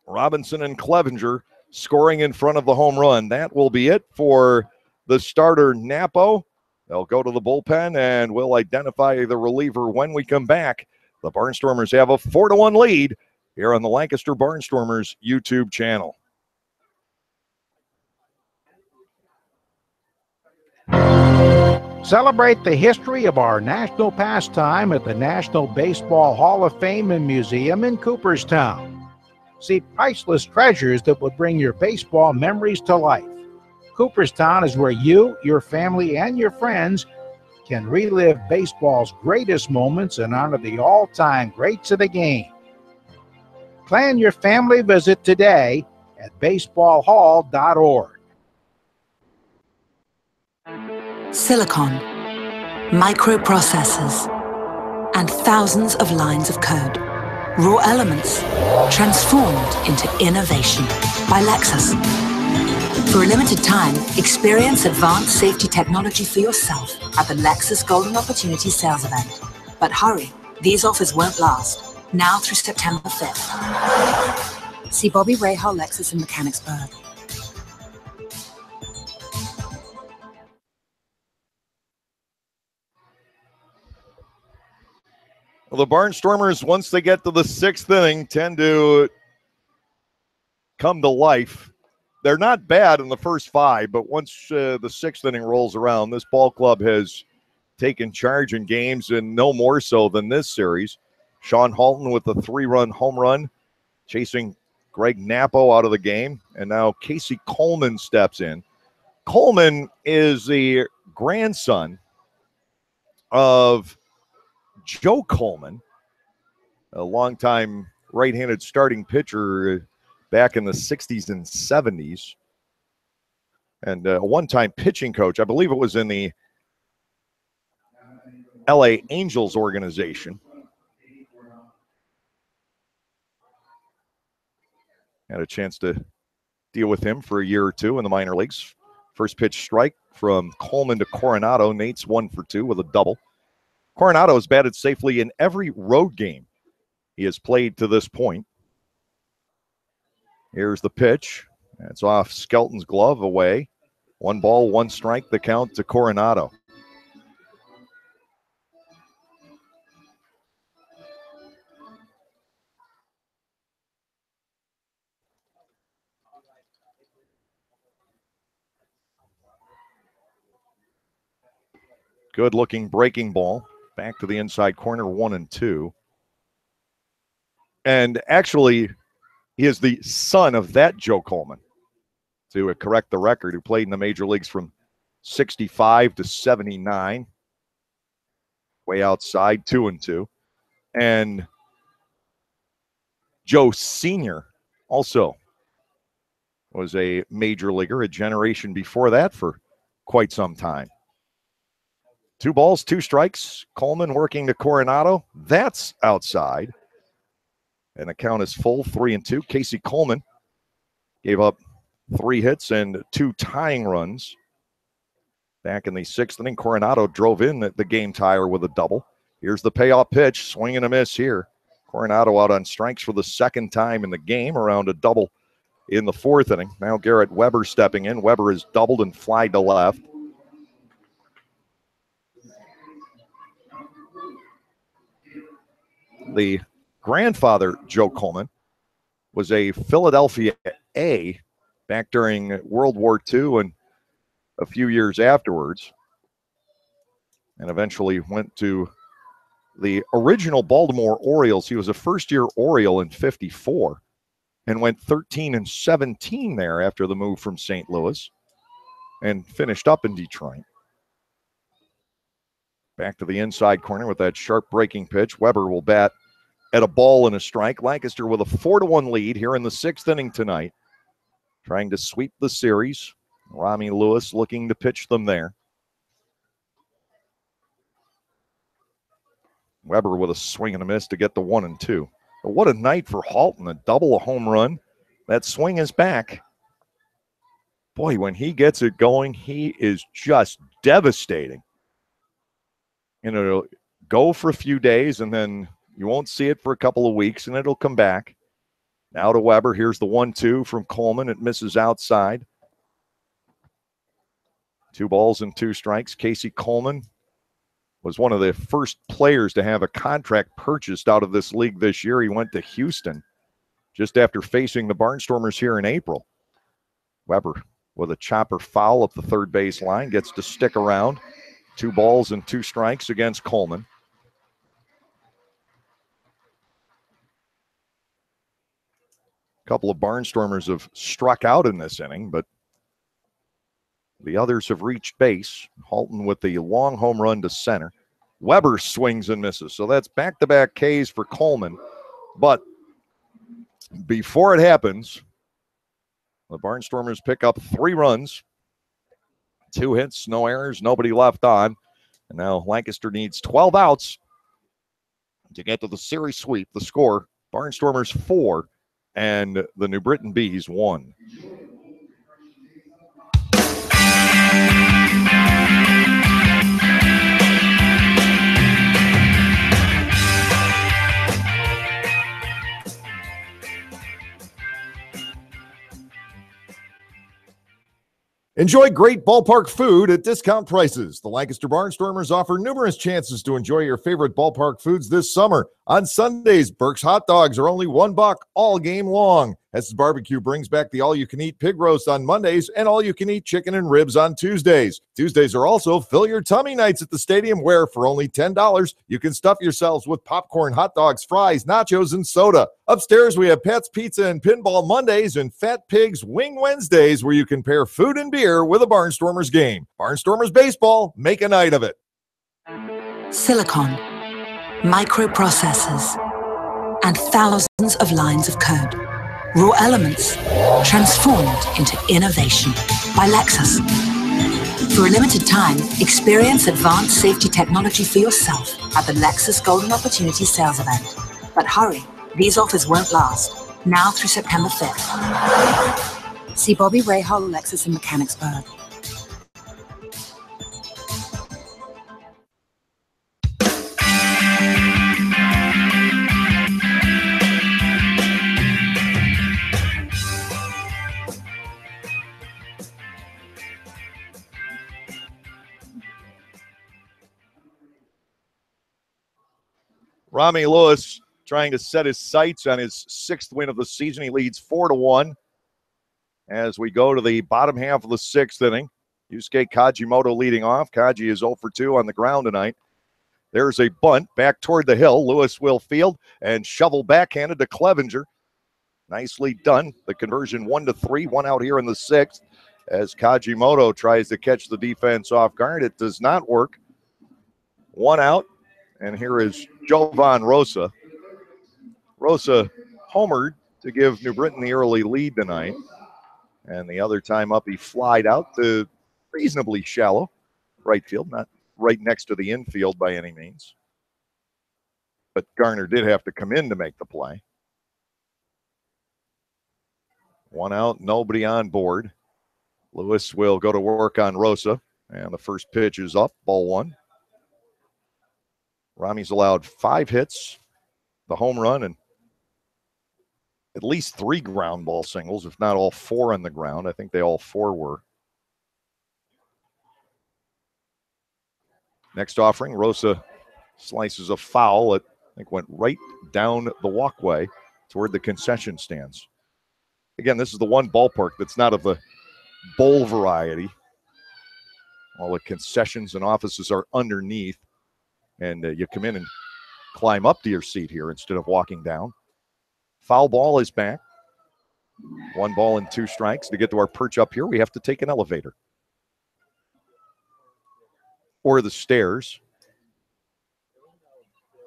Robinson and Clevenger scoring in front of the home run. That will be it for the starter, Napo. They'll go to the bullpen, and we'll identify the reliever when we come back. The Barnstormers have a 4-1 lead here on the Lancaster Barnstormers YouTube channel. Celebrate the history of our national pastime at the National Baseball Hall of Fame and Museum in Cooperstown. See priceless treasures that will bring your baseball memories to life. Cooperstown is where you, your family, and your friends can relive baseball's greatest moments and honor the all-time greats of the game. Plan your family visit today at baseballhall.org. Silicon, microprocessors, and thousands of lines of code. Raw elements transformed into innovation by Lexus. For a limited time, experience advanced safety technology for yourself at the Lexus Golden Opportunity Sales Event. But hurry, these offers won't last. Now through September 5th. See Bobby Rahal Lexus in Mechanicsburg. Well, the Barnstormers, once they get to the 6th inning, tend to come to life. They're not bad in the first 5, but once the 6th inning rolls around, this ball club has taken charge in games, and no more so than this series. Sean Halton with a 3-run home run, chasing Greg Napo out of the game, and now Casey Coleman steps in. Coleman is the grandson of Joe Coleman, a longtime right-handed starting pitcher back in the 60s and 70s, and a one-time pitching coach. I believe it was in the LA Angels organization. Had a chance to deal with him for a year or two in the minor leagues. First pitch strike from Coleman to Coronado. Nate's 1 for 2 with a double. Coronado has batted safely in every road game he has played to this point. Here's the pitch. It's off Skelton's glove, away. 1 ball, 1 strike, the count to Coronado. Good looking breaking ball. Back to the inside corner, 1-2. And actually, he is the son of that Joe Coleman, to correct the record, who played in the major leagues from 65 to 79. Way outside, 2-2. And Joe Sr. also was a major leaguer, a generation before that for quite some time. 2 balls, 2 strikes. Coleman working to Coronado. That's outside. And the count is full, 3-2. Casey Coleman gave up 3 hits and 2 tying runs. Back in the 6th inning, Coronado drove in the game tire with a double. Here's the payoff pitch, swing and a miss here. Coronado out on strikes for the 2nd time in the game, around a double in the 4th inning. Now Garrett Weber stepping in. Weber has doubled and flied to left. The grandfather, Joe Coleman, was a Philadelphia A back during World War II and a few years afterwards, and eventually went to the original Baltimore Orioles. He was a first-year Oriole in 54 and went 13-17 there after the move from St. Louis and finished up in Detroit. Back to the inside corner with that sharp breaking pitch. Weber will bat at a ball and a strike. Lancaster with a 4-1 lead here in the 6th inning tonight, trying to sweep the series. Rami Lewis looking to pitch them there. Weber with a swing and a miss to get the 1-2. But what a night for Halton, a double, a home run. That swing is back. Boy, when he gets it going, he is just devastating. And it'll go for a few days, and then you won't see it for a couple of weeks, and it'll come back. Now to Weber. Here's the 1-2 from Coleman. It misses outside. 2 balls and 2 strikes. Casey Coleman was one of the first players to have a contract purchased out of this league this year. He went to Houston just after facing the Barnstormers here in April. Weber with a chopper foul up the third base line, gets to stick around. 2 balls and 2 strikes against Coleman. A couple of Barnstormers have struck out in this inning, but the others have reached base. Halton with the long home run to center. Weber swings and misses. So that's back-to-back Ks for Coleman. But before it happens, the Barnstormers pick up 3 runs, 2 hits, no errors, nobody left on. And now Lancaster needs 12 outs to get to the series sweep. The score, Barnstormers 4 and the New Britain Bees 1. Enjoy great ballpark food at discount prices. The Lancaster Barnstormers offer numerous chances to enjoy your favorite ballpark foods this summer. On Sundays, Burke's hot dogs are only $1 all game long. Hess's Barbecue brings back the all-you-can-eat pig roast on Mondays and all-you-can-eat chicken and ribs on Tuesdays. Tuesdays are also Fill Your Tummy nights at the stadium, where for only $10, you can stuff yourselves with popcorn, hot dogs, fries, nachos, and soda. Upstairs, we have Pat's Pizza and Pinball Mondays and Fat Pig's Wing Wednesdays, where you can pair food and beer with a Barnstormers game. Barnstormers baseball, make a night of it. Silicon, microprocessors, and thousands of lines of code. Raw elements transformed into innovation by Lexus. For a limited time, experience advanced safety technology for yourself at the Lexus Golden Opportunity Sales Event. But hurry, these offers won't last. Now through September 5th. See Bobby Rahal, Lexus in Mechanicsburg. Rami Lewis trying to set his sights on his 6th win of the season. He leads 4-1 as we go to the bottom half of the 6th inning. Yusuke Kajimoto leading off. Kaji is 0 for 2 on the ground tonight. There's a bunt back toward the hill. Lewis will field and shovel backhanded to Clevenger. Nicely done. The conversion 1-3, 1 out here in the 6th as Kajimoto tries to catch the defense off guard. It does not work. 1 out. And here is Jovan Rosa. Rosa homered to give New Britain the early lead tonight. And the other time up, he flied out to reasonably shallow right field, not right next to the infield by any means. But Garner did have to come in to make the play. 1 out, nobody on board. Lewis will go to work on Rosa, and the first pitch is up, ball 1. Rami's allowed 5 hits, the home run, and at least 3 ground ball singles, if not all 4 on the ground. I think they all 4 were. Next offering, Rosa slices a foul that I think went right down the walkway toward the concession stands. Again, this is the one ballpark that's not of the bowl variety. All the concessions and offices are underneath, and you come in and climb up to your seat here instead of walking down. Foul ball is back. 1 ball and 2 strikes. To get to our perch up here, we have to take an elevator or the stairs.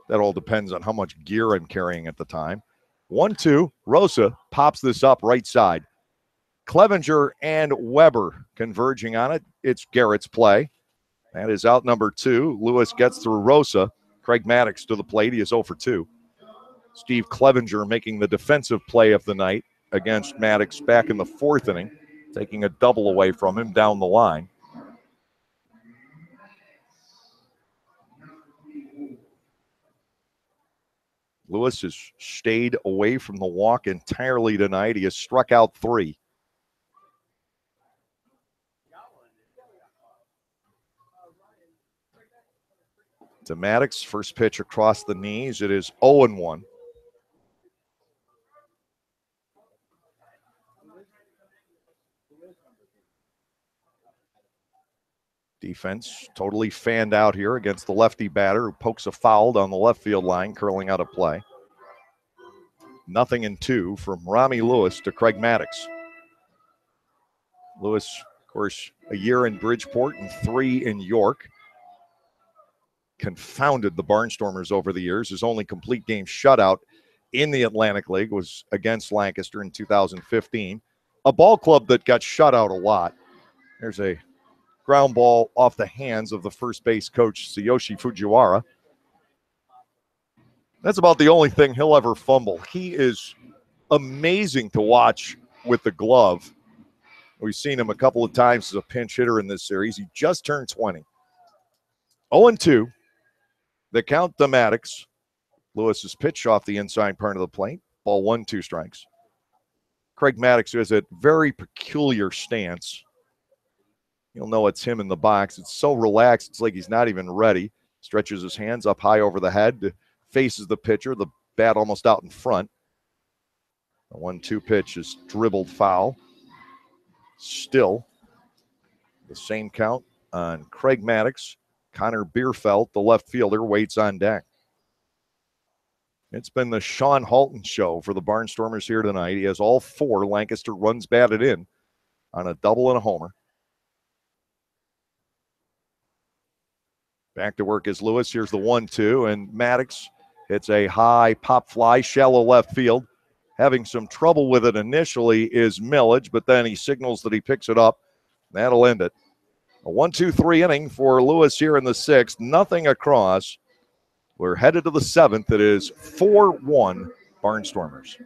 That all depends on how much gear I'm carrying at the time. 1-2. Rosa pops this up right side. Clevenger and Weber converging on it. It's Garrett's play. That is out number 2. Lewis gets through Rosa. Craig Maddox to the plate. He is 0 for 2. Steve Clevenger making the defensive play of the night against Maddox back in the 4th inning, taking a double away from him down the line. Lewis has stayed away from the walk entirely tonight. He has struck out 3. To Maddox, first pitch across the knees. It is 0-1. Defense totally fanned out here against the lefty batter who pokes a foul down the left field line, curling out of play. 0-2 from Rami Lewis to Craig Maddox. Lewis, of course, a year in Bridgeport and 3 in York. Confounded the Barnstormers over the years. His only complete game shutout in the Atlantic League was against Lancaster in 2015. A ball club that got shut out a lot. There's a ground ball off the hands of the first base coach, Tsuyoshi Fujiwara. That's about the only thing he'll ever fumble. He is amazing to watch with the glove. We've seen him a couple of times as a pinch hitter in this series. He just turned 20. 0-2. The count to Maddox. Lewis's pitch off the inside part of the plate. Ball 1, 2 strikes. Craig Maddox has a very peculiar stance. You'll know it's him in the box. It's so relaxed, it's like he's not even ready. Stretches his hands up high over the head, faces the pitcher, the bat almost out in front. The 1-2 pitch is dribbled foul. Still, the same count on Craig Maddox. Connor Bierfeld, the left fielder, waits on deck. It's been the Sean Halton show for the Barnstormers here tonight. He has all 4 Lancaster runs batted in on a double and a homer. Back to work is Lewis. Here's the 1-2, and Maddox hits a high pop fly, shallow left field. Having some trouble with it initially is Millage, but then he signals that he picks it up. That'll end it. A 1-2-3 inning for Lewis here in the 6th. Nothing across. We're headed to the 7th. It is 4-1 Barnstormers.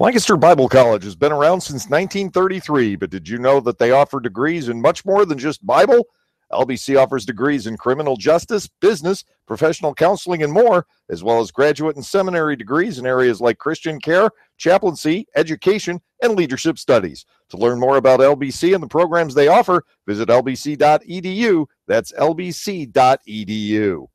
Lancaster Bible College has been around since 1933, but did you know that they offer degrees in much more than just Bible? LBC offers degrees in criminal justice, business, professional counseling, and more, as well as graduate and seminary degrees in areas like Christian care, chaplaincy, education, and leadership studies. To learn more about LBC and the programs they offer, visit lbc.edu. That's lbc.edu.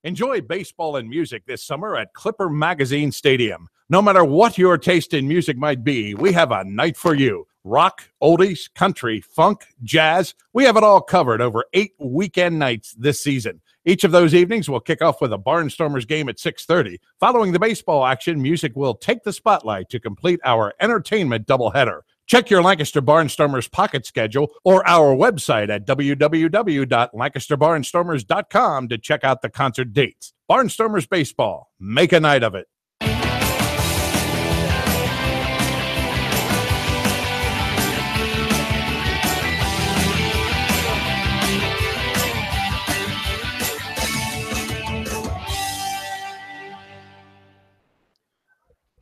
Enjoy baseball and music this summer at Clipper Magazine Stadium. No matter what your taste in music might be, we have a night for you. Rock, oldies, country, funk, jazz, we have it all covered over 8 weekend nights this season. Each of those evenings will kick off with a Barnstormers game at 6:30. Following the baseball action, music will take the spotlight to complete our entertainment doubleheader. Check your Lancaster Barnstormers pocket schedule or our website at www.lancasterbarnstormers.com to check out the concert dates. Barnstormers Baseball. Make a night of it.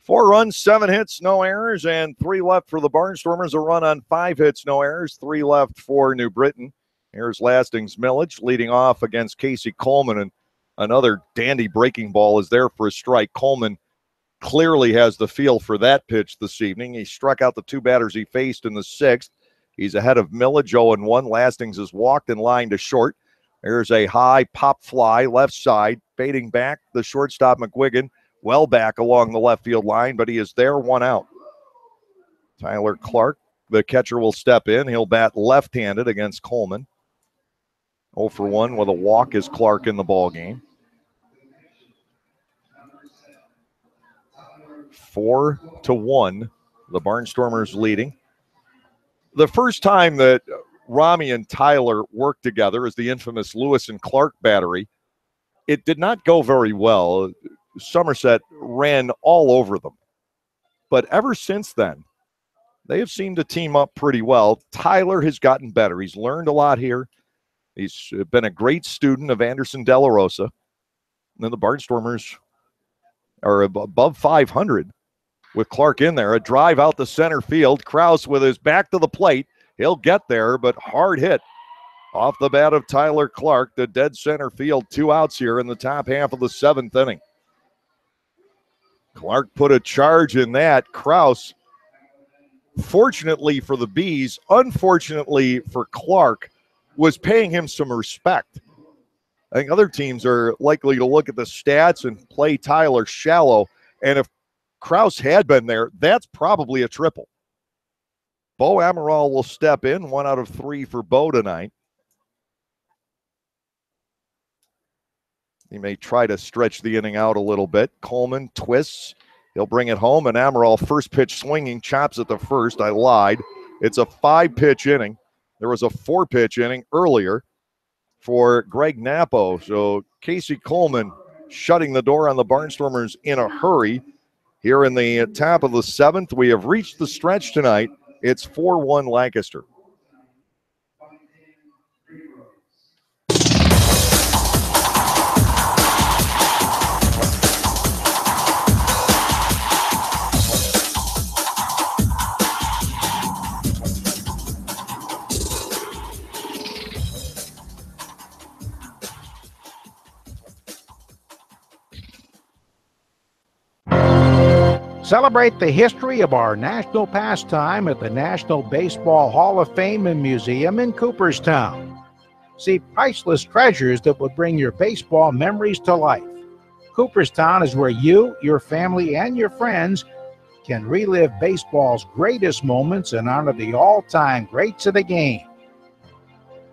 Four runs, 7 hits, no errors, and 3 left for the Barnstormers. A run on 5 hits, no errors, 3 left for New Britain. Here's Lastings Millage leading off against Casey Coleman, and another dandy breaking ball is there for a strike. Coleman clearly has the feel for that pitch this evening. He struck out the 2 batters he faced in the 6th. He's ahead of Millage, 0-1. Lastings has walked in line to short. There's a high pop fly left side, fading back the shortstop McGuigan. Well back along the left field line, but he is there, 1 out. Tyler Clark, the catcher, will step in. He'll bat left-handed against Coleman. 0-for-1 with a walk is Clark in the ball game. 4-1, the Barnstormers leading. The first time that Rami and Tyler worked together as the infamous Lewis and Clark battery, it did not go very well. Somerset ran all over them. But ever since then, they have seemed to team up pretty well. Tyler has gotten better. He's learned a lot here. He's been a great student of Anderson De La Rosa. And then the Barnstormers are above 500 with Clark in there. A drive out the center field. Krause with his back to the plate. He'll get there, but hard hit off the bat of Tyler Clark to dead center field. 2 outs here in the top half of the 7th inning. Clark put a charge in that. Krause, fortunately for the Bees, unfortunately for Clark, was paying him some respect. I think other teams are likely to look at the stats and play Tyler shallow. And if Krause had been there, that's probably a triple. Bo Amaral will step in, 1 out of 3 for Bo tonight. He may try to stretch the inning out a little bit. Coleman twists. He'll bring it home, and Amaral, first pitch swinging, chops at the first. I lied. It's a 5-pitch inning. There was a 4-pitch inning earlier for Greg Napo. So Casey Coleman shutting the door on the Barnstormers in a hurry. Here in the top of the 7th, we have reached the stretch tonight. It's 4-1 Lancaster. Celebrate the history of our national pastime at the National Baseball Hall of Fame and Museum in Cooperstown. See priceless treasures that will bring your baseball memories to life. Cooperstown is where you, your family, and your friends can relive baseball's greatest moments and honor the all-time greats of the game.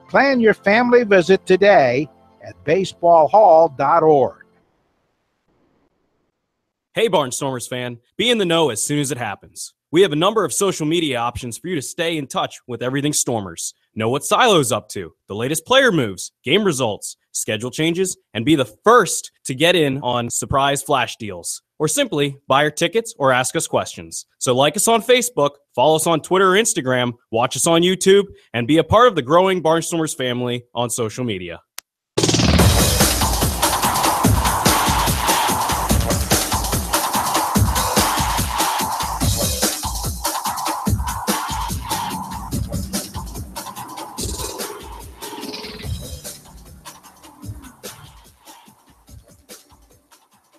Plan your family visit today at baseballhall.org. Hey Barnstormers fan, be in the know as soon as it happens. We have a number of social media options for you to stay in touch with everything Stormers. Know what Silo's up to, the latest player moves, game results, schedule changes, and be the first to get in on surprise flash deals. Or simply buy your tickets or ask us questions. So like us on Facebook, follow us on Twitter or Instagram, watch us on YouTube, and be a part of the growing Barnstormers family on social media.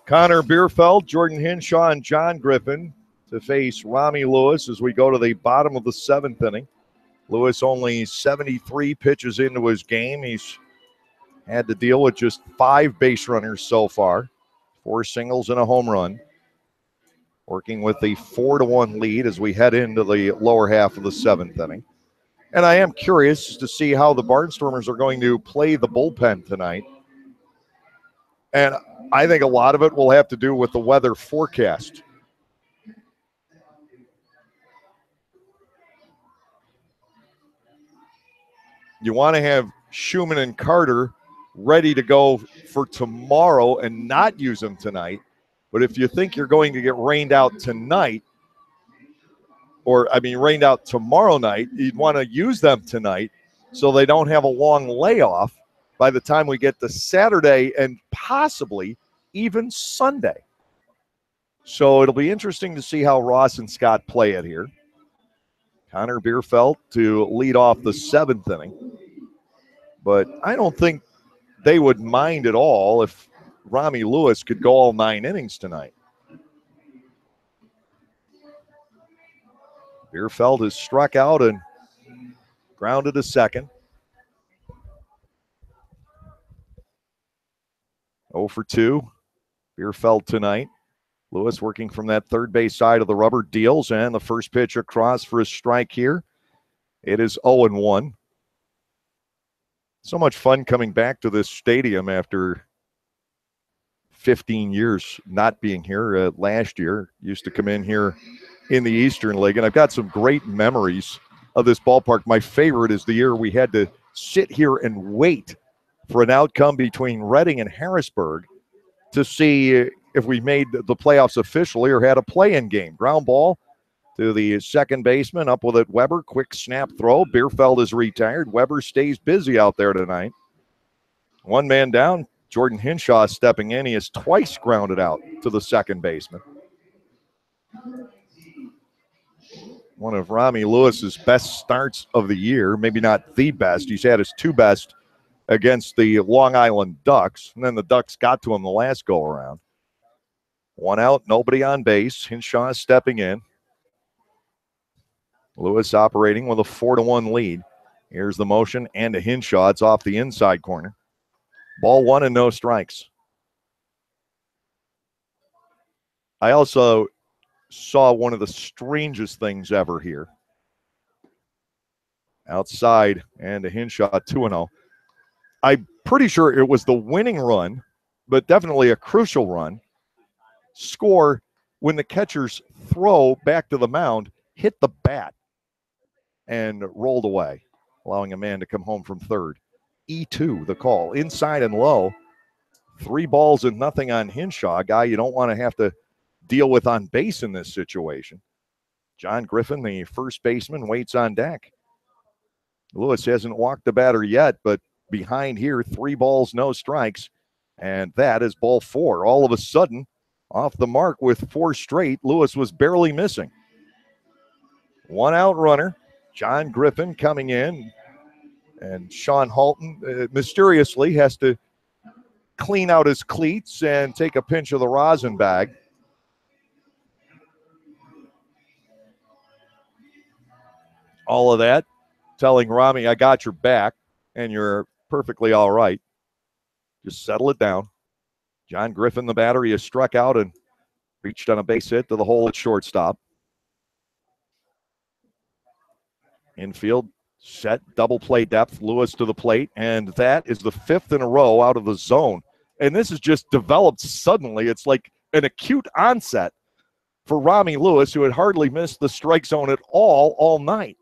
Connor Bierfeld, Jordan Hinshaw, and John Griffin to face Rami Lewis as we go to the bottom of the 7th inning. Lewis only 73 pitches into his game. He's had to deal with just 5 base runners so far, 4 singles and a home run. Working with the 4-1 lead as we head into the lower half of the 7th inning. And I am curious to see how the Barnstormers are going to play the bullpen tonight. And I think a lot of it will have to do with the weather forecast. You want to have Schumann and Carter ready to go for tomorrow and not use them tonight. But if you think you're going to get rained out tonight, rained out tomorrow night, you'd want to use them tonight so they don't have a long layoff by the time we get to Saturday and possibly even Sunday. So it'll be interesting to see how Ross and Scott play it here. Connor Bierfeld to lead off the 7th inning. But I don't think they would mind at all if Rami Lewis could go all 9 innings tonight. Bierfeld has struck out and grounded to second. 0 for 2. Bierfeld tonight. Lewis working from that third base side of the rubber, deals, and the first pitch across for a strike here. It is 0-1. So much fun coming back to this stadium after 15 years not being here. Last year, used to come in here in the Eastern League, and I've got some great memories of this ballpark. My favorite is the year we had to sit here and wait for an outcome between Reading and Harrisburg to see if we made the playoffs officially or had a play-in game. Ground ball to the second baseman, up with it Weber, quick snap throw. Bierfeld is retired. Weber stays busy out there tonight. One man down, Jordan Hinshaw stepping in. He has twice grounded out to the second baseman. One of Rami Lewis's best starts of the year, maybe not the best. He's had his 2 best against the Long Island Ducks, and then the Ducks got to him the last go-around. 1 out, nobody on base. Hinshaw stepping in. Lewis operating with a 4-1 lead. Here's the motion and a Hinshaw. It's off the inside corner. Ball 1 and no strikes. I also saw one of the strangest things ever here. Outside and a Hinshaw 2-0. I'm pretty sure it was the winning run, but definitely a crucial run. Score when the catcher's throw back to the mound hit the bat and rolled away, allowing a man to come home from third. E2, the call. Inside and low. 3 balls and nothing on Hinshaw, a guy you don't want to have to deal with on base in this situation. John Griffin, the first baseman, waits on deck. Lewis hasn't walked the batter yet, but behind here, 3 balls, no strikes. And that is ball 4. All of a sudden, off the mark with 4 straight, Lewis was barely missing. 1 out runner. John Griffin coming in. And Sean Halton mysteriously has to clean out his cleats and take a pinch of the rosin bag. All of that telling Rami, I got your back, and you're perfectly all right. Just settle it down. John Griffin, the batter, he has struck out and reached on a base hit to the hole at shortstop. Infield set, double play depth, Lewis to the plate, and that is the 5th in a row out of the zone. And this has just developed suddenly. It's like an acute onset for Rami Lewis, who had hardly missed the strike zone at all night.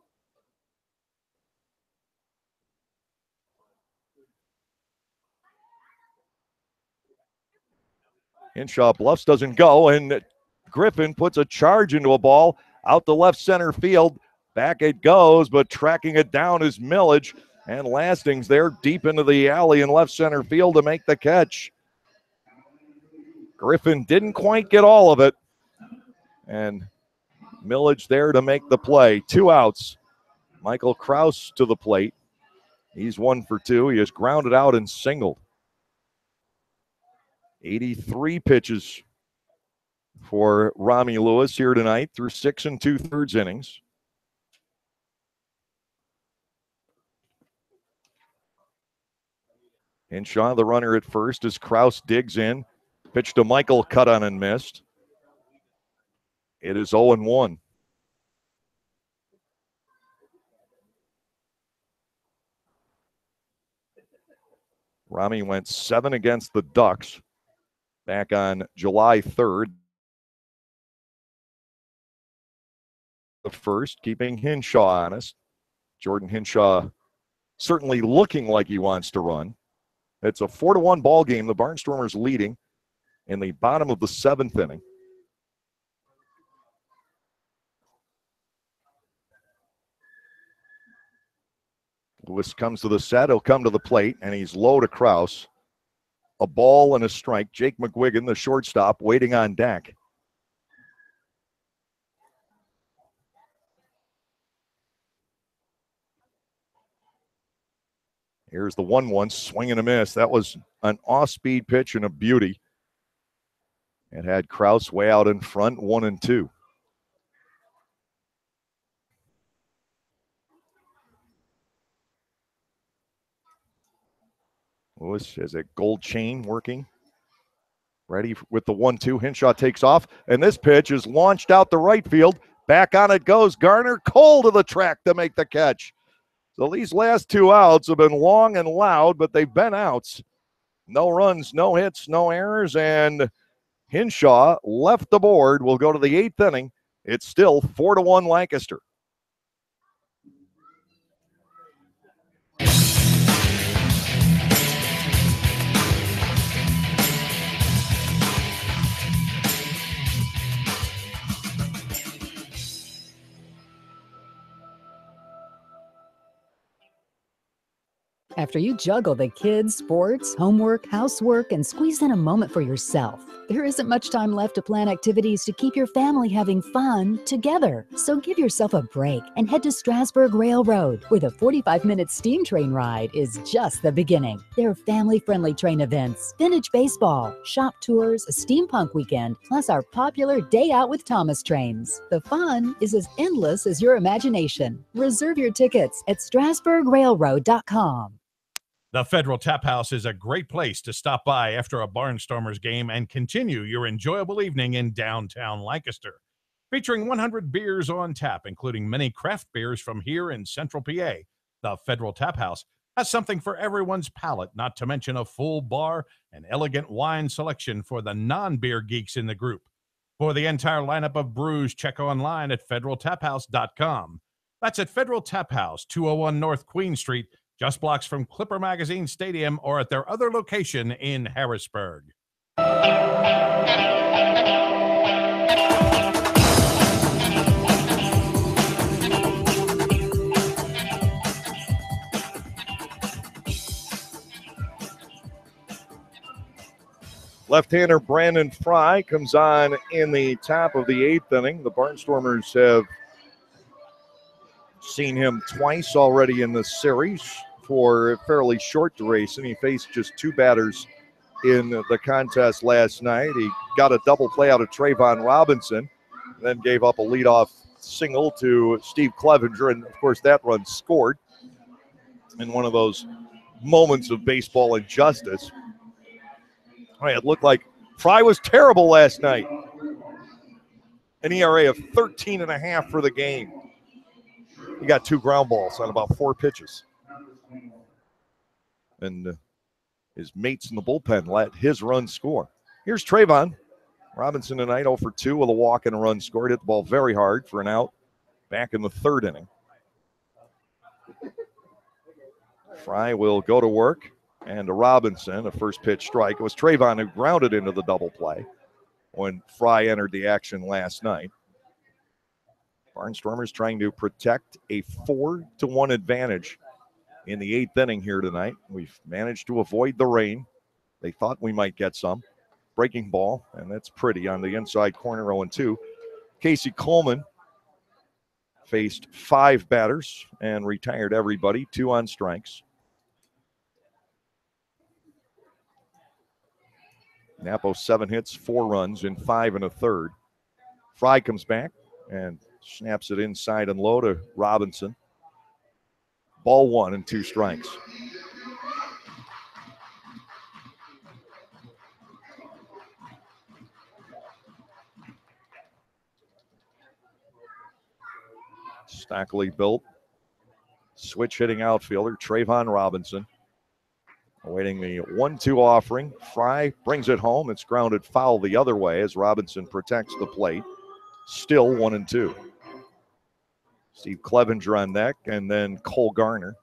Hinshaw bluffs, doesn't go, and Griffin puts a charge into a ball out to left center field. Back it goes, but tracking it down is Millage, and Lasting's there deep into the alley in left center field to make the catch. Griffin didn't quite get all of it, and Millage there to make the play. 2 outs. Michael Kraus to the plate. He's 1 for 2. He has grounded out and singled. 83 pitches for Rami Lewis here tonight through 6 2/3 innings. Hinshaw, the runner at first, as Kraus digs in. Pitch to Michael, cut on and missed. It is 0-1. Rami went 7 against the Ducks back on July 3rd. The first, keeping Hinshaw honest. Jordan Hinshaw certainly looking like he wants to run. It's a 4-1 ball game. The Barnstormers leading in the bottom of the 7th inning. Lewis comes to the set. He'll come to the plate, and he's low to Kraus. A ball and a strike. Jake McGuigan, the shortstop, waiting on deck. Here's the 1-1, swing and a miss. That was an off-speed pitch and a beauty. It had Kraus way out in front, 1-2. Lewis has a gold chain working. Ready with the 1-2. Hinshaw takes off, and this pitch is launched out to right field. Back on it goes. Garner Cole to the track to make the catch. So these last 2 outs have been long and loud, but they've been outs. No runs, no hits, no errors, and Hinshaw left the board. We'll go to the 8th inning. It's still 4-1 Lancaster. After you juggle the kids, sports, homework, housework, and squeeze in a moment for yourself, there isn't much time left to plan activities to keep your family having fun together. So give yourself a break and head to Strasburg Railroad, where the 45-minute steam train ride is just the beginning. There are family-friendly train events, vintage baseball, shop tours, a steampunk weekend, plus our popular Day Out with Thomas trains. The fun is as endless as your imagination. Reserve your tickets at strasburgrailroad.com. The Federal Tap House is a great place to stop by after a Barnstormers game and continue your enjoyable evening in downtown Lancaster. Featuring 100 beers on tap, including many craft beers from here in Central PA, the Federal Tap House has something for everyone's palate, not to mention a full bar and elegant wine selection for the non-beer geeks in the group. For the entire lineup of brews, check online at federaltaphouse.com. That's at Federal Tap House, 201 North Queen Street, just blocks from Clipper Magazine Stadium, or at their other location in Harrisburg. Left-hander Brandon Fry comes on in the top of the 8th inning. The Barnstormers have seen him twice already in this series for a fairly short duration. He faced just 2 batters in the contest last night. He got a double play out of Trayvon Robinson, then gave up a leadoff single to Steve Clevenger, and of course that run scored in one of those moments of baseball injustice. All right, it looked like Fry was terrible last night. An ERA of 13.5 for the game. He got 2 ground balls on about 4 pitches. And his mates in the bullpen let his run score. Here's Trayvon Robinson tonight, 0 for 2 with a walk and a run scored. Hit the ball very hard for an out back in the 3rd inning. Fry will go to work, and to Robinson, a first pitch strike. It was Trayvon who grounded into the double play when Fry entered the action last night. Barnstormers trying to protect a 4-1 advantage in the 8th inning here tonight. We've managed to avoid the rain. They thought we might get some. Breaking ball, and that's pretty on the inside corner, 0-2. Casey Coleman faced 5 batters and retired everybody, 2 on strikes. Napo 7 hits, 4 runs in 5 1/3. Fry comes back and snaps it inside and low to Robinson. Ball 1 and 2 strikes. Stockly built, switch hitting outfielder Trayvon Robinson. Awaiting the 1-2 offering. Fry brings it home. It's grounded foul the other way as Robinson protects the plate. Still 1-2. Steve Clevenger on deck, and then Cole Garner.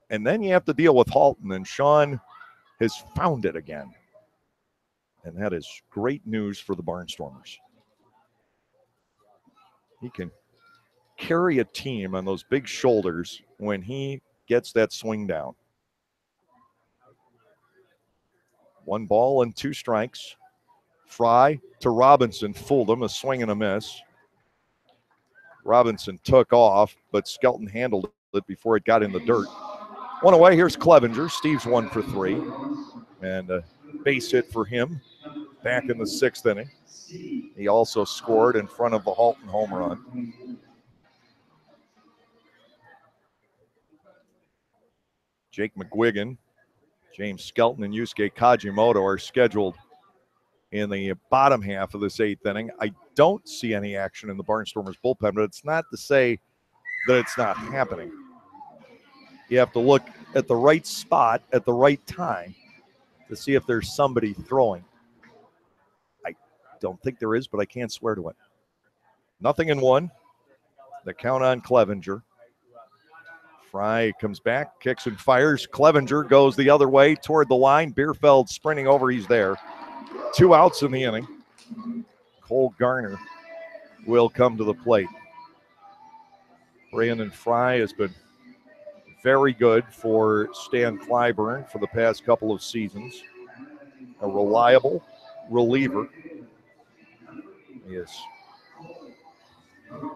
And then you have to deal with Halton, and Sean has found it again. And that is great news for the Barnstormers. He can carry a team on those big shoulders when he gets that swing down. 1 ball and 2 strikes. Fry to Robinson, fooled him, a swing and a miss. Robinson took off, but Skelton handled it before it got in the dirt. 1 away, here's Clevenger. Steve's 1 for 3. And a base hit for him back in the 6th inning. He also scored in front of the Halton home run. Jake McGuigan, James Skelton, and Yusuke Kajimoto are scheduled in the bottom half of this 8th inning. I don't see any action in the Barnstormers bullpen, but it's not to say that it's not happening. You have to look at the right spot at the right time to see if there's somebody throwing. I don't think there is, but I can't swear to it. 0-1. The count on Clevenger. Fry comes back, kicks and fires. Clevenger goes the other way toward the line. Bierfeld sprinting over. He's there. 2 outs in the inning. Cole Garner will come to the plate. Brandon Fry has been very good for Stan Clyburn for the past couple of seasons. A reliable reliever. He is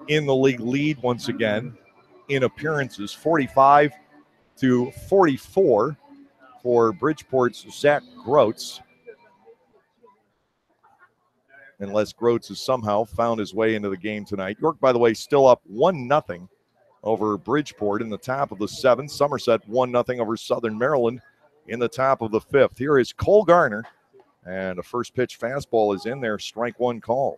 in the league lead once again in appearances, 45 to 44 for Bridgeport's Zach Groats. Unless Groats has somehow found his way into the game tonight. York, by the way, still up 1-0 over Bridgeport in the top of the 7th. Somerset 1-0 over Southern Maryland in the top of the 5th. Here is Cole Garner, and a first pitch fastball is in there, strike 1 call.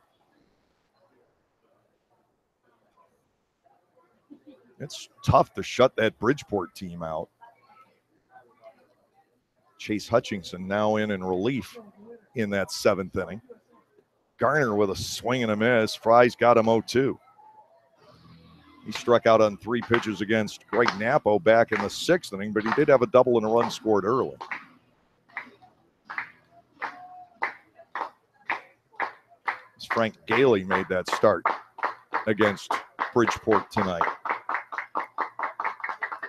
It's tough to shut that Bridgeport team out. Chase Hutchinson now in relief in that 7th inning. Garner with a swing and a miss. Fry's got him 0-2. He struck out on 3 pitches against Greg Napo back in the 6th inning, but he did have a double and a run scored early. Frank Gailey made that start against Bridgeport tonight.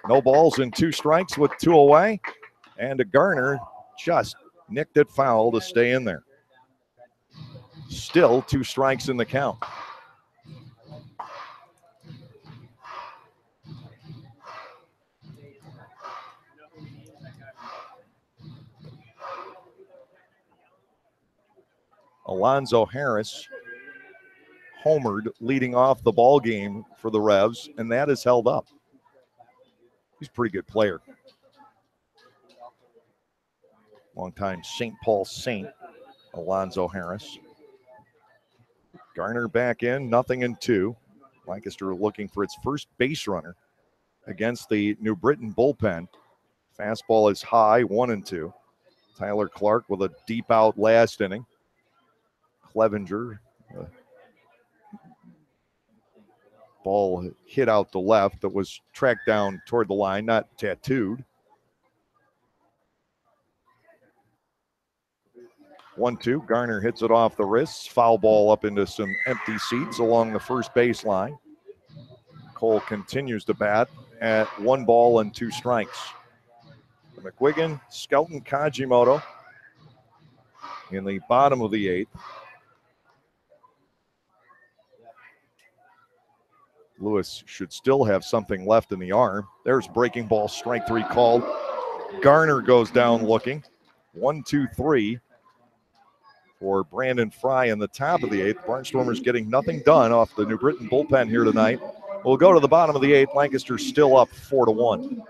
No balls and 2 strikes with 2 away. And a Garner just nicked it foul to stay in there. Still 2 strikes in the count. Alonzo Harris homered leading off the ball game for the Revs, and that is held up. He's a pretty good player. Longtime St. Paul Saint, Alonzo Harris. Garner back in, 0-2. Lancaster looking for its first base runner against the New Britain bullpen. Fastball is high, 1-2. Tyler Clark with a deep out last inning. Clevenger, ball hit out the left that was tracked down toward the line, not tattooed. 1-2. Garner hits it off the wrists. Foul ball up into some empty seats along the first baseline. Cole continues to bat at 1 ball and 2 strikes. McGuigan, Skelton, Kajimoto in the bottom of the 8th. Lewis should still have something left in the arm. There's breaking ball, strike 3 called. Garner goes down looking. 1-2-3 for Brandon Fry in the top of the 8th. Barnstormers getting nothing done off the New Britain bullpen here tonight. We'll go to the bottom of the 8th. Lancaster still up 4-1.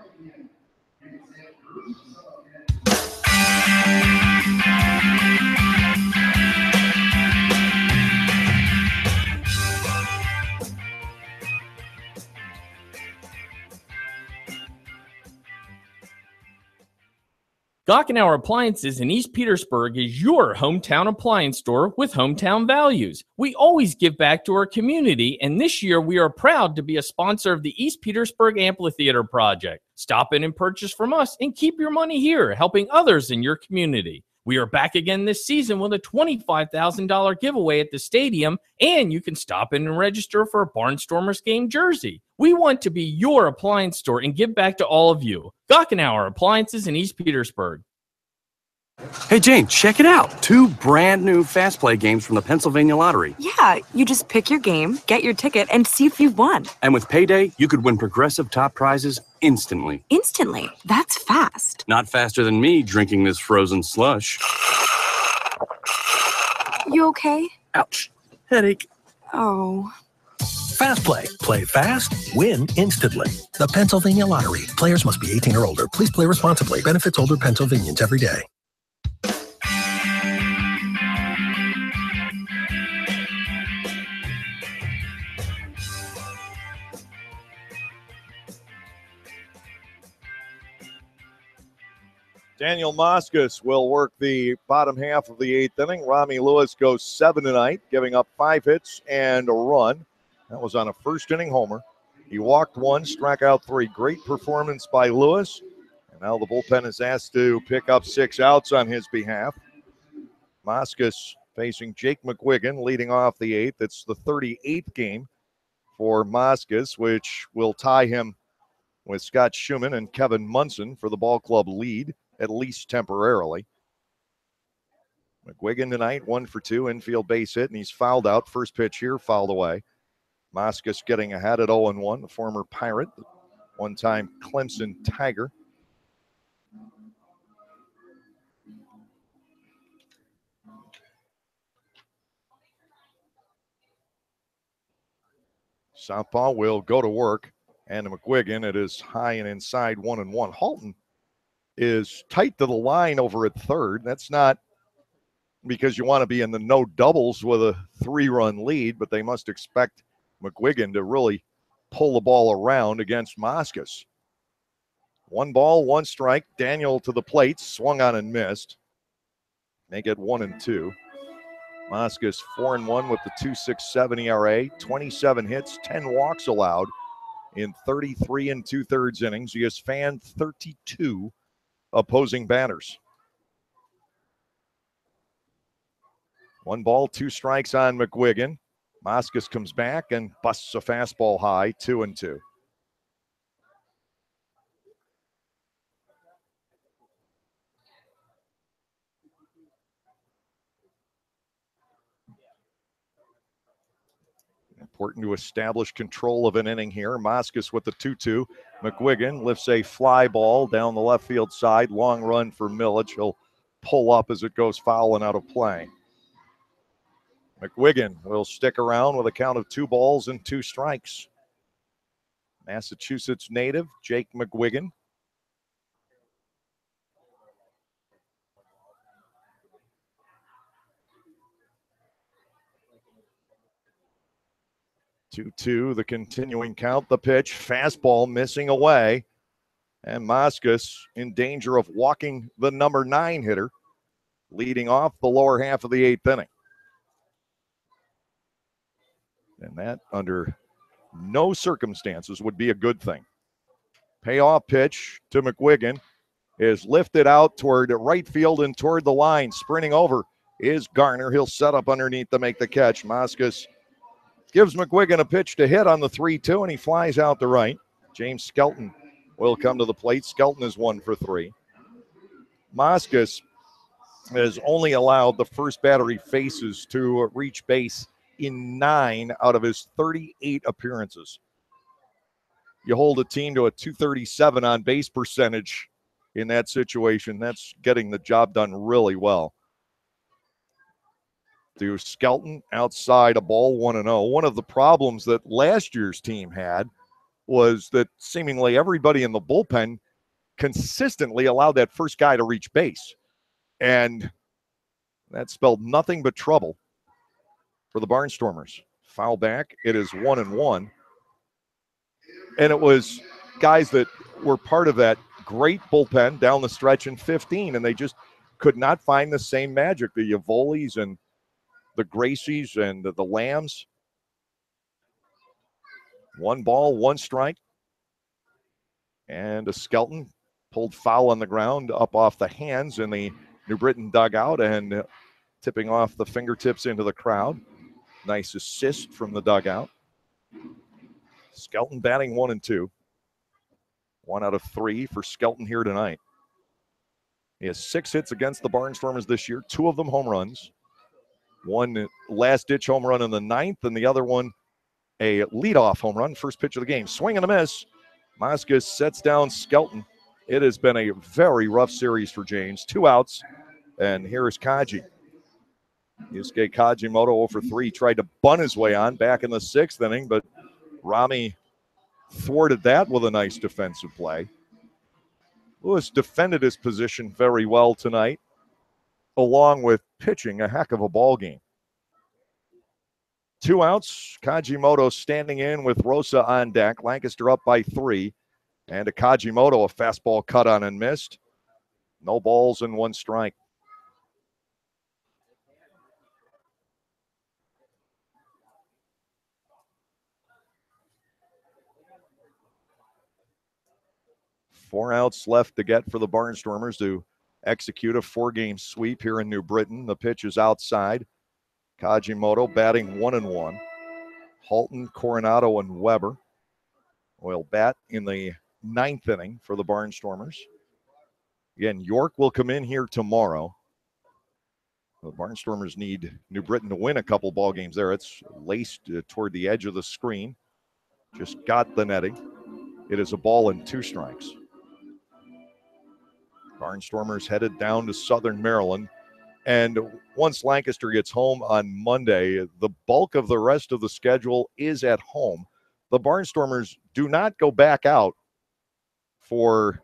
Gockenauer Appliances in East Petersburg is your hometown appliance store with hometown values. We always give back to our community, and this year we are proud to be a sponsor of the East Petersburg Amphitheater Project. Stop in and purchase from us and keep your money here, helping others in your community. We are back again this season with a $25,000 giveaway at the stadium, and you can stop in and register for a Barnstormers game jersey. We want to be your appliance store and give back to all of you. Gockenauer Appliances in East Petersburg. Hey, Jane, check it out. 2 brand new Fast Play games from the Pennsylvania Lottery. Yeah, you just pick your game, get your ticket, and see if you've won. And with Payday, you could win progressive top prizes instantly. Instantly? That's fast. Not faster than me drinking this frozen slush. You okay? Ouch. Headache. Oh. Fast Play. Play fast, win instantly. The Pennsylvania Lottery. Players must be 18 or older. Please play responsibly. Benefits older Pennsylvanians every day. Daniel Moskos will work the bottom half of the 8th inning. Rami Lewis goes 7 tonight, giving up 5 hits and a run. That was on a first-inning homer. He walked 1, struck out 3. Great performance by Lewis. And now the bullpen is asked to pick up 6 outs on his behalf. Moskos facing Jake McGuigan, leading off the 8th. It's the 38th game for Moskos, which will tie him with Scott Schumann and Kevin Munson for the ball club lead, at least temporarily. McGuigan tonight, 1 for 2, infield base hit, and he's fouled out. First pitch here, fouled away. Moskos getting ahead at 0-1, the former Pirate, one-time Clemson Tiger. Southpaw will go to work, and to McGuigan, it is high and inside, 1-1. Halton is tight to the line over at third. That's not because you want to be in the no doubles with a 3-run lead, but they must expect McGuigan to really pull the ball around against Moskos. 1 ball, 1 strike. Daniel to the plate, swung on and missed. Make it 1-2. Moskos 4-1 with the 2.67 ERA, 27 hits, 10 walks allowed in 33 2/3 innings. He has fanned 32 opposing batters. 1 ball, 2 strikes on McGuigan. Moskos comes back and busts a fastball high, 2-2. Important to establish control of an inning here. Moskos with the 2-2. McGuigan lifts a fly ball down the left field side. Long run for Milic. He'll pull up as it goes foul and out of play. McGuigan will stick around with a count of 2 balls and 2 strikes. Massachusetts native Jake McGuigan. Two, the continuing count, the pitch, fastball missing away. And Moskos in danger of walking the number 9 hitter, leading off the lower half of the 8th inning. And that, under no circumstances, would be a good thing. Payoff pitch to McGuigan is lifted out toward right field and toward the line. Sprinting over is Garner. He'll set up underneath to make the catch. Moskos gives McGuigan a pitch to hit on the 3-2, and he flies out to right. James Skelton will come to the plate. Skelton is 1 for 3. Moskos has only allowed the first battery faces to reach base in 9 out of his 38 appearances. You hold a team to a .237 on base percentage in that situation. That's getting the job done really well. To Skelton outside, a ball, 1-0. One of the problems that last year's team had was that seemingly everybody in the bullpen consistently allowed that first guy to reach base. And that spelled nothing but trouble for the Barnstormers. Foul back. It is 1-1. And it was guys that were part of that great bullpen down the stretch in 15, and they just could not find the same magic. The Yavolis and the Gracies and the Lambs. 1 ball, 1 strike. And a Skelton pulled foul on the ground up off the hands in the New Britain dugout and tipping off the fingertips into the crowd. Nice assist from the dugout. Skelton batting 1 and 2. 1 out of 3 for Skelton here tonight. He has 6 hits against the Barnstormers this year, 2 of them home runs. 1 last-ditch home run in the 9th, and the other one a leadoff home run, first pitch of the game. Swing and a miss. Moskos sets down Skelton. It has been a very rough series for James. 2 outs, and here is Kaji. Yusuke Kajimoto 0 for 3. Tried to bunt his way on back in the 6th inning, but Rami thwarted that with a nice defensive play. Lewis defended his position very well tonight, along with pitching a heck of a ball game. 2 outs. Kajimoto standing in with Rosa on deck. Lancaster up by 3. And to Kajimoto, a fastball cut on and missed. No balls and 1 strike. Four outs left to get for the Barnstormers to execute a 4-game sweep here in New Britain. The pitch is outside. Kajimoto batting 1 and 1. Halton, Coronado, and Weber will bat in the 9th inning for the Barnstormers. Again, York will come in here tomorrow. The Barnstormers need New Britain to win a couple ball games there. It's laced toward the edge of the screen. Just got the netting. It is a ball and 2 strikes. Barnstormers headed down to Southern Maryland. And once Lancaster gets home on Monday, the bulk of the rest of the schedule is at home. The Barnstormers do not go back out for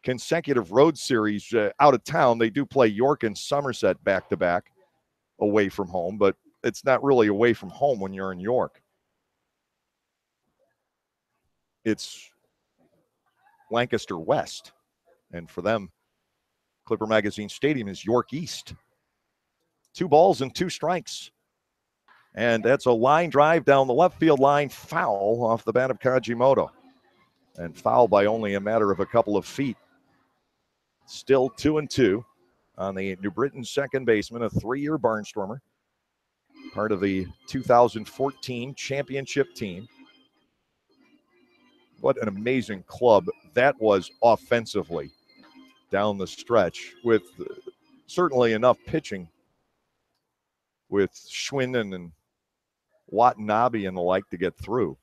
consecutive road series out of town. They do play York and Somerset back-to-back away from home, but it's not really away from home when you're in York. It's Lancaster West. And for them, Clipper Magazine Stadium is York East. 2 balls and 2 strikes. And that's a line drive down the left field line, foul off the bat of Kajimoto. And foul by only a matter of a couple of feet. Still 2 and 2 on the New Britain second baseman, a 3-year Barnstormer, part of the 2014 championship team. What an amazing club that was offensively down the stretch, with certainly enough pitching with Schwinden and Watanabe and the like to get through.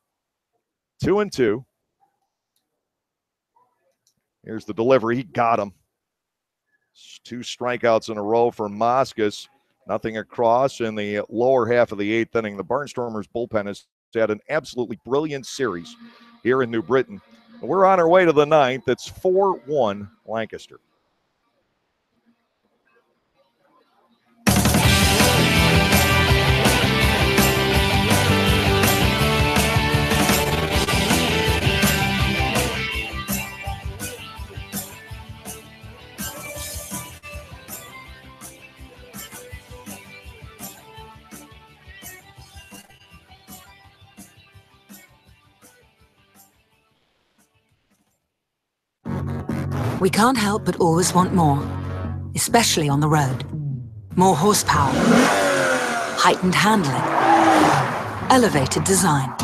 2 and 2. Here's the delivery. He got him. 2 strikeouts in a row for Moskos. Nothing across in the lower half of the 8th inning. The Barnstormers bullpen has had an absolutely brilliant series here in New Britain. We're on our way to the 9th. It's 4-1 Lancaster. We can't help but always want more, especially on the road. More horsepower, heightened handling, elevated design.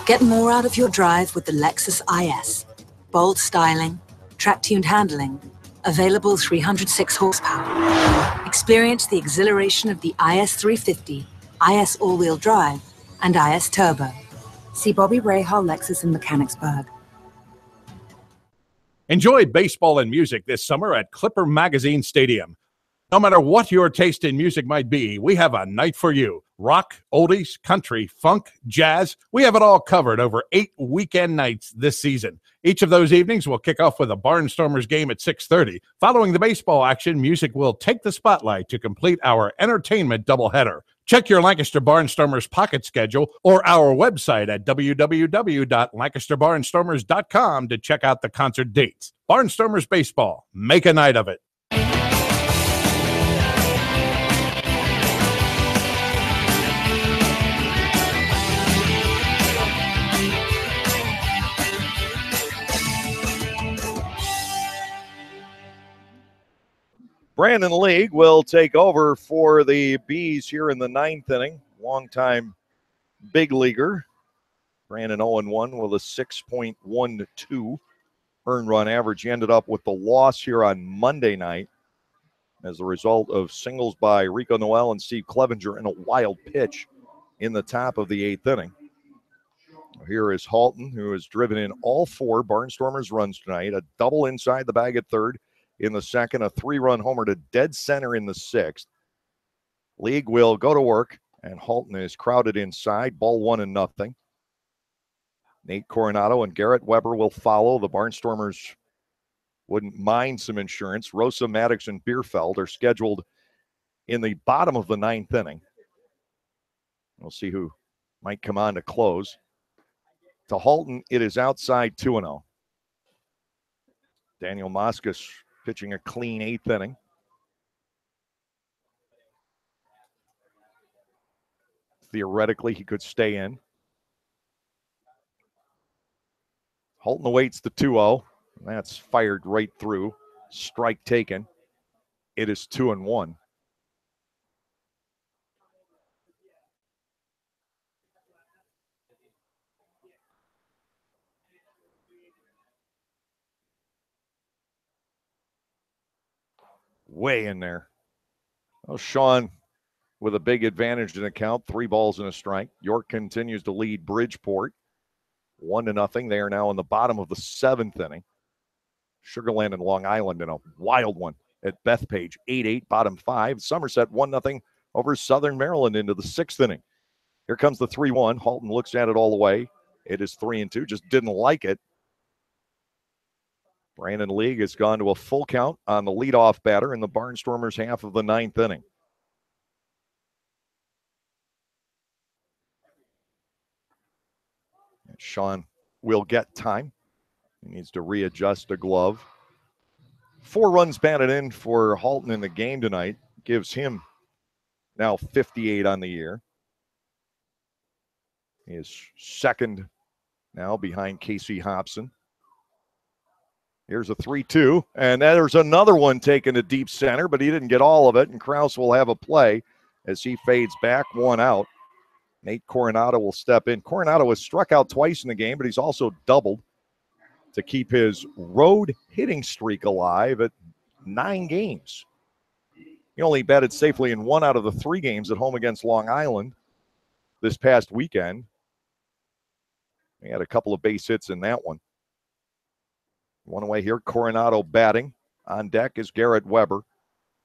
Get more out of your drive with the Lexus IS. Bold styling, track-tuned handling, available 306 horsepower. Experience the exhilaration of the IS 350, IS all-wheel drive, and IS Turbo. See Bobby Rahal Lexus in Mechanicsburg. Enjoy baseball and music this summer at Clipper Magazine Stadium. No matter what your taste in music might be, we have a night for you. Rock, oldies, country, funk, jazz. We have it all covered over 8 weekend nights this season. Each of those evenings will kick off with a Barnstormers game at 6:30. Following the baseball action, music will take the spotlight to complete our entertainment doubleheader. Check your Lancaster Barnstormers pocket schedule or our website at www.lancasterbarnstormers.com to check out the concert dates. Barnstormers Baseball. Make a night of it. Brandon League will take over for the Bees here in the ninth inning. Longtime big leaguer. Brandon 0-1 with a 6.12 earned run average. He ended up with the loss here on Monday night as a result of singles by Rico Noel and Steve Clevenger in a wild pitch in the top of the eighth inning. Here is Halton, who has driven in all four Barnstormers runs tonight. A double inside the bag at third in the second, a three-run homer to dead center in the sixth. League will go to work, and Halton is crowded inside. Ball 1-0. Nate Coronado and Garrett Weber will follow. The Barnstormers wouldn't mind some insurance. Rosa, Maddox, and Bierfeld are scheduled in the bottom of the ninth inning. We'll see who might come on to close. To Halton, it is outside 2-0. Daniel Moscas pitching a clean eighth inning. Theoretically, he could stay in. Halton awaits the 2-0. That's fired right through. Strike taken. It is 2-1. Way in there. Well, Sean with a big advantage in the count. 3 balls and a strike. York continues to lead Bridgeport 1-0. They are now in the bottom of the seventh inning. Sugar Land and Long Island in a wild one at Bethpage. 8-8, bottom 5. Somerset 1-0 over Southern Maryland into the sixth inning. Here comes the 3-1. Halton looks at it all the way. It is 3-2. Just didn't like it. Brandon League has gone to a full count on the leadoff batter in the Barnstormers half of the ninth inning. And Sean will get time. He needs to readjust a glove. 4 runs batted in for Halton in the game tonight. Gives him now 58 on the year. He is second now behind Casey Hobson. Here's a 3-2, and there's another one taken to deep center, but he didn't get all of it, and Krause will have a play as he fades back, 1 out. Nate Coronado will step in. Coronado has struck out twice in the game, but he's also doubled to keep his road hitting streak alive at 9 games. He only batted safely in 1 out of the 3 games at home against Long Island this past weekend. He had a couple of base hits in that one. One away here, Coronado batting. On deck is Garrett Weber.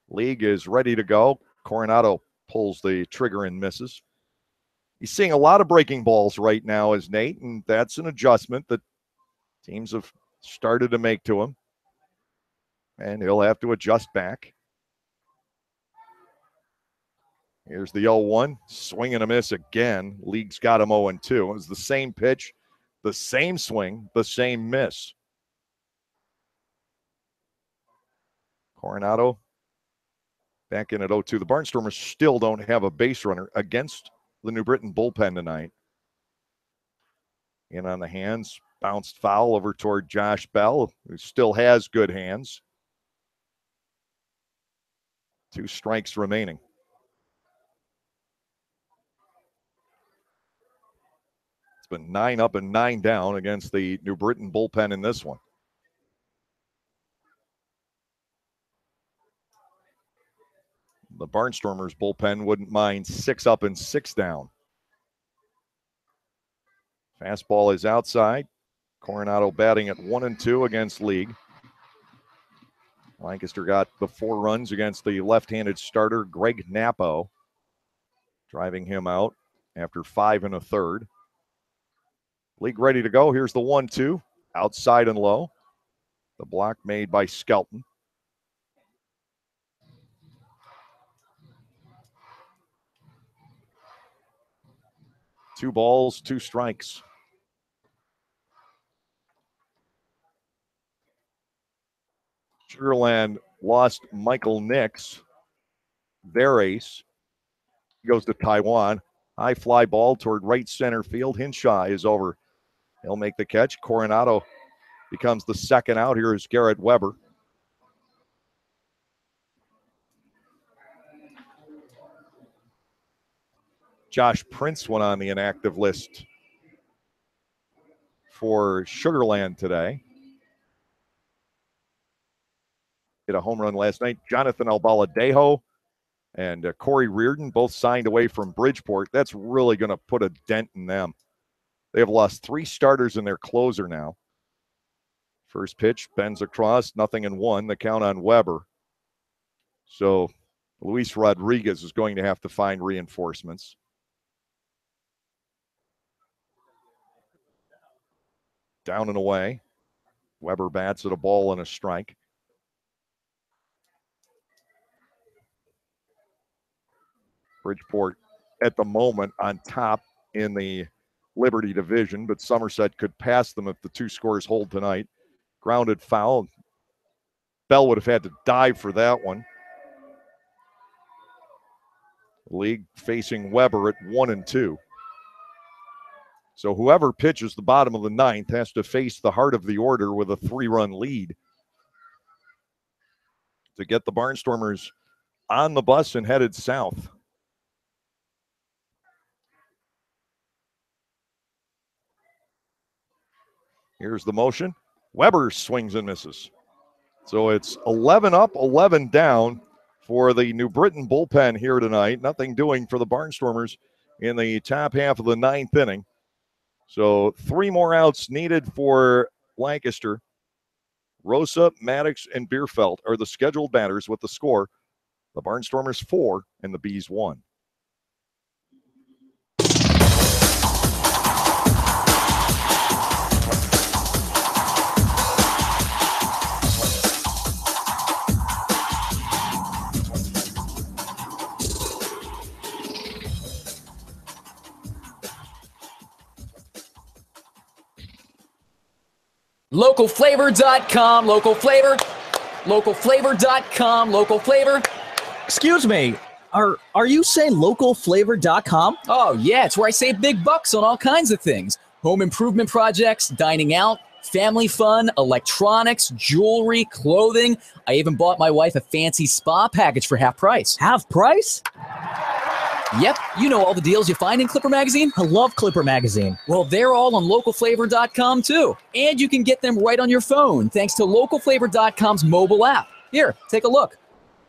League is ready to go. Coronado pulls the trigger and misses. He's seeing a lot of breaking balls right now as Nate, and that's an adjustment that teams have started to make to him. And he'll have to adjust back. Here's the 0-1. Swing and a miss again. League's got him 0-2. It was the same pitch, the same swing, the same miss. Coronado back in at 0-2. The Barnstormers still don't have a base runner against the New Britain bullpen tonight. In on the hands, bounced foul over toward Josh Bell, who still has good hands. 2 strikes remaining. It's been 9 up and 9 down against the New Britain bullpen in this one. The Barnstormers bullpen wouldn't mind 6 up and 6 down. Fastball is outside. Coronado batting at 1-2 against League. Lancaster got the 4 runs against the left-handed starter, Greg Napo, driving him out after 5 1/3. League ready to go. Here's the 1-2, outside and low. The block made by Skelton. Two balls, 2 strikes. Sugarland lost Michael Nix, their ace. He goes to Taiwan. High fly ball toward right center field. Hinshaw is over. He'll make the catch. Coronado becomes the second out. Here is Garrett Weber. Josh Prince went on the inactive list for Sugarland today. Hit a home run last night. Jonathan Albaladejo and Corey Reardon both signed away from Bridgeport. That's really going to put a dent in them. They have lost 3 starters in their closer now. First pitch bends across, 0-1. The count on Weber. So Luis Rodriguez is going to have to find reinforcements. Down and away. Weber bats at a ball and a strike. Bridgeport at the moment on top in the Liberty division, but Somerset could pass them if the 2 scores hold tonight. Grounded foul. Bell would have had to dive for that one. League facing Weber at 1-2. So whoever pitches the bottom of the 9th has to face the heart of the order with a 3-run lead to get the Barnstormers on the bus and headed south. Here's the motion. Weber swings and misses. So it's 11 up, 11 down for the New Britain bullpen here tonight. Nothing doing for the Barnstormers in the top half of the 9th inning. So 3 more outs needed for Lancaster. Rosa, Maddox, and Bierfeld are the scheduled batters with the score. The Barnstormers 4 and the Bees 1. Localflavor.com, local flavor. Localflavor.com, local flavor. Excuse me, are you saying localflavor.com? Oh, yeah, it's where I save big bucks on all kinds of things. Home improvement projects, dining out, family fun, electronics, jewelry, clothing. I even bought my wife a fancy spa package for half price. Half price? Yep, you know all the deals you find in Clipper Magazine. I love Clipper Magazine. Well, they're all on localflavor.com too. And you can get them right on your phone thanks to localflavor.com's mobile app. Here, take a look.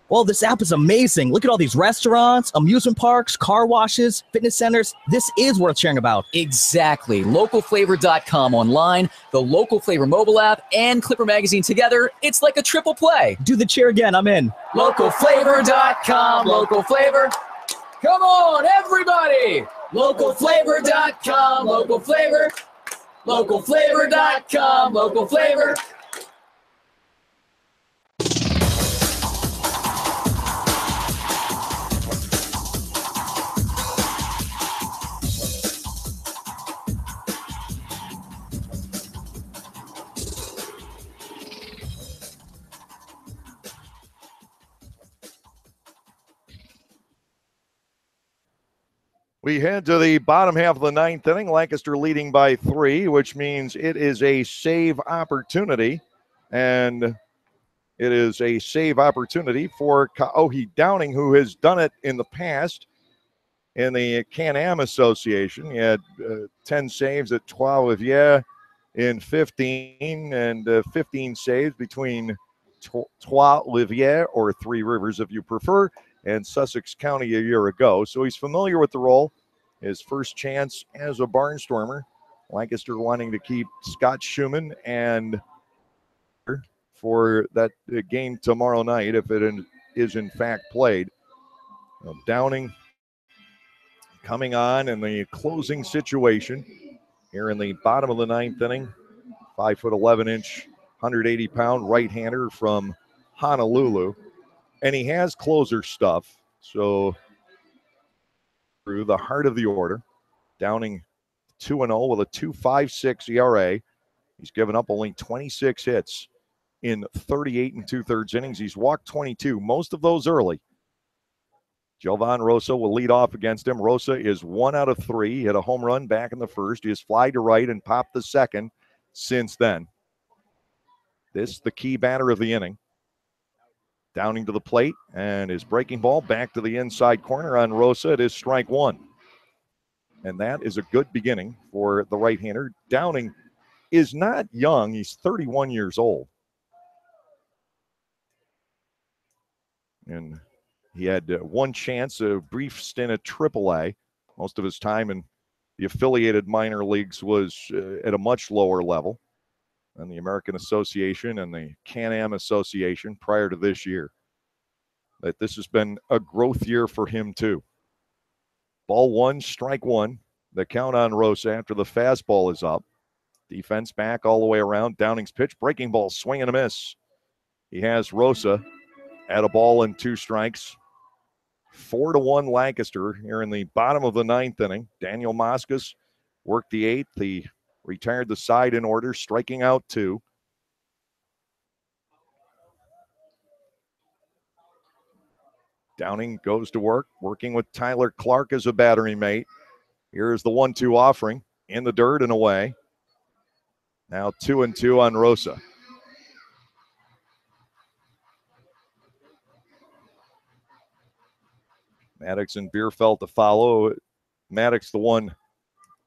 Well, this app is amazing. Look at all these restaurants, amusement parks, car washes, fitness centers. This is worth sharing about. Exactly. Localflavor.com online, the Local Flavor mobile app, and Clipper Magazine together. It's like a triple play. Do the cheer again. I'm in. Localflavor.com, local flavor. Come on, everybody! Localflavor.com, local flavor. Localflavor.com, local flavor. We head to the bottom half of the 9th inning. Lancaster leading by 3, which means it is a save opportunity. And it is a save opportunity for Kaohe Downing, who has done it in the past in the Can-Am Association. He had 10 saves at Trois-Rivières in 15 and 15 saves between Trois-Rivières, or Three Rivers if you prefer, and Sussex County a year ago. So he's familiar with the role. His first chance as a Barnstormer. Lancaster wanting to keep Scott Schumann and for that game tomorrow night if it is in fact played. Downing coming on in the closing situation here in the bottom of the 9th inning. 5'11" 180-pound right-hander from Honolulu. And he has closer stuff, so through the heart of the order. Downing 2-0 with a 2.56 ERA. He's given up only 26 hits in 38 2/3 innings. He's walked 22, most of those early. Jovan Rosa will lead off against him. Rosa is 1 out of 3. He hit a home run back in the first. He has fly to right and popped the second since then. This the key batter of the inning. Downing to the plate, and his breaking ball back to the inside corner on Rosa. It is strike one. And that is a good beginning for the right-hander. Downing is not young. He's 31 years old. And he had one chance, a brief stint at AAA. Most of his time in the affiliated minor leagues was at a much lower level than the American Association and the Can-Am Association prior to this year. But this has been a growth year for him too. Ball one, strike one. The count on Rosa after the fastball is up. Defense back all the way around. Downing's pitch, breaking ball, swing and a miss. He has Rosa at a ball and 2 strikes. 4-1 Lancaster here in the bottom of the 9th inning. Daniel Moscas worked the 8th. He retired the side in order, striking out 2. Downing goes to work, working with Tyler Clark as a battery mate. Here's the 1-2 offering in the dirt and away. Now 2-2 on Rosa. Maddox and Bierfeld to follow. Maddox, the one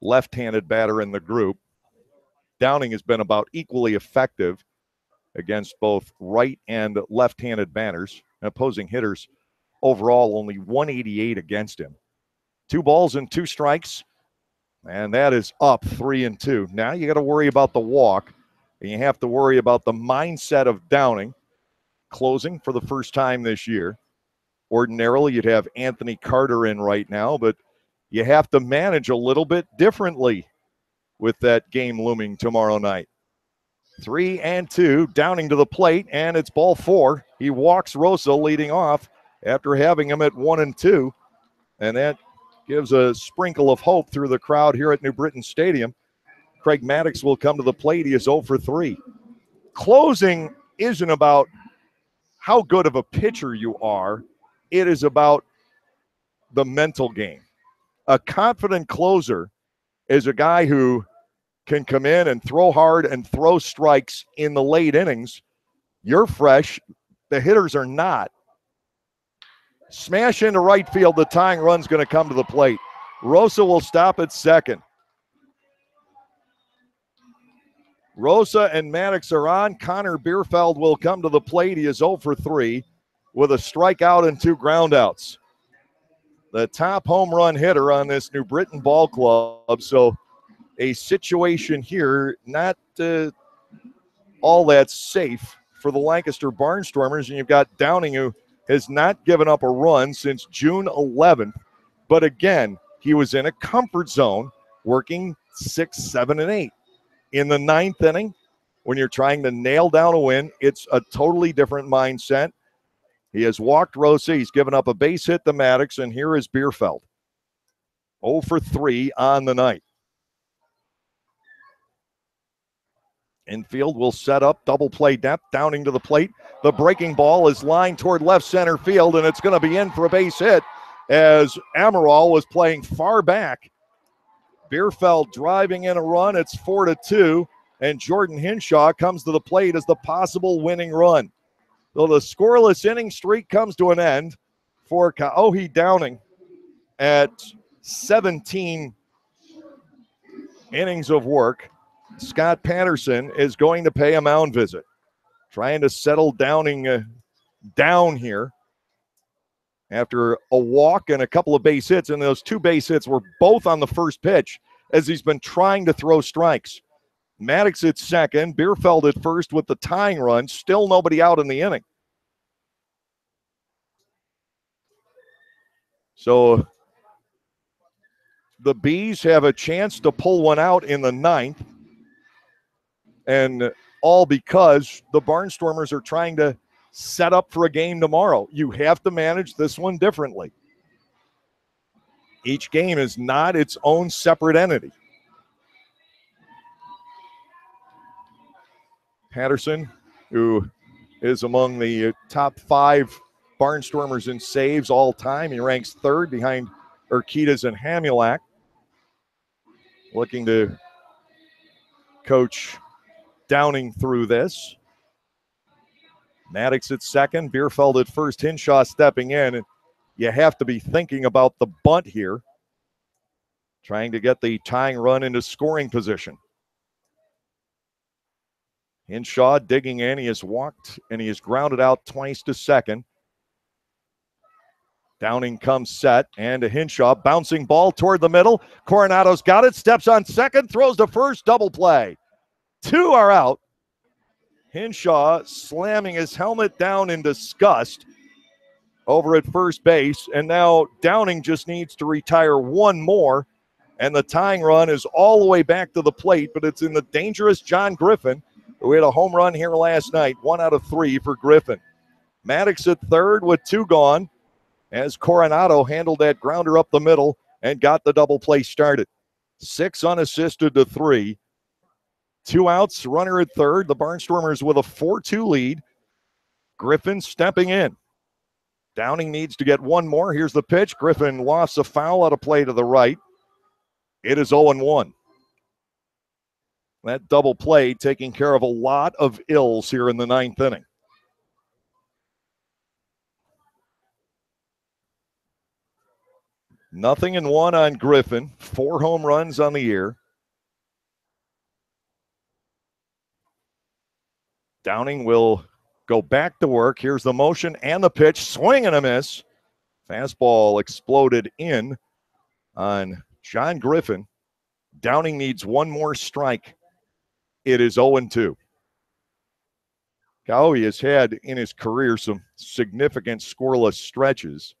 left-handed batter in the group. Downing has been about equally effective against both right and left-handed batters. Opposing hitters overall only 188 against him. 2 balls and 2 strikes, and that is up 3-2. Now you got to worry about the walk, and you have to worry about the mindset of Downing closing for the first time this year. Ordinarily, you'd have Anthony Carter in right now, but you have to manage a little bit differently with that game looming tomorrow night. 3-2, Downing to the plate, and it's ball 4. He walks Rosa leading off after having him at 1-2, and that gives a sprinkle of hope through the crowd here at New Britain Stadium. Craig Maddox will come to the plate. He is 0 for 3. Closing isn't about how good of a pitcher you are. It is about the mental game. A confident closer is a guy who can come in and throw hard and throw strikes in the late innings. You're fresh. The hitters are not. Smash into right field. The tying run's going to come to the plate. Rosa will stop at second. Rosa and Maddox are on. Connor Bierfeld will come to the plate. He is 0 for 3 with a strikeout and 2 groundouts. The top home run hitter on this New Britain ball club. So a situation here not all that safe for the Lancaster Barnstormers. And you've got Downing, who has not given up a run since June 11th. But again, he was in a comfort zone working 6, 7, and 8. In the 9th inning, when you're trying to nail down a win, it's a totally different mindset. He has walked Rosa. He's given up a base hit to Maddox, and here is Bierfeld. 0 for 3 on the night. Infield will set up, double play depth, Downing to the plate. The breaking ball is lined toward left center field, and it's going to be in for a base hit as Amaral was playing far back. Bierfeld driving in a run. It's 4-2, and Jordan Hinshaw comes to the plate as the possible winning run. So the scoreless inning streak comes to an end for Kaohi Downing at 17 innings of work. Scott Patterson is going to pay a mound visit, trying to settle Downing down here after a walk and a couple of base hits, and those 2 base hits were both on the first pitch as he's been trying to throw strikes. Maddox at second, Bierfeld at first with the tying run, still nobody out in the inning. So the Bees have a chance to pull one out in the 9th, and all because the Barnstormers are trying to set up for a game tomorrow. You have to manage this one differently. Each game is not its own separate entity. Patterson who is among the top 5 Barnstormers in saves all time. He ranks 3rd behind Urquidez and Hamulak. Looking to coach Downing through this. Maddox at second, Bierfeld at first, Hinshaw stepping in. You have to be thinking about the bunt here, trying to get the tying run into scoring position. Hinshaw digging in. He has walked and he has grounded out twice to second. Downing comes set, and to Hinshaw, bouncing ball toward the middle. Coronado's got it, steps on second, throws to first, double play. 2 are out. Hinshaw slamming his helmet down in disgust over at first base, and now Downing just needs to retire one more, and the tying run is all the way back to the plate, but it's in the dangerous John Griffin, who hit a home run here last night, 1 out of 3 for Griffin. Maddox at third with 2 gone, as Coronado handled that grounder up the middle and got the double play started. 6 unassisted to 3. 2 outs, runner at third. The Barnstormers with a 4-2 lead. Griffin stepping in. Downing needs to get one more. Here's the pitch. Griffin lofts a foul out of play to the right. It is 0-1. That double play taking care of a lot of ills here in the 9th inning. Nothing in 1 on Griffin. 4 home runs on the year. Downing will go back to work. Here's the motion and the pitch. Swing and a miss. Fastball exploded in on John Griffin. Downing needs one more strike. It is 0-2. He has had in his career some significant scoreless stretches,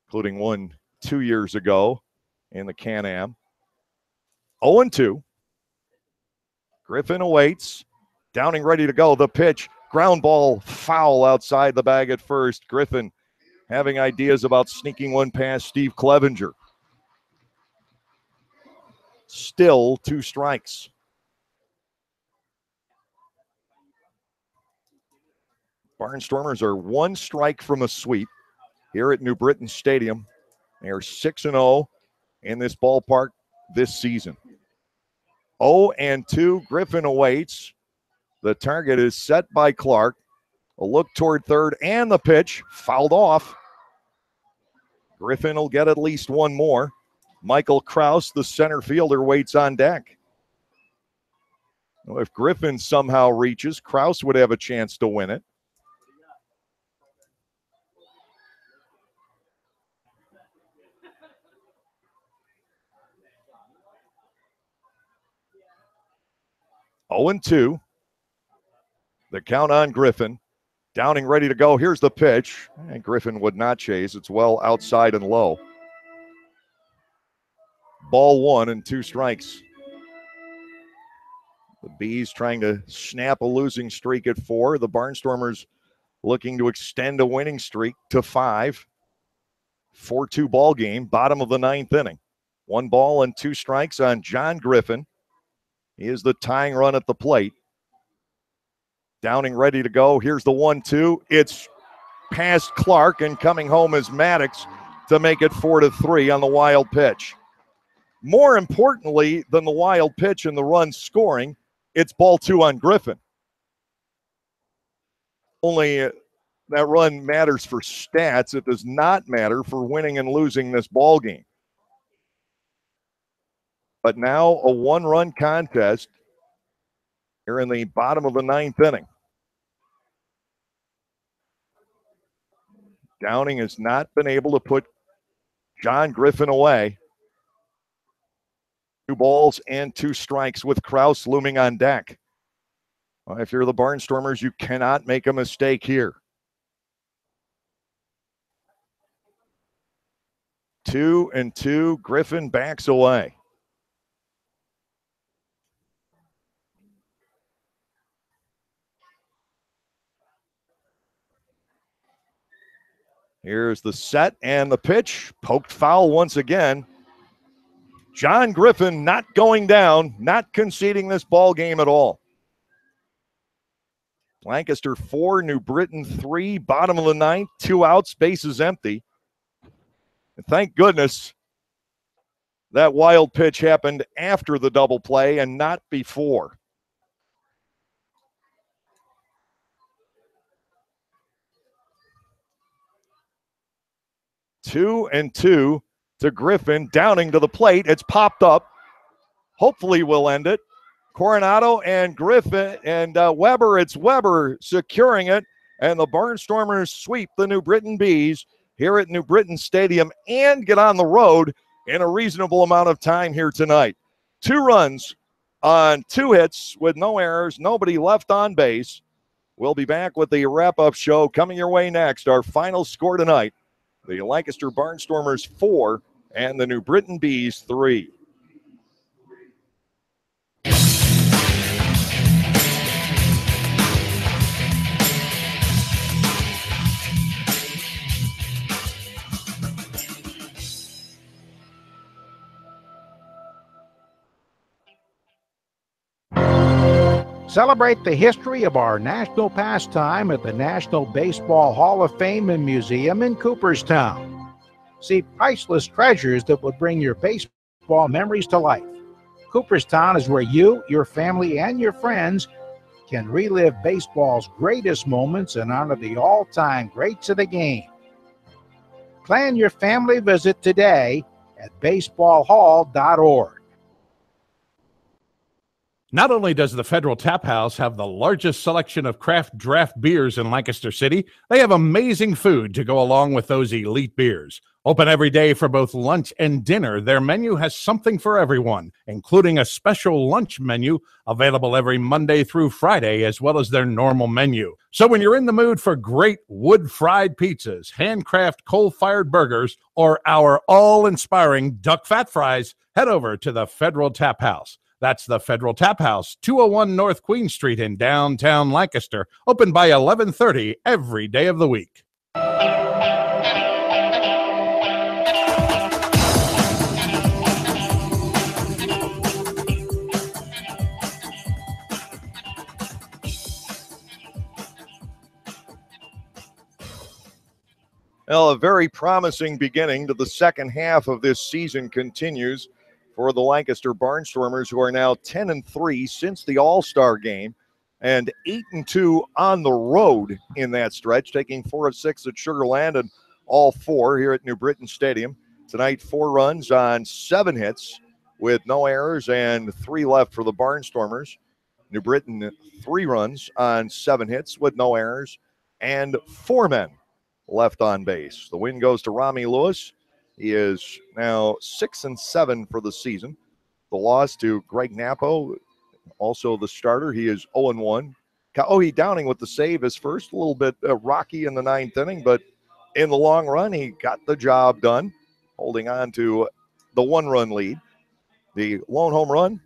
including one 2 years ago in the Can-Am. 0-2. Griffin awaits. Downing ready to go. The pitch, ground ball, foul outside the bag at first. Griffin having ideas about sneaking one past Steve Clevenger. Still 2 strikes. Barnstormers are 1 strike from a sweep here at New Britain Stadium. They are 6-0 in this ballpark this season. 0-2. Griffin awaits. The target is set by Clark. A look toward third and the pitch fouled off. Griffin will get at least one more. Michael Kraus, the center fielder, waits on deck. If Griffin somehow reaches, Kraus would have a chance to win it. Oh and 2. The count on Griffin. Downing ready to go. Here's the pitch. And Griffin would not chase. It's well outside and low. Ball 1 and 2 strikes. The Bees trying to snap a losing streak at 4. The Barnstormers looking to extend a winning streak to 5. 4-2 ball game, bottom of the 9th inning. 1 ball and 2 strikes on John Griffin. He is the tying run at the plate. Downing ready to go. Here's the 1-2. It's past Clark, and coming home is Maddox to make it 4-3 on the wild pitch. More importantly than the wild pitch and the run scoring, it's ball 2 on Griffin. Only that run matters for stats. It does not matter for winning and losing this ball game. But now a 1-run contest here in the bottom of the 9th inning. Downing has not been able to put John Griffin away. 2 balls and 2 strikes with Kraus looming on deck. Well, if you're the Barnstormers, you cannot make a mistake here. 2-2, Griffin backs away. Here's the set and the pitch. Poked foul once again. John Griffin not going down, not conceding this ball game at all. Lancaster 4, New Britain 3, bottom of the ninth, 2 outs, bases empty. And thank goodness that wild pitch happened after the double play and not before. Two and two to Griffin. Downing to the plate. It's popped up. Hopefully we'll end it. Coronado and Griffin and Weber. It's Weber securing it. And the Barnstormers sweep the New Britain Bees here at New Britain Stadium and get on the road in a reasonable amount of time here tonight. 2 runs on 2 hits with no errors, nobody left on base. We'll be back with the wrap-up show coming your way next. Our final score tonight, the Lancaster Barnstormers 4 and the New Britain Bees 3. Celebrate the history of our national pastime at the National Baseball Hall of Fame and Museum in Cooperstown. See priceless treasures that will bring your baseball memories to life. Cooperstown is where you, your family, and your friends can relive baseball's greatest moments and honor the all-time greats of the game. Plan your family visit today at baseballhall.org. Not only does the Federal Tap House have the largest selection of craft draft beers in Lancaster City, they have amazing food to go along with those elite beers. Open every day for both lunch and dinner, their menu has something for everyone, including a special lunch menu available every Monday through Friday, as well as their normal menu. So when you're in the mood for great wood-fried pizzas, handcraft coal-fired burgers, or our all-inspiring duck fat fries, head over to the Federal Tap House. That's the Federal Tap House, 201 North Queen Street in downtown Lancaster, open by 11:30 every day of the week. Well, a very promising beginning to the second half of this season continues for the Lancaster Barnstormers, who are now 10-3 since the All-Star game and 8-2 on the road in that stretch, taking 4 of 6 at Sugar Land and all 4 here at New Britain Stadium. Tonight, 4 runs on 7 hits with no errors and 3 left for the Barnstormers. New Britain, 3 runs on 7 hits with no errors and 4 men left on base. The win goes to Rami Lewis. He is now 6-7 for the season. The loss to Greg Napo, also the starter. He is 0-1. Kaohi Downing with the save is first. A little bit rocky in the 9th inning, but in the long run, he got the job done, holding on to the 1-run lead. The lone home run,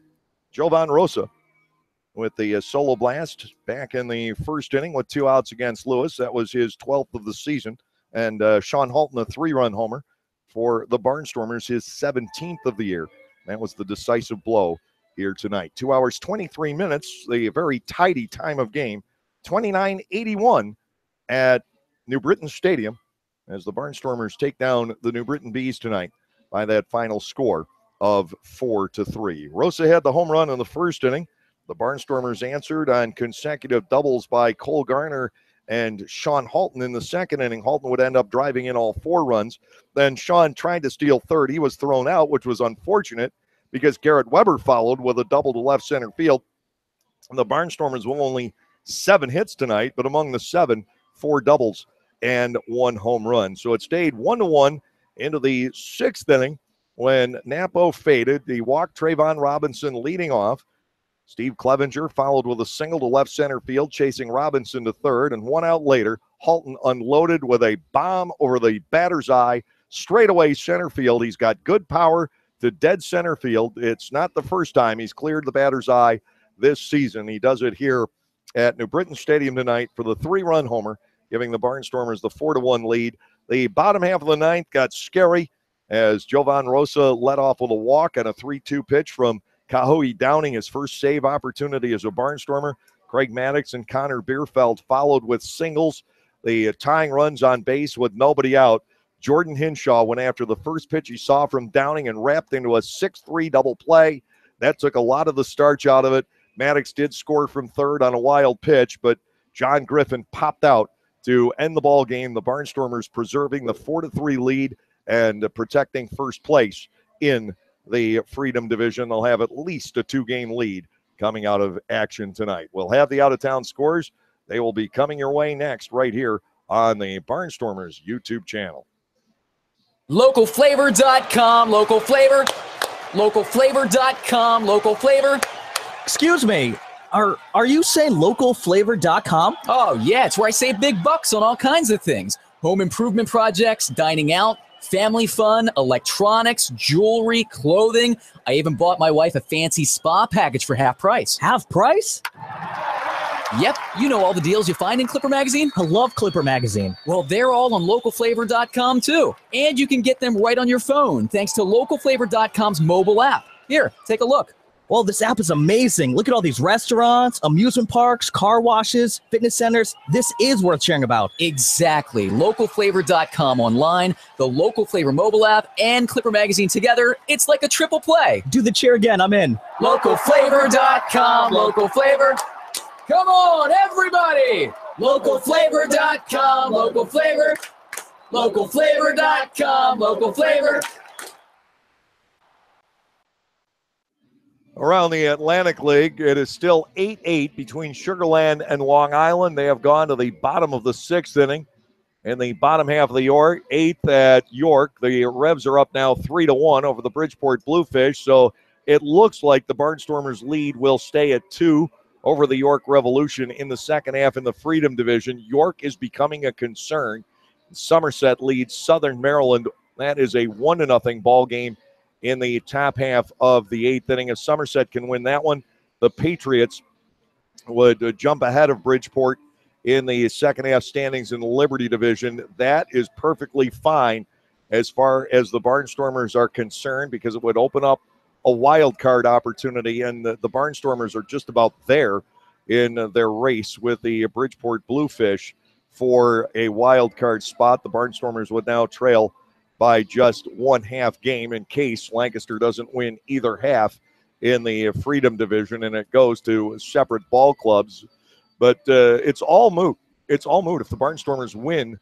Jovan Rosa with the solo blast back in the 1st inning with 2 outs against Lewis. That was his 12th of the season. And Sean Halton, a 3-run homer for the Barnstormers, his 17th of the year. That was the decisive blow here tonight. 2 hours, 23 minutes, the very tidy time of game. 29-81 at New Britain Stadium as the Barnstormers take down the New Britain Bees tonight by that final score of 4-3. Rosa had the home run in the 1st inning. The Barnstormers answered on consecutive doubles by Cole Garner and Sean Halton in the 2nd inning. Halton would end up driving in all 4 runs. Then Sean tried to steal 3rd. He was thrown out, which was unfortunate because Garrett Weber followed with a double to left center field. And the Barnstormers with only 7 hits tonight, but among the 7, 4 doubles and 1 home run. So it stayed 1-1 into the 6th inning when Napo faded. He walked Trayvon Robinson leading off. Steve Clevenger followed with a single to left center field, chasing Robinson to 3rd, and 1 out later, Halton unloaded with a bomb over the batter's eye, straightaway center field. He's got good power to dead center field. It's not the first time he's cleared the batter's eye this season. He does it here at New Britain Stadium tonight for the 3-run homer, giving the Barnstormers the 4-1 lead. The bottom half of the 9th got scary as Jovan Rosa led off with a walk and a 3-2 pitch from Kahoe Downing, his first save opportunity as a Barnstormer. Craig Maddox and Connor Bierfeld followed with singles. The tying runs on base with nobody out. Jordan Hinshaw went after the first pitch he saw from Downing and wrapped into a 6-3 double play. That took a lot of the starch out of it. Maddox did score from third on a wild pitch, but John Griffin popped out to end the ball game. The Barnstormers preserving the 4-3 lead and protecting first place in the Freedom Division. They'll have at least a 2-game lead coming out of action tonight. We'll have the out-of-town scores. They will be coming your way next right here on the Barnstormers YouTube channel. Localflavor.com, local flavor. Localflavor.com, local flavor. Excuse me, are you saying localflavor.com? Oh, yeah, it's where I save big bucks on all kinds of things. Home improvement projects, dining out, family fun, electronics, jewelry, clothing. I even bought my wife a fancy spa package for half price. Half price? Yep, you know all the deals you find in Clipper Magazine. I love Clipper Magazine. Well, they're all on localflavor.com too. And you can get them right on your phone thanks to localflavor.com's mobile app. Here, take a look. Well, this app is amazing. Look at all these restaurants, amusement parks, car washes, fitness centers. This is worth sharing about. Exactly. Localflavor.com online, the Local Flavor mobile app, and Clipper Magazine together. It's like a triple play. Do the cheer again. I'm in. Localflavor.com, local flavor. Come on, everybody! Localflavor.com, local flavor. Localflavor.com, local flavor. Around the Atlantic League, it is still 8-8 between Sugar Land and Long Island. They have gone to the bottom of the 6th inning. In the bottom half of the 8th at York, the Revs are up now 3-1 over the Bridgeport Bluefish. So it looks like the Barnstormers' lead will stay at 2 over the York Revolution in the second half in the Freedom Division. York is becoming a concern. Somerset leads Southern Maryland. That is a 1-0 ball game in the top half of the 8th inning. If Somerset can win that one, the Patriots would jump ahead of Bridgeport in the second half standings in the Liberty Division. That is perfectly fine as far as the Barnstormers are concerned, because it would open up a wild card opportunity, and the Barnstormers are just about there in their race with the Bridgeport Bluefish for a wild card spot. The Barnstormers would now trail by just 1/2 game in case Lancaster doesn't win either half in the Freedom Division, and it goes to separate ball clubs. But it's all moot. It's all moot if the Barnstormers win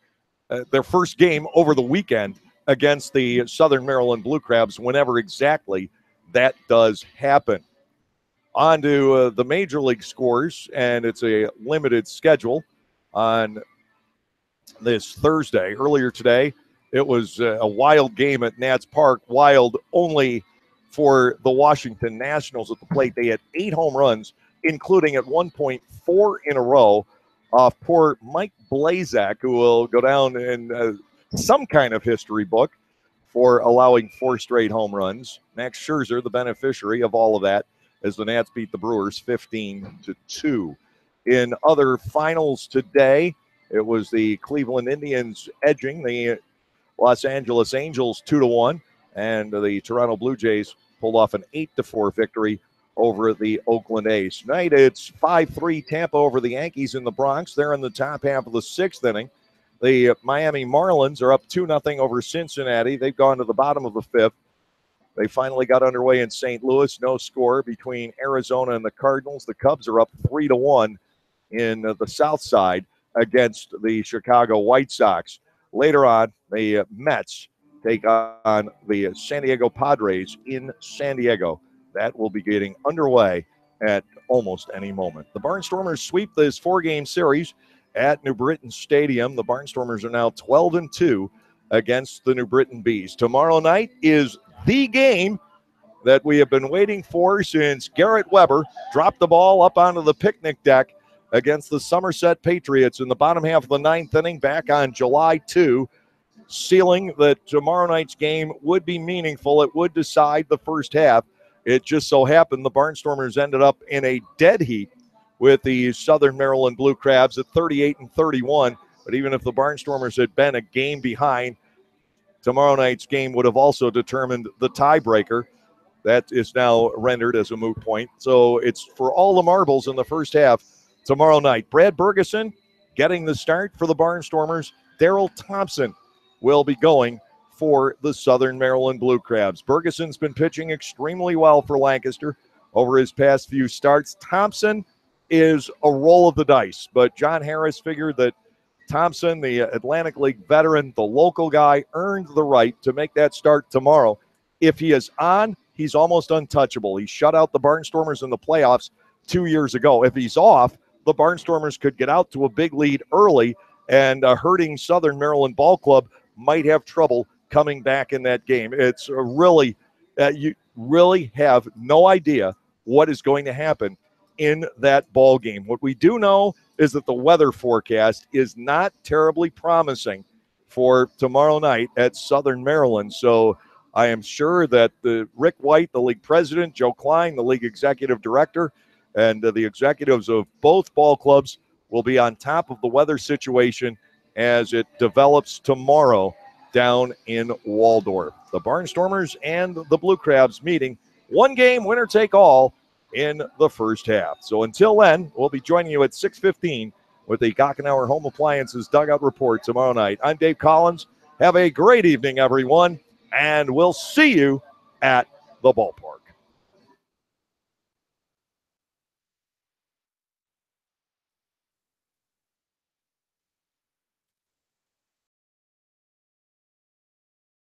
their first game over the weekend against the Southern Maryland Blue Crabs, whenever exactly that does happen. On to the Major League scores, and it's a limited schedule on this Thursday. Earlier today, it was a wild game at Nats Park. Wild only for the Washington Nationals at the plate. They had 8 home runs, including at one point 4 in a row off poor Mike Blazak, who will go down in some kind of history book for allowing 4 straight home runs. Max Scherzer, the beneficiary of all of that, as the Nats beat the Brewers 15-2. In other finals today, it was the Cleveland Indians edging the Los Angeles Angels 2-1, and the Toronto Blue Jays pulled off an 8-4 victory over the Oakland A's. Tonight, it's 5-3 Tampa over the Yankees in the Bronx. They're in the top half of the 6th inning. The Miami Marlins are up 2-0 over Cincinnati. They've gone to the bottom of the 5th. They finally got underway in St. Louis. No score between Arizona and the Cardinals. The Cubs are up 3-1 in the South Side against the Chicago White Sox. Later on, the Mets take on the San Diego Padres in San Diego. That will be getting underway at almost any moment. The Barnstormers sweep this 4-game series at New Britain Stadium. The Barnstormers are now 12-2 against the New Britain Bees. Tomorrow night is the game that we have been waiting for since Garrett Weber dropped the ball up onto the picnic deck against the Somerset Patriots in the bottom half of the 9th inning back on July 2, sealing that tomorrow night's game would be meaningful. It would decide the first half. It just so happened the Barnstormers ended up in a dead heat with the Southern Maryland Blue Crabs at 38-31. But even if the Barnstormers had been a game behind, tomorrow night's game would have also determined the tiebreaker. That is now rendered as a moot point. So it's for all the marbles in the first half tomorrow night. Brad Bergeson getting the start for the Barnstormers. Daryl Thompson will be going for the Southern Maryland Blue Crabs. Bergeson's been pitching extremely well for Lancaster over his past few starts. Thompson is a roll of the dice, but John Harris figured that Thompson, the Atlantic League veteran, the local guy, earned the right to make that start tomorrow. If he is on, he's almost untouchable. He shut out the Barnstormers in the playoffs 2 years ago. If he's off, the Barnstormers could get out to a big lead early, and a hurting Southern Maryland ball club might have trouble coming back in that game. It's really, you really have no idea what is going to happen in that ball game. What we do know is that the weather forecast is not terribly promising for tomorrow night at Southern Maryland. So I am sure that Rick White, the league president, Joe Klein, the league executive director, and the executives of both ball clubs will be on top of the weather situation as it develops tomorrow down in Waldorf. The Barnstormers and the Blue Crabs meeting, one game, winner take all, in the first half. So until then, we'll be joining you at 6:15 with the Gockenauer Home Appliances Dugout Report tomorrow night. I'm Dave Collins. Have a great evening, everyone, and we'll see you at the ballpark.